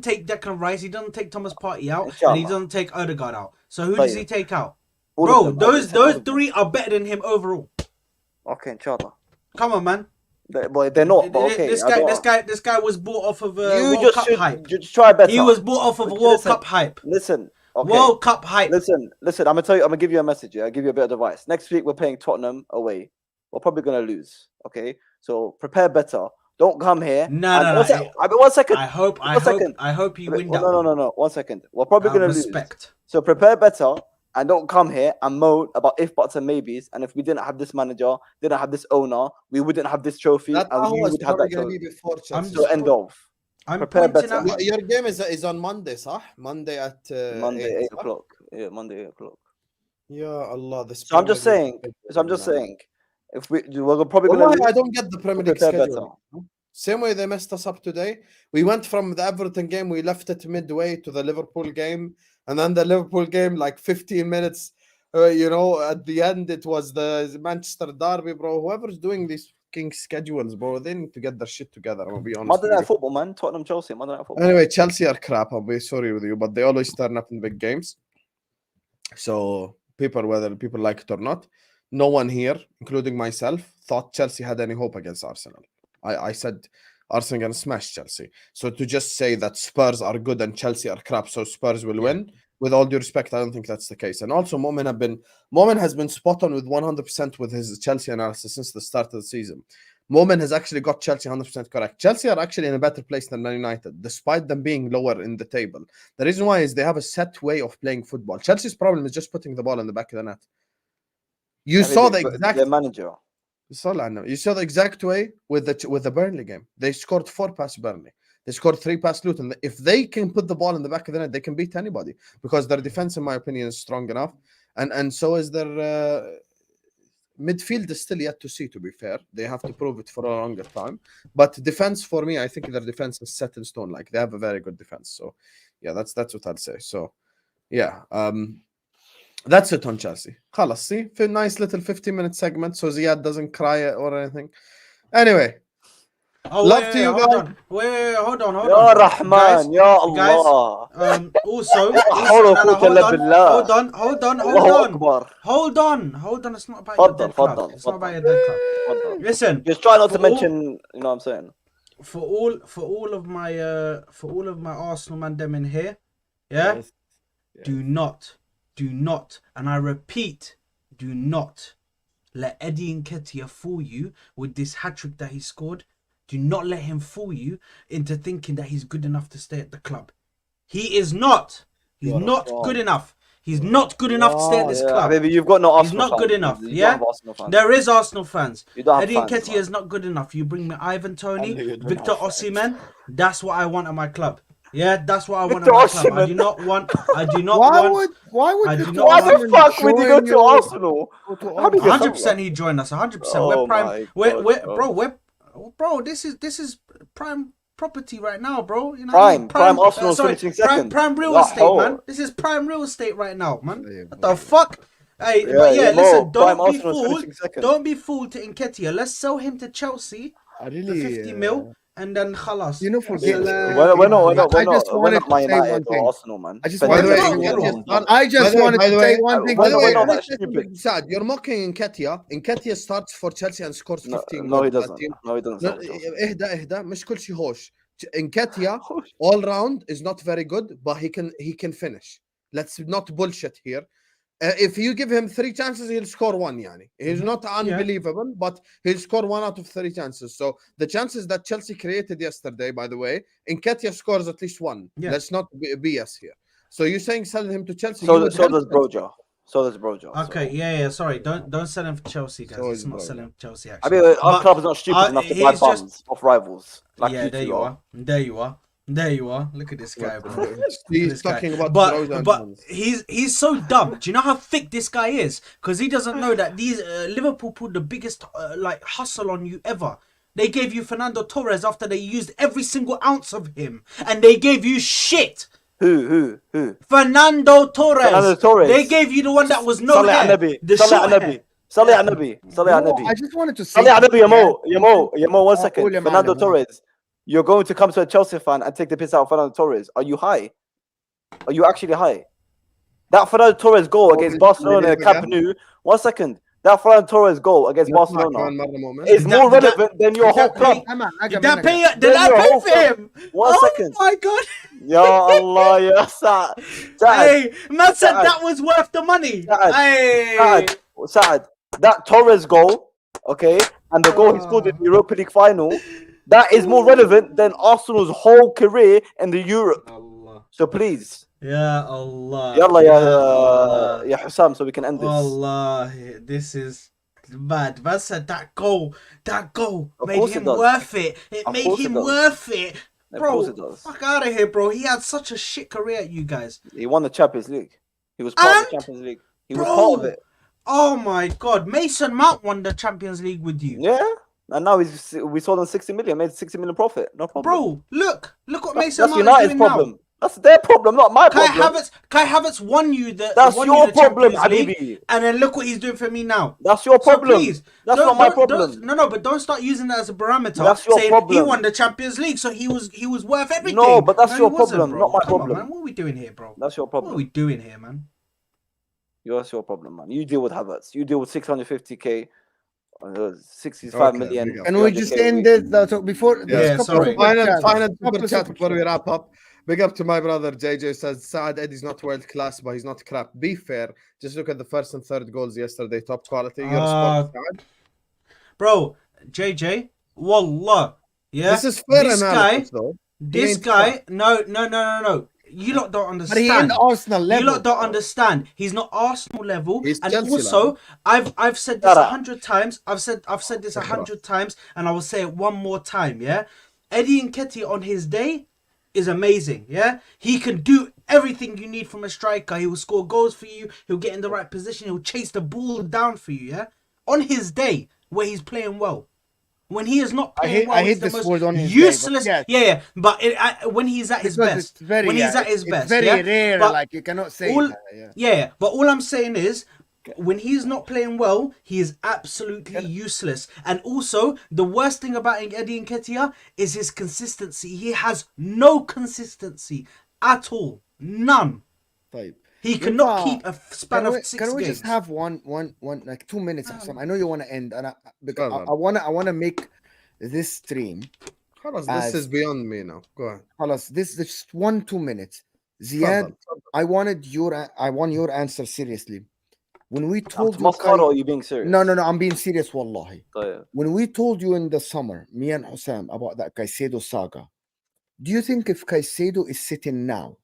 take Declan Rice. He doesn't take Thomas Partey out, and he doesn't take Odegaard out. So who does he take out? Bro, those 3 are better than him overall. Okay, inshallah. Come on, man. They're not. But okay, this guy was bought off of World Cup hype. Just try better. He was bought off of World Cup hype. Listen, okay. World Cup hype. Listen. I'm gonna tell you. I'm gonna give you a message. Yeah, I'll give you a bit of advice. Next week we're playing Tottenham away. We're probably gonna lose. Okay, so prepare better. Don't come here. No. 1 second. I hope you win that. No. 1 second. We're probably gonna lose. So prepare better. And don't come here and moan about if, buts, and maybes. And if we didn't have this manager, didn't have this owner, we wouldn't have this trophy. That and we would have that trophy. Before Chelsea. So end of. I'm prepare better. Your game is on Monday, صح? Monday at Monday 8 o'clock. Yeah, Monday 8 o'clock. Yeah, Allah. So I'm just saying. If we're probably going to. I don't get the Premier League schedule. Same way they messed us up today. We went from the Everton game, we left it midway to the Liverpool game. And then the Liverpool game, like 15 minutes, at the end, it was the Manchester derby, bro. Whoever's doing these fucking schedules, bro, they need to get their shit together. I'm going to be honest. Monday Night Football, man. Tottenham, Chelsea, Monday Night Football. Anyway, Chelsea are crap. I'll be sorry with you, but they always turn up in big games. So whether people like it or not, no one here, including myself, thought Chelsea had any hope against Arsenal. I said Arsenal going to smash Chelsea. So to just say that Spurs are good and Chelsea are crap, so Spurs will win, with all due respect, I don't think that's the case. And also, Moamen has been spot on with 100% with his Chelsea analysis since the start of the season. Moamen has actually got Chelsea 100% correct. Chelsea are actually in a better place than Man United, despite them being lower in the table. The reason why is they have a set way of playing football. Chelsea's problem is just putting the ball in the back of the net. You saw the exact manager. You saw the exact way with the Burnley game. They scored 4 past Burnley. They scored 3 past Luton. If they can put the ball in the back of the net, they can beat anybody because their defense, in my opinion, is strong enough, and so is their midfield is still yet to see. To be fair, they have to prove it for a longer time. But defense, for me, I think their defense is set in stone. Like they have a very good defense. So yeah, that's what I'd say. So yeah. That's it on Chelsea. خلاص, see? A nice little 15-minute segment so Ziad doesn't cry or anything. Anyway. Love to you guys. Hold on. Ya Rahman, Ya Allah. Guys, also, hold on. It's not about your dead club. It's not about your dead club. Listen. Just try not to mention, you know what I'm saying? For all of my Arsenal man them in here, yeah? Do not, and I repeat, do not let Eddie Nketiah fool you with this hat-trick that he scored. Do not let him fool you into thinking that he's good enough to stay at the club. He is not. He's You're a not fraud. good enough. He's not good enough to stay at this Yeah, club. baby, you've got no He's Arsenal not good fans. enough. You don't Yeah, have Arsenal fans. there is Arsenal fans. You don't have Eddie fans, Nketiah man. is not good enough. You bring me Ivan Toney, knew you'd bring Victor our fans. Osimhen. That's what I want at my club. Yeah, that's what I want Victor at my club. I Osimhen. do not want. I do not Why want. would I do Victor not Why want- the Osimhen fuck would you go join to your- Arsenal? go to How big is Arsenal? 100% he joined us. 100%. Oh We're prime. my We're, God, we're, bro. This is prime property right now, bro. You know Prime Arsenal finishing second. Prime real That estate, whole- man. This is prime real estate right now, man. Yeah, What the fuck? Hey, Yeah, but yeah, yeah, listen, Mo, don't prime be Arsenal's fooled. finishing second. Don't be fooled to Nketiah. Let's sell him to Chelsea I for really, 50 mil and then khalas. you know, forget. We're not I just wanted to Man say one United or thing. Arsenal, man. I just But wanted By to the say way, one Nketiah's thing. done- I just by the way- wanted by to the say way- one thing. by the way, Wait, no, wait, that's stupid. Saad, you're mocking Nketiah. Nketiah starts for Chelsea and scores 15 No, he goals. doesn't. No, he doesn't. No, اهدى مش كل شيء هوش. Nketiah all round is not very good, but he can finish. Let's not bullshit here. If you give him 3 chances, he'll score 1. Yani. He's not unbelievable, but he'll score 1 out of 3 chances. So the chances that Chelsea created yesterday, by the way, Nketiah scores at least 1. Yeah. Let's not be BS here. So you're saying sell him to Chelsea? So you would does help Brojo. So does Brojo. Okay, yeah. Sorry, don't sell him for Chelsea, guys. So Let's is not Brojo. sell him for Chelsea. I Actually, mean, our But, club is not stupid enough to buy he's just- bums off rivals. Like yeah, there two you are. are. There you are. There you are. Look at this guy, bro. He's This guy. talking about but Brojo. he's so dumb. Do you know how thick this guy is? Because he doesn't know that these Liverpool pulled the biggest like hustle on you ever. They gave you Fernando Torres after they used every single ounce of him, and they gave you shit. Who? Fernando Torres. Fernando Torres. They gave you the one that was no Salih hair. Anabi. The Salih short hair. Anabi. Salih Anabi. Salih No, Anabi. I just wanted to say. Salih Anabi, Yamo, 1 second. Ule Fernando Mane, man. Torres. You're going to come to a Chelsea fan and take the piss out of Fernando Torres. Are you high? Are you actually high? That Fernando Torres goal against Barcelona in Camp Nou. 1 second. That Fernando Torres goal against Barcelona is more relevant than your whole club. Did I pay for him? 1 second. Oh my god. Ya Allah, ya Saad. Hey, man said Saad. that was worth the money. Saad. Hey. Saad. That Torres goal, okay, and the goal he scored in the Europa League final, that is more relevant than Arsenal's whole career in the Europe. Allah. So please, Ya Allah. Yalla ya Hussam, so we can end this. Allah, this is mad. Man said that goal Of made course him it does. worth it. It Of made course it him does. worth it. Of Bro, course it does. fuck out of here, bro. He had such a shit career at you guys. He won the Champions League. He was part of And, the Champions League. He was bro, part of it. Oh my god. Mason Mount won the Champions League with you. Yeah. And now we sold him 60 million, made 60 million profit. No problem. Bro, look what Mason That's Mount United's is doing problem. now. That's their problem, not my problem. Kai Havertz won you the That's won your you the problem, Champions League, Habibi. and then look what he's doing for me now. That's your problem. So please, That's don't- not my don't- problem. No, but don't start using that as a barometer. That's your saying problem. He won the Champions League, so he was worth everything. No, but that's he your wasn't, problem, bro. not my Come on, problem. man. What are we doing here, bro? That's your What are problem. we doing here, man? That's your problem, man. You deal with Havertz. You deal with 650k, 65 Okay, million. big up. Can we just 300K a end week. this so before Yeah, there's a couple sorry. of super chats. Final Couple super of chat super before we chats. wrap up. Big up to my brother JJ says Saad Eddie's not world class, but he's not crap. Be fair. Just look at the first and third goals yesterday. Top quality. You're a spot, Saad. Bro, JJ, wallah, yeah. This is fair This analysis, though. This ain't guy, no. You lot don't But he ain't understand. Arsenal You level. lot don't understand. He's not Arsenal level, He's and Chelsea also level. I've said this Shut up. 100 times. I've said this 100 times, and I will say it one more time. Yeah, Eddie Nketiah on his day is amazing. Yeah, he can do everything you need from a striker. He will score goals for you. He'll get in the right position. He'll chase the ball down for you. Yeah, on his day where he's playing well. When he is not playing well, I hate he's the this most word on his day, but useless. yes. Yeah. But when he's at his Because best, it's very, when he's yeah, at his it's best, very yeah? rare. But Like you cannot say all, that. Yeah. yeah, but all I'm saying is, when he's not playing well, he is absolutely useless. And also, the worst thing about Eddie Nketiah is his consistency. He has no consistency at all, none. Type. He cannot Luka, keep a span of 6 Can we games. just have one like 2 minutes or something? I know you want to end, and because Go on. I wanna make this stream. This As- is beyond me now. Go on. Halas, this just 1-2 minutes. Ziad, I want your answer seriously. When we told you, Mascara, or are you being serious? no, I'm being serious, wallahi. So, When we told you in the summer, me and Hussam, about that Caicedo saga, do you think if Caicedo is sitting now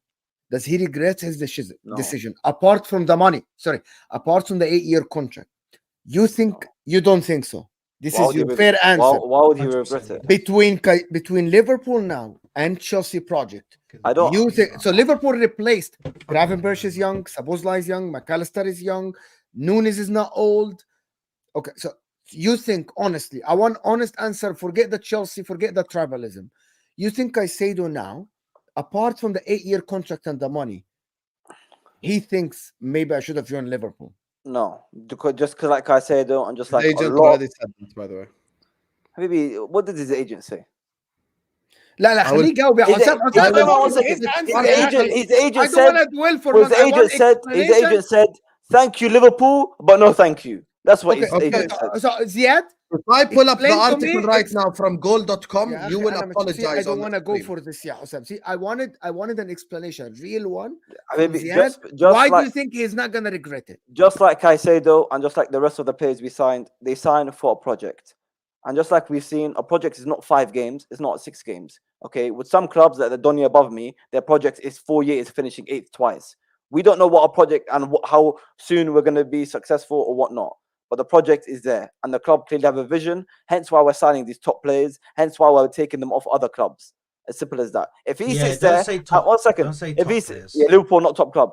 Does he regret his No. decision? Apart from the money, apart from the 8-year contract, you don't think so? This Why is would he your regret- fair answer. Why would he regret it? Between Liverpool now and Chelsea project, I don't. you think so? Liverpool replaced Gravenberch is young, Szoboszlai is young, McAllister is young, Nunes is not old. Okay, so you think honestly, I want honest answer. Forget the Chelsea, forget the tribalism. You think Caicedo now, apart from the 8-year contract and the money, he thinks maybe I should have joined Liverpool? No, just because like Caicedo and just The like a agent lot. already said this, by the way. Maybe what did his agent say? لا لا خليه يجاوب يا His- حسام. his- حسام, no, I one want second. his answer His يا agent, أخي. his agent I don't said. want to dwell for Well, his long. I want agent said, "Thank you, Liverpool, but no, thank you." That's what his agent said. So Ziad, If I pull up the explain to article me- right now from goal.com, يا you أخي will أنا see, I apologize don't on want the to go screen. for this يا حسام. See, I wanted an explanation, real one. Maybe Ziad, just why do like you think he's not gonna regret it? just like Caicedo and just like the rest of the players we signed, they signed for a project. And just like we've seen, a project is not 5 games, it's not 6 games. Okay, with some clubs that are Donny above me, their project is 4 years, finishing 8th twice. We don't know what a project and how soon we're going to be successful or whatnot. But the project is there, and the club clearly have a vision. Hence why we're signing these top players. Hence why we're taking them off other clubs. As simple as that. If he sits don't there, say top, 1 second. Don't say If top he's players. Liverpool, not top club.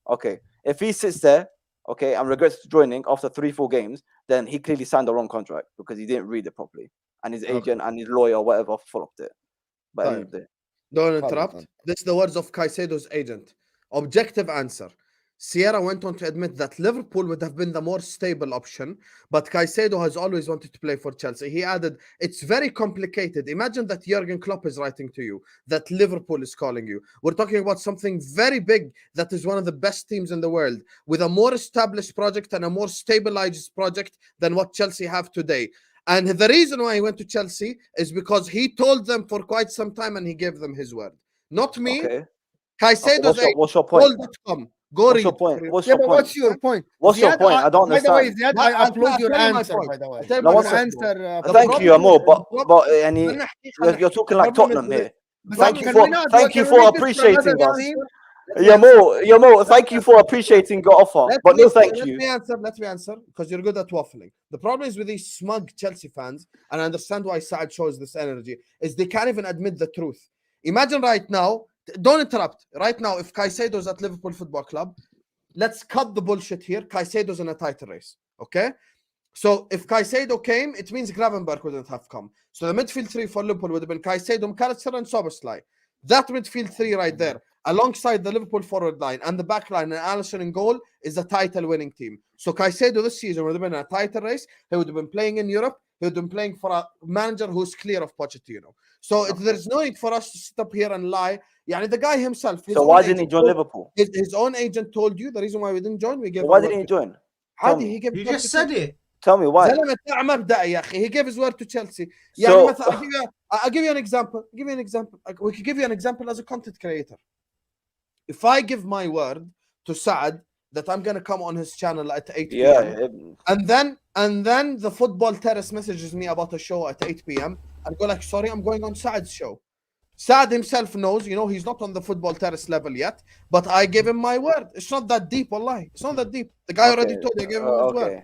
Okay. If he sits there, okay, and regrets joining after 3-4 games, then he clearly signed the wrong contract because he didn't read it properly, and his agent and his lawyer or whatever flopped it. But Fine. end of the day. Don't Fine, interrupt. fine. This is the words of Caicedo's agent. Objective answer. Sierra went on to admit that Liverpool would have been the more stable option, but Caicedo has always wanted to play for Chelsea. He added, it's very complicated. Imagine that Jurgen Klopp is writing to you, that Liverpool is calling you. We're talking about something very big that is one of the best teams in the world, with a more established project and a more stabilized project than what Chelsea have today. And the reason why he went to Chelsea is because he told them for quite some time and he gave them his word. Not me. Okay. Caicedo's What's your point? Goal.com. Go What's read. your point? What's Yeah, your but point? what's your point? What's your Ziad, point? I don't By the way, understand. Ziad, I I'll applaud your tell you my answer, point. by the way. I'll tell you No, my one Your point. second. answer. Thank you, Amor. But خلينا نحكي- you're talking the like problem Tottenham is here. with- Thank you Can for we not- thank you can we for make this appreciating another us. team? Yamo, thank you for appreciating your offer, but no thank Let you. me answer because you're good at waffling. The problem is with these smug Chelsea fans, and I understand why Saad shows this energy, is they can't even admit the truth. Imagine right now, don't interrupt. Right now, if Caicedo's at Liverpool Football Club, let's cut the bullshit here. Caicedo's in a title race, okay? So if Caicedo came, it means Gravenberch wouldn't have come. So the midfield 3 for Liverpool would have been Caicedo, McAllister, and Szoboszlai. That midfield 3 right there, alongside the Liverpool forward line and the back line and Alisson in goal, is a title-winning team. So Caicedo this season would have been in a title race. He would have been playing in Europe. He would have been playing for a manager who's clear of Pochettino. So there's no need for us to sit up here and lie. Yeah, the guy himself. So why didn't he join Liverpool? His own agent told you the reason why we didn't join. We gave. Why didn't he join? Tell عادي, me. he gave. You just said it. Tell me why. زلمة بتاع مبدأ يا أخي. He gave his word to Chelsea. يعني So- مثلا I'll give you an example. We could give you an example as a content creator. If I give my word to Saad that I'm gonna come on his channel at 8 p.m. and then the football terrace messages me about a show at 8 p.m. I'll go like, sorry, I'm going on Saad's show. Saad himself knows, he's not on the football terrace level yet, but I gave him my word. It's not that deep, wallahi. It's not that deep. The guy already told you I gave him his word.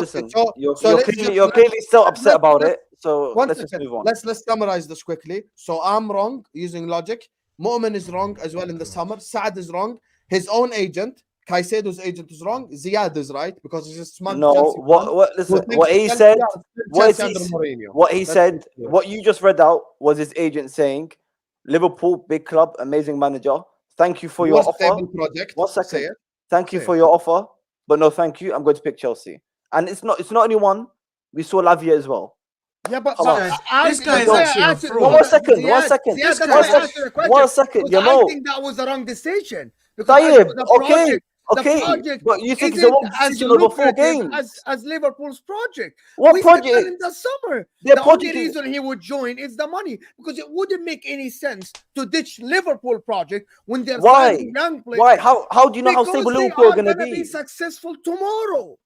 Listen, you're clearly still upset about it. So let's just move on. Let's summarize this quickly. So I'm wrong using logic. Moamen is wrong as well in the summer. Saad is wrong. His own agent, Caicedo's agent, is wrong. Ziad is right because he's a smart. No, what he said, what you just read out was his agent saying, Liverpool, big club, amazing manager. Thank you for your offer. Project. 1 second. Thank you for your offer, but no, thank you. I'm going to pick Chelsea, and it's not only one. We saw Lavia as well. Yeah, but this guy is actually a fraud. 1 second. I think that was the wrong decision. Okay, but you think it's the wrong decision over 4 games? As Liverpool's project. What project? In the summer. Their The project only reason he would join is the money, because it wouldn't make any sense to ditch Liverpool project when they're signing young players. Why? How do you know how stable Liverpool are going to be successful tomorrow?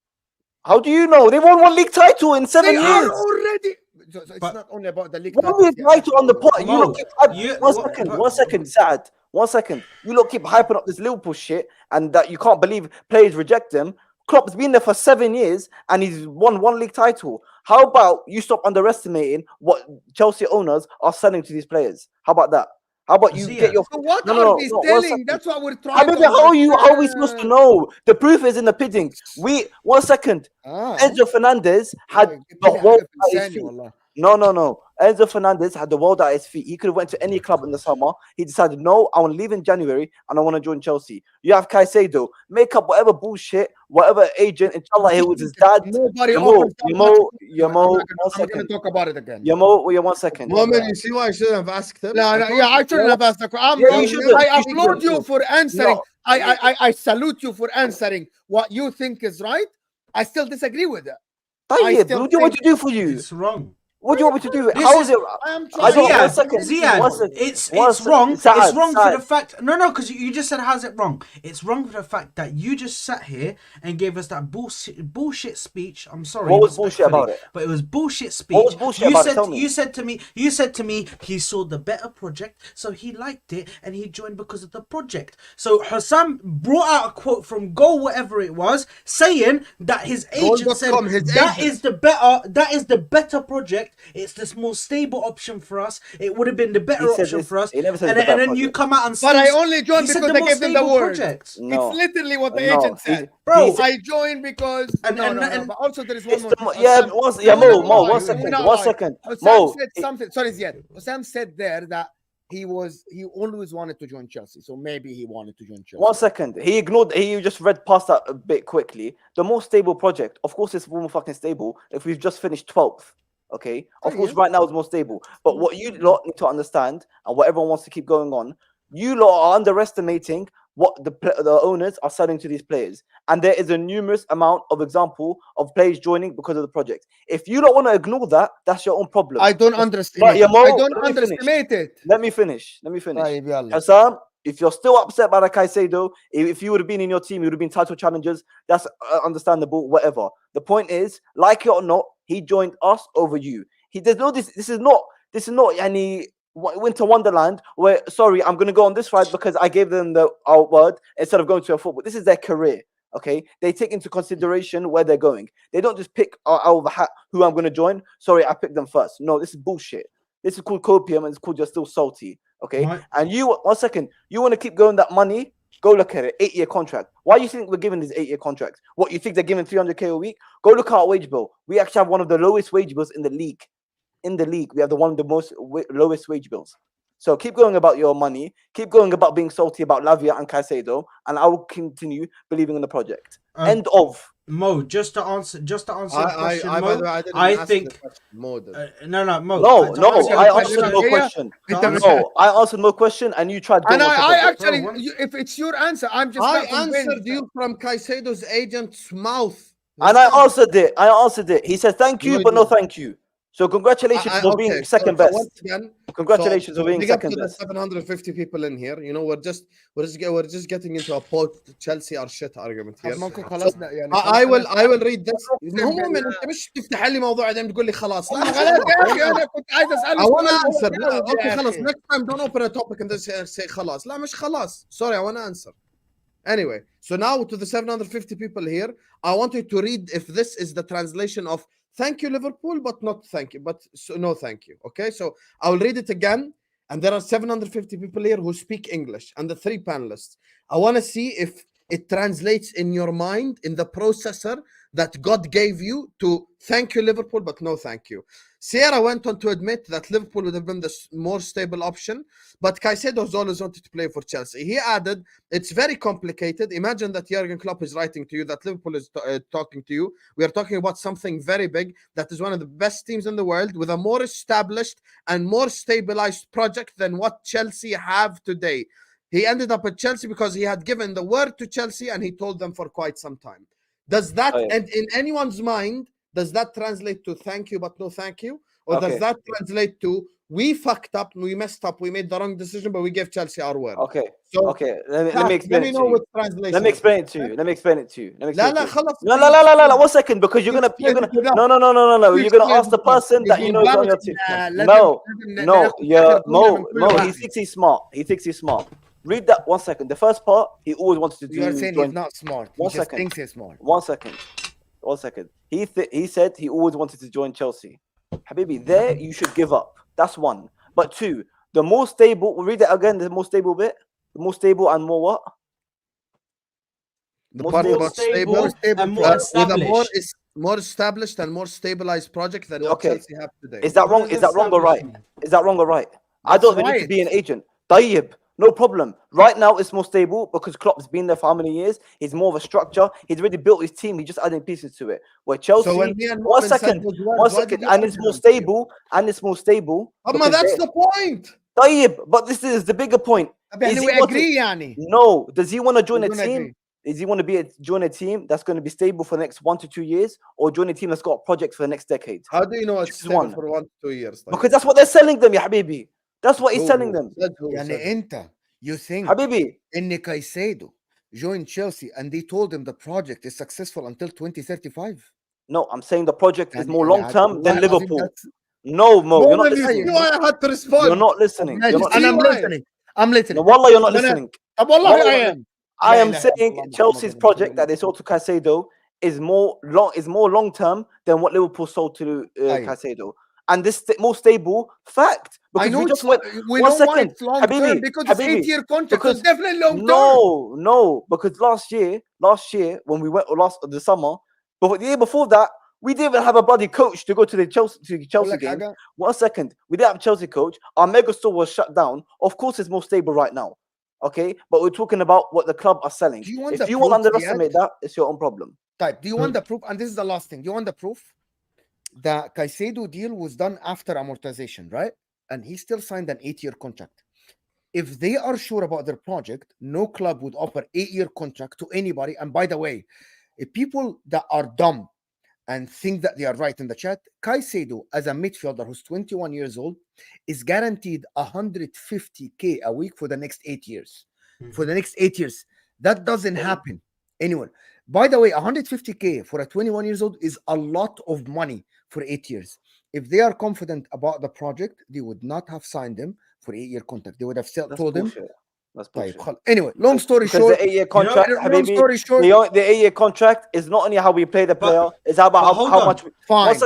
How do you know? They won 1 league title in 7 They years. are already. So it's But- not only about the league. What do you write on the pot? You Mo, look keep hype- you- one what- second, but- 1 second, Saad. 1 second. You look keep hyping up this Liverpool shit and that you can't believe players reject him. Klopp's been there for 7 years and he's won 1 league title. How about you stop underestimating what Chelsea owners are selling to these players? How about that? How about you Ziyad. get your So what No, are no, they no, 1 selling? second. That's what we're I trying mean, to how are we supposed to understand. know? The proof is in the pudding. 1 second. Enzo Fernandez had the world at his feet. No. Enzo Fernandez had the world at his feet. He could have went to any club in the summer. He decided, no, I want to leave in January and I want to join Chelsea. You have Caicedo. Make up whatever bullshit, whatever agent. Inshallah, he was his dad. Nobody Yamo, offers that Yamo, much. Yamo, I'm going to talk about it again. Yamo, 1 second. Moamen, you see why I shouldn't have asked him? No, yeah, I shouldn't have asked the question. Yeah, you shouldn't. I You applaud you shouldn't. for answering. No. I salute you for answering what you think is right. I still disagree with it. Tayyip, still what do you want me think to do for you? It's wrong. What do you want me to do? This How is- is it? I am I don't- trying. one second. Ziad, One second. it's One wrong. second. It's wrong for Saad. the fact. No, because you just said how's it wrong? It's wrong for the fact that you just sat here and gave us that bullshit speech. I'm sorry. What was bullshit respectfully, about it? But it was bullshit speech. What was bullshit about it? Tell me. You said to me he saw the better project, so he liked it and he joined because of the project. So Hussam brought out a quote from Goal, whatever it was, saying that his agent said Goal.com, his that agent. is the better project. It's the more stable option for us. It would have been the better He said option this- for us. he never said And the then better you project. come out and But I say- only joined he said because the they more gave them the stable word. project. No. It's literally what the No, agent he- said. Bro, I joined because And- no, and- no, no. and- But also there is one It's more. the, thing. yeah, Hussam- yeah, No, no, Mo, no, 1 no, second, no, 1 no. second. Hussam Mo, said something. Sorry, Ziad. Hussam said there that he always wanted to join Chelsea, so maybe he wanted to join Chelsea. 1 second. He just read past that a bit quickly. The more stable project, of course, it's more fucking stable if we've just finished 12th. Okay, of course, right now it's more stable. But what you lot need to understand, and what everyone wants to keep going on, you lot are underestimating what the owners are selling to these players, and there is a numerous amount of example of players joining because of the project. If you don't want to ignore that, that's your own problem. I don't underestimate. Right, yeah, Mo, I don't let me finish. underestimate it. Let me finish. Right, yalla. Hassam, if you're still upset by the Caicedo, if you would have been in your team, you would have been title challengers. That's understandable. Whatever. The point is, like it or not, he joined us over you. There's no this. This is not any Winter Wonderland where sorry, I'm gonna go on this ride because I gave them our word instead of going to a football. This is their career. Okay, they take into consideration where they're going. They don't just pick out of the hat who I'm going to join. Sorry, I picked them first. No, this is bullshit. This is called copium and it's called you're still salty. Okay, Right. and you 1 second, you want to keep going that money? Go look at it. 8-year contract. Why do you think we're giving these 8-year contracts? What you think they're giving 300k a week? Go look at our wage bill. We actually have one of the lowest wage bills in the league. In the league, we have one of the most lowest wage bills. So keep going about your money. Keep going about being salty about Lavia and Caicedo, and I will continue believing in the project. End of. Mo, just to answer the question, by Mo, the way, I didn't I ask think the question, Mo did. no, Mo. No, to answer your I question- answered no Yeah. question. To answer- No, I answered no question, and you tried. And going on top I of it. actually, Bro, what? if it's your answer, I'm just I not convinced. answered you from Caicedo's agent's mouth. And I answered it. He said thank you, No, but no you- thank you. So congratulations for being second best. Once again, Congratulations for being big up second to the best. 750 people in here. You know, we're just getting into a post Chelsea or shit argument here. ممكن خلصنا يعني I will read this. عموما انت مش تفتح لي موضوع بعدين تقول لي خلاص. لا خلاص يا اخي انا كنت عايز اساله I want to سؤال answer. جاوب يا Okay, خلاص. أخي. Next time, don't open a topic and then say خلاص. لا مش خلاص. Sorry, I want to answer. Anyway, so now to the 750 people here, I want you to read if this is the translation of thank you Liverpool, but not thank you, but no thank you. Okay, so I will read it again, and there are 750 people here who speak English, and the 3 panelists. I want to see if it translates in your mind in the processor that God gave you to thank you Liverpool, but no thank you. Sierra went on to admit that Liverpool would have been the more stable option, but Caicedo has always wanted to play for Chelsea. He added, it's very complicated. Imagine that Jurgen Klopp is writing to you, that Liverpool is talking to you. We are talking about something very big that is one of the best teams in the world with a more established and more stabilized project than what Chelsea have today. He ended up at Chelsea because he had given the word to Chelsea and he told them for quite some time. Does that, and in anyone's mind, does that translate to thank you but no thank you? Or does that translate to We fucked up, we messed up, we made the wrong decision, but we gave Chelsea our word. Okay. So Okay. Let me explain let me it know to you. what translation. Let me explain it to you. Let me explain it to you. Let me لا explain لا it to you. خلاص. No, no, no, no, no, no. 1 second, because you're gonna no. You're gonna ask the person that you know is on your team. No, yeah, Mo. He thinks he's smart. He thinks he's smart. Read that 1 second. The first part, he always wanted to do. You're saying he's not smart. He just thinks he's smart. 1 second. 1 second. He said he always wanted to join Chelsea. Habibi, there you should give up. That's one. But two, the more stable. Read it again. The more stable bit. The more stable and more what? The More part stable, about stable and more with a established. more established and more stabilized project than what Chelsea have today. Is that wrong? Is that wrong or right? Is that wrong or right? I don't even need to be an agent. Tayyib, no problem. Right now it's more stable because Klopp's been there for how many years? He's more of a structure. He's already built his team. He's just adding pieces to it. Where Chelsea, So when me and one Moamen said second, those words, 1 why did second, you and it's argue more them? stable, and it's more stable. Amma, that's the point. Tayyib, but this is the bigger point. يعني we agree يعني. No, does he want to join a don't team? agree. Does he want to join a team that's going to be stable for the next 1 to 2 years, or join a team that's got projects for the next decade? How do you know it's Choose stable one. for 1 to 2 years? Because that's what they're selling them, ya habibi. That's what he's selling them. يعني انت you think Habibi, ان Caicedo joined Chelsea and they told him the project is successful until 2035? no, I'm saying the project is يعني more long term than والله العظيم Liverpool. that's- No, Mo, you're not You see listening. why I had to respond? You're not listening. You're not and I'm listening. listening. No, wallah, you're not Mana- listening. طب والله Wallah, I am. I لا am إله إلا saying الله Chelsea's محمد project رسول that they sold to Caicedo is more long term than what Liverpool sold to أيوة. Caicedo. And this more stable fact. I Because know we it's just went we 1 know why second. it's long Habibi, term because it's Habibi, 8-year contract. because- It's definitely long term. No, because last year when we went the summer, but the year before that, we didn't even have a bloody coach to go to the Chelsea لك game. حاجة. 1 second, we didn't have a Chelsea coach. Our mega store was shut down. Of course, it's more stable right now. Okay, but we're talking about what the club are selling. Do you want If the you want to proof, underestimate that, it's your own problem. Type. Do you want the proof? And this is the last thing. Do you want the proof? The Caicedo deal was done after amortization, right? And he still signed an 8-year contract. If they are sure about their project, no club would offer 8-year contract to anybody. And by the way, if people that are dumb and think that they are right in the chat, Caicedo, as a midfielder who's 21 years old, is guaranteed 150K a week for the next 8 years. For the next 8 years. That doesn't happen anywhere. By the way, 150K for a 21 years old is a lot of money for 8 years. If they are confident about the project, they would not have signed him for 8-year contract. They would have That's told him. bullshit. That's bullshit. Anyway, long story Because short, the 8-year contract, long Habibi, story short, the 8-year contract is not only how we pay the player, it's about hold how on. much. fine. 1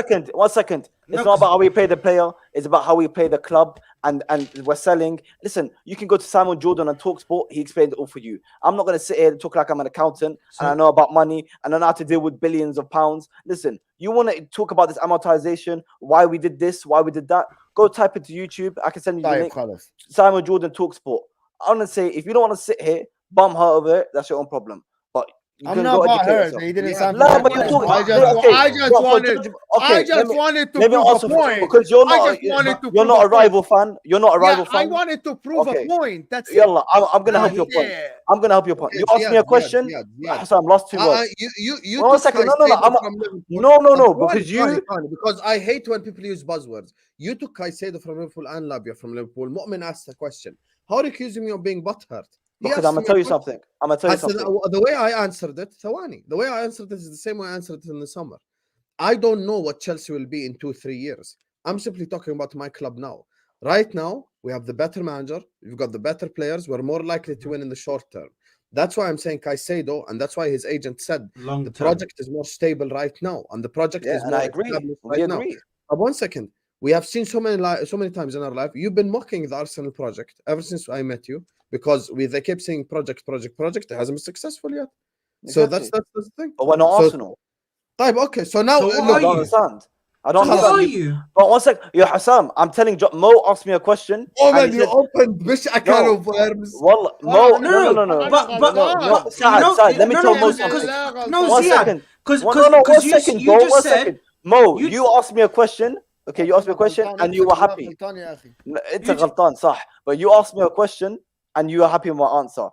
second. It's No, not about how we pay the player. It's about how we pay the club, and we're selling. Listen, you can go to Simon Jordan and Talksport. He explained it all for you. I'm not going to sit here and talk like I'm an accountant and I know about money and I know how to deal with billions of pounds. Listen, you want to talk about this amortization, why we did this, why we did that? Go type into YouTube. I can send you the link. Simon Jordan Talksport. I want to say, if you don't want to sit here, bum her over it, that's your own problem. But you I'm can not go about educate her. yourself. They didn't Yeah, sound. No, but you're talking. I just wanted to Let me prove answer a point. because you're I not. just wanted to You're prove not a a rival fan. You're not a rival I fan. wanted to prove Okay. a point. That's it. Yalla, I'm gonna help your point. Yeah. I'm gonna help your point. Okay, You asked me a question. Ziad. Hassan, last 2 words. You 1 took second. No. Caicedo from Liverpool. No. Funny, Because you. because I hate when people use buzzwords. You took Caicedo from Liverpool and Labia from Liverpool. Moamen asked a question. How are you accusing me of being butthurt? Because I'm gonna tell you something. The way I answered it, Thawani. The way I answered it is the same way I answered it in the summer. I don't know what Chelsea will be in 2-3 years. I'm simply talking about my club now. Right now, we have the better manager. We've got the better players. We're more likely to win in the short term. That's why I'm saying Caicedo, and that's why his agent said the project is more stable right now, and the project is more established right now. But 1 second, we have seen so many times in our life. You've been mocking the Arsenal project ever since I met you because they kept saying project. It hasn't been successful yet. Exactly. So that's the thing. But we're not Arsenal. Okay, so now So I don't understand. I don't So what understand. are you? But 1 sec, yo Hassam, I'm telling Mo asked me a question. Oh man, you opened a can of worms. Well, Mo, no. But Saad, let me tell Mo something. No, 1 Ziad, second. because You just said, Mo, you asked me a question. Okay, you asked me a question and you were happy. It's a غلطان, صح. But you asked me a question and you were happy with my answer.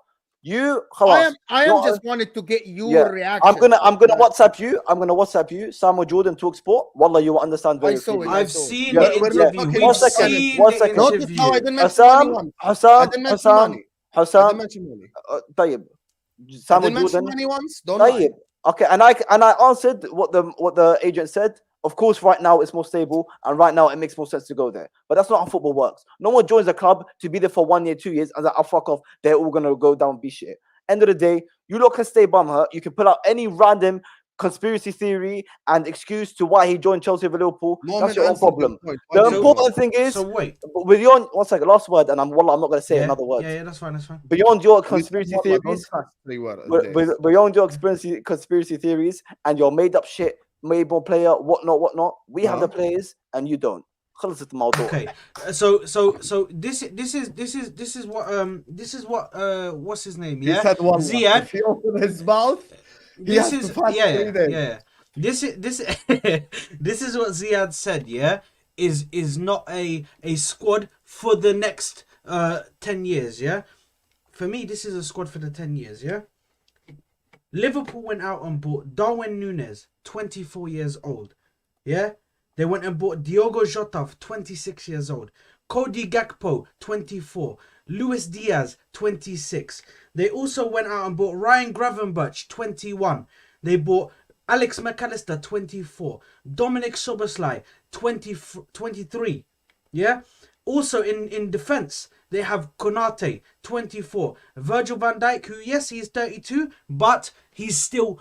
You, I am no, just wanted to get your reaction. I'm gonna WhatsApp you. I'm gonna WhatsApp you. Samuel Jordan talk sport. Wallah, you will understand very clearly. I've seen the interview. One We've second, seen one the second. Notice how I interview. didn't mention money once. I Hassam, didn't mention money. I Hassam. didn't mention money. طيب. I Samuel didn't mention Jordan. money once. Don't lie. طيب. Okay, and I answered what the agent said. Of course, right now it's more stable, and right now it makes more sense to go there. But that's not how football works. No one joins a club to be there for 1 year, 2 years, and like, I'll fuck off. They're all gonna go down and be shit. End of the day, you lot can stay bum her. You can pull out any random conspiracy theory and excuse to why he joined Chelsea over Liverpool. That's your own problem. The important thing is, wait. Beyond, one second, last word, and I'm not going to say another word. Yeah, that's fine. Beyond your conspiracy theories, beyond your conspiracy theories and your made up shit, made more player, whatnot. We have the players, and you don't. Okay, so this is what what's his name? Yeah, He said, "Wallah, Ziad. if he opened his mouth, This is This is what Ziad said. Yeah, is not a squad for the next 10 years. Yeah, for me, this is a squad for the 10 years. Yeah. Liverpool went out and bought Darwin Núñez, 24 years old. Yeah. They went and bought Diogo Jota, 26 years old. Cody Gakpo, 24. Luis Diaz, 26. They also went out and bought Ryan Gravenberch, 21. They bought Alex McAllister, 24. Dominic Szoboszlai, 23. Yeah? Also in defense, they have Konate, 24. Virgil van Dijk, who, yes, he's 32, but he's still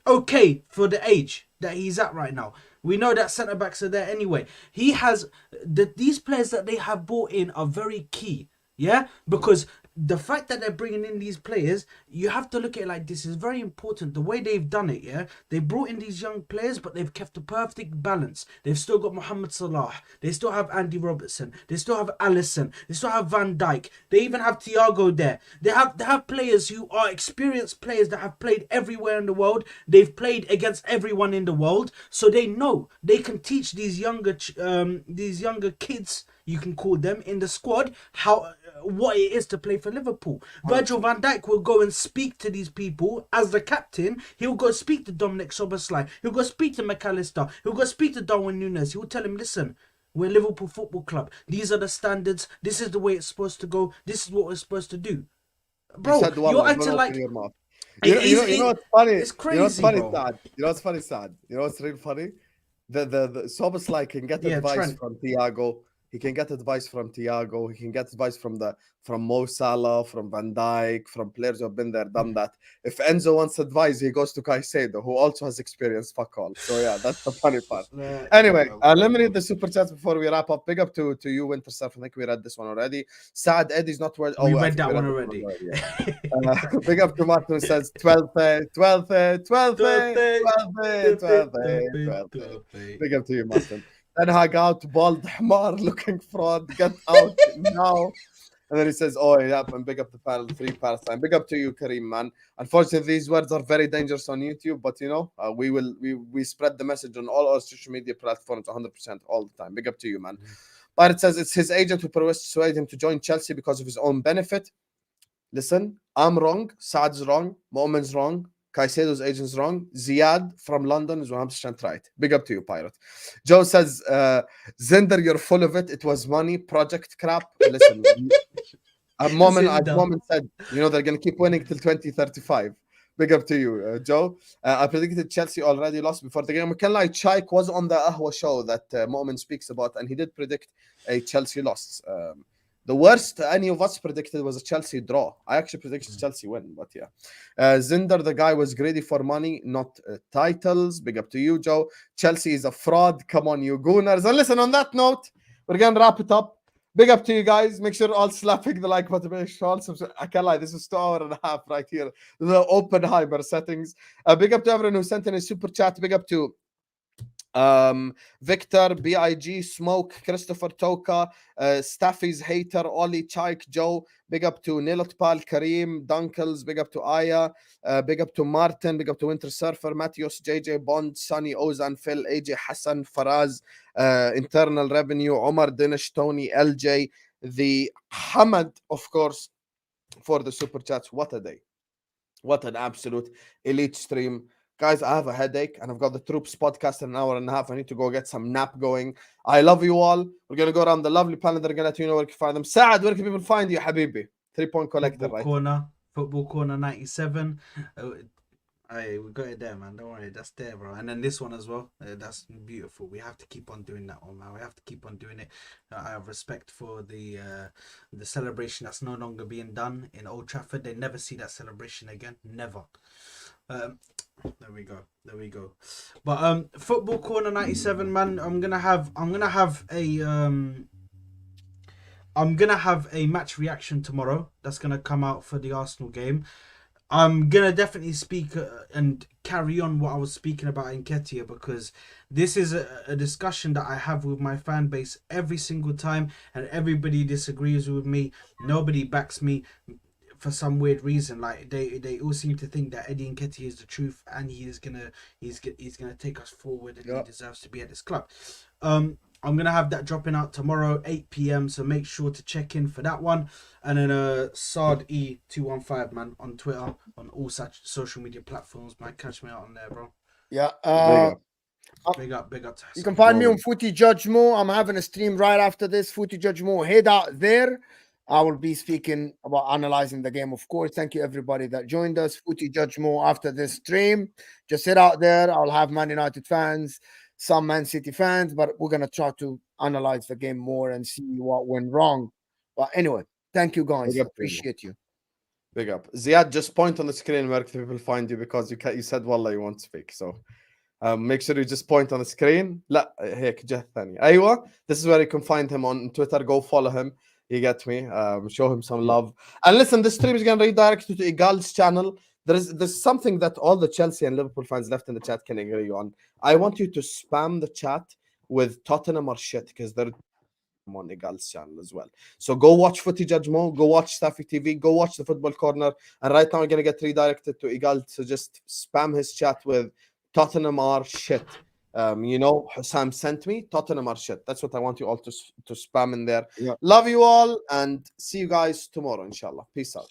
okay for the age that he's at right now. We know that centre backs are there anyway. He has these players that they have brought in are very key, yeah, because the fact that they're bringing in these players, you have to look at it like this is very important. The way they've done it, yeah, they brought in these young players, but they've kept a perfect balance. They've still got Mohamed Salah. They still have Andy Robertson. They still have Alisson. They still have Van Dijk. They even have Thiago there. They have players who are experienced players that have played everywhere in the world. They've played against everyone in the world, so they know they can teach these younger kids, you can call them, in the squad what it is to play for Liverpool. Virgil van Dijk will go and speak to these people as the captain. He'll go speak to Dominic Szoboszlai. He'll go speak to McAllister. He'll go speak to Darwin Núñez. He'll tell him, listen, we're Liverpool Football Club. These are the standards. This is the way it's supposed to go. This is what we're supposed to do. Bro, you're acting like... You know what's funny? It's crazy, you know what's funny, bro. Saad? You know what's funny, Saad? You know what's really funny? The Szoboszlai can get advice Trent. from Thiago. He can get advice from Thiago. He can get advice from Mo Salah, from Van Dijk, from players who have been there, done that. If Enzo wants advice, he goes to Caicedo, who also has experience. Fuck all. So yeah, that's the funny part. Anyway, let me read the super chats before we wrap up. Big up to you, Winter Stuff. I think we read this one already. Saad Eddie's not worth. We read that one already. Big up to Martin, who says 12th. Big up to you, Martin. Then Hag out, bald Hamar looking fraud, get out now. And then he says, oh, yeah, and big up the panel, 3 Palestine. Big up to you, Kareem, man. Unfortunately, these words are very dangerous on YouTube, but you know, we spread the message on all our social media platforms 100% all the time. Big up to you, man. But it says it's his agent who persuaded him to join Chelsea because of his own benefit. Listen, I'm wrong, Saad's wrong, Moamen's wrong, Caicedo's agent's wrong. Ziad from London is 100% right. Big up to you, Pirate. Joe says, Zinder, you're full of it. It was money, project crap. Listen, Moamen said, you know, they're going to keep winning till 2035. Big up to you, Joe. I predicted Chelsea already lost before the game. We can lie, Chaik was on the Ahwa show that Moamen speaks about, and he did predict a Chelsea loss. The worst any of us predicted was a Chelsea draw. I actually predicted Chelsea win, but yeah. Zinder, the guy, was greedy for money, not titles. Big up to you, Joe. Chelsea is a fraud. Come on, you gooners. And listen, on that note, we're going to wrap it up. Big up to you guys. Make sure all slapping the like button. I can't lie, this is 2 hours and a half right here. The Oppenheimer settings. Big up to everyone who sent in a super chat. Big up to Victor, BIG, Smoke, Christopher Toka, Staffy's Hater, Ollie, Chaik, Joe. Big up to Nilotpal, Kareem, Dunkels. Big up to Aya. Big up to Martin. Big up to Winter Surfer, Matthias, JJ Bond, Sunny, Ozan, Phil, AJ Hassan, Faraz, Internal Revenue, Omar, Dinesh, Tony, LJ, the Hamad, of course, for the super chats. What a day. What an absolute elite stream. Guys, I have a headache and I've got the Troops podcast in an hour and a half. I need to go get some nap going. I love you all. We're going to go around the lovely panel. They're going to let you know where you can find them. Saad, where can people find you, Habibi? 3-point collector, right? Football Corner 97. Hey, we got it there, man. Don't worry, that's there, bro. And then this one as well. That's beautiful. We have to keep on doing that one, man. We have to keep on doing it. I have respect for the celebration that's no longer being done in Old Trafford. They never see that celebration again. Never. There we go. But Football Corner 97, man. I'm gonna have a match reaction tomorrow. That's gonna come out for the Arsenal game. I'm gonna definitely speak and carry on what I was speaking about in Nketiah, because this is a discussion that I have with my fan base every single time, and everybody disagrees with me. Nobody backs me for some weird reason. Like they all seem to think that Eddie Nketiah is the truth, and he's gonna take us forward, and he deserves to be at this club. I'm gonna have that dropping out tomorrow, 8 p.m. So make sure to check in for that one. And then Saad E215, man, on Twitter, on all such social media platforms, man. Catch me out on there, bro. Yeah. Big up. You can find me on Footy Judge Mo. I'm having a stream right after this. Footy Judge Mo. Head out there. I will be speaking about analyzing the game, of course. Thank you, everybody that joined us. Footy Judge Mo after this stream. Just head out there. I'll have Man United fans, some Man City fans, but we're going to try to analyze the game more and see what went wrong. But anyway, thank you, guys. Appreciate you. Big up. Ziad, just point on the screen where people find you, because you said, Wallah, you won't speak. So make sure you just point on the screen. لا هيك جهة ثانية. أيوة. This is where you can find him on Twitter. Go follow him. You get me? Show him some love. And listen, this stream is going to redirect you to Igal's channel. There's something that all the Chelsea and Liverpool fans left in the chat can agree on. I want you to spam the chat with Tottenham or shit, because they're on Igal's channel as well. So go watch Footy Judge Mo, go watch Staffy TV, go watch the Football Corner. And right now we're going to get redirected to Igal. So just spam his chat with Tottenham or shit. Sam sent me Tottenham or shit. That's what I want you all to spam in there. Love you all and see you guys tomorrow, inshallah. Peace out.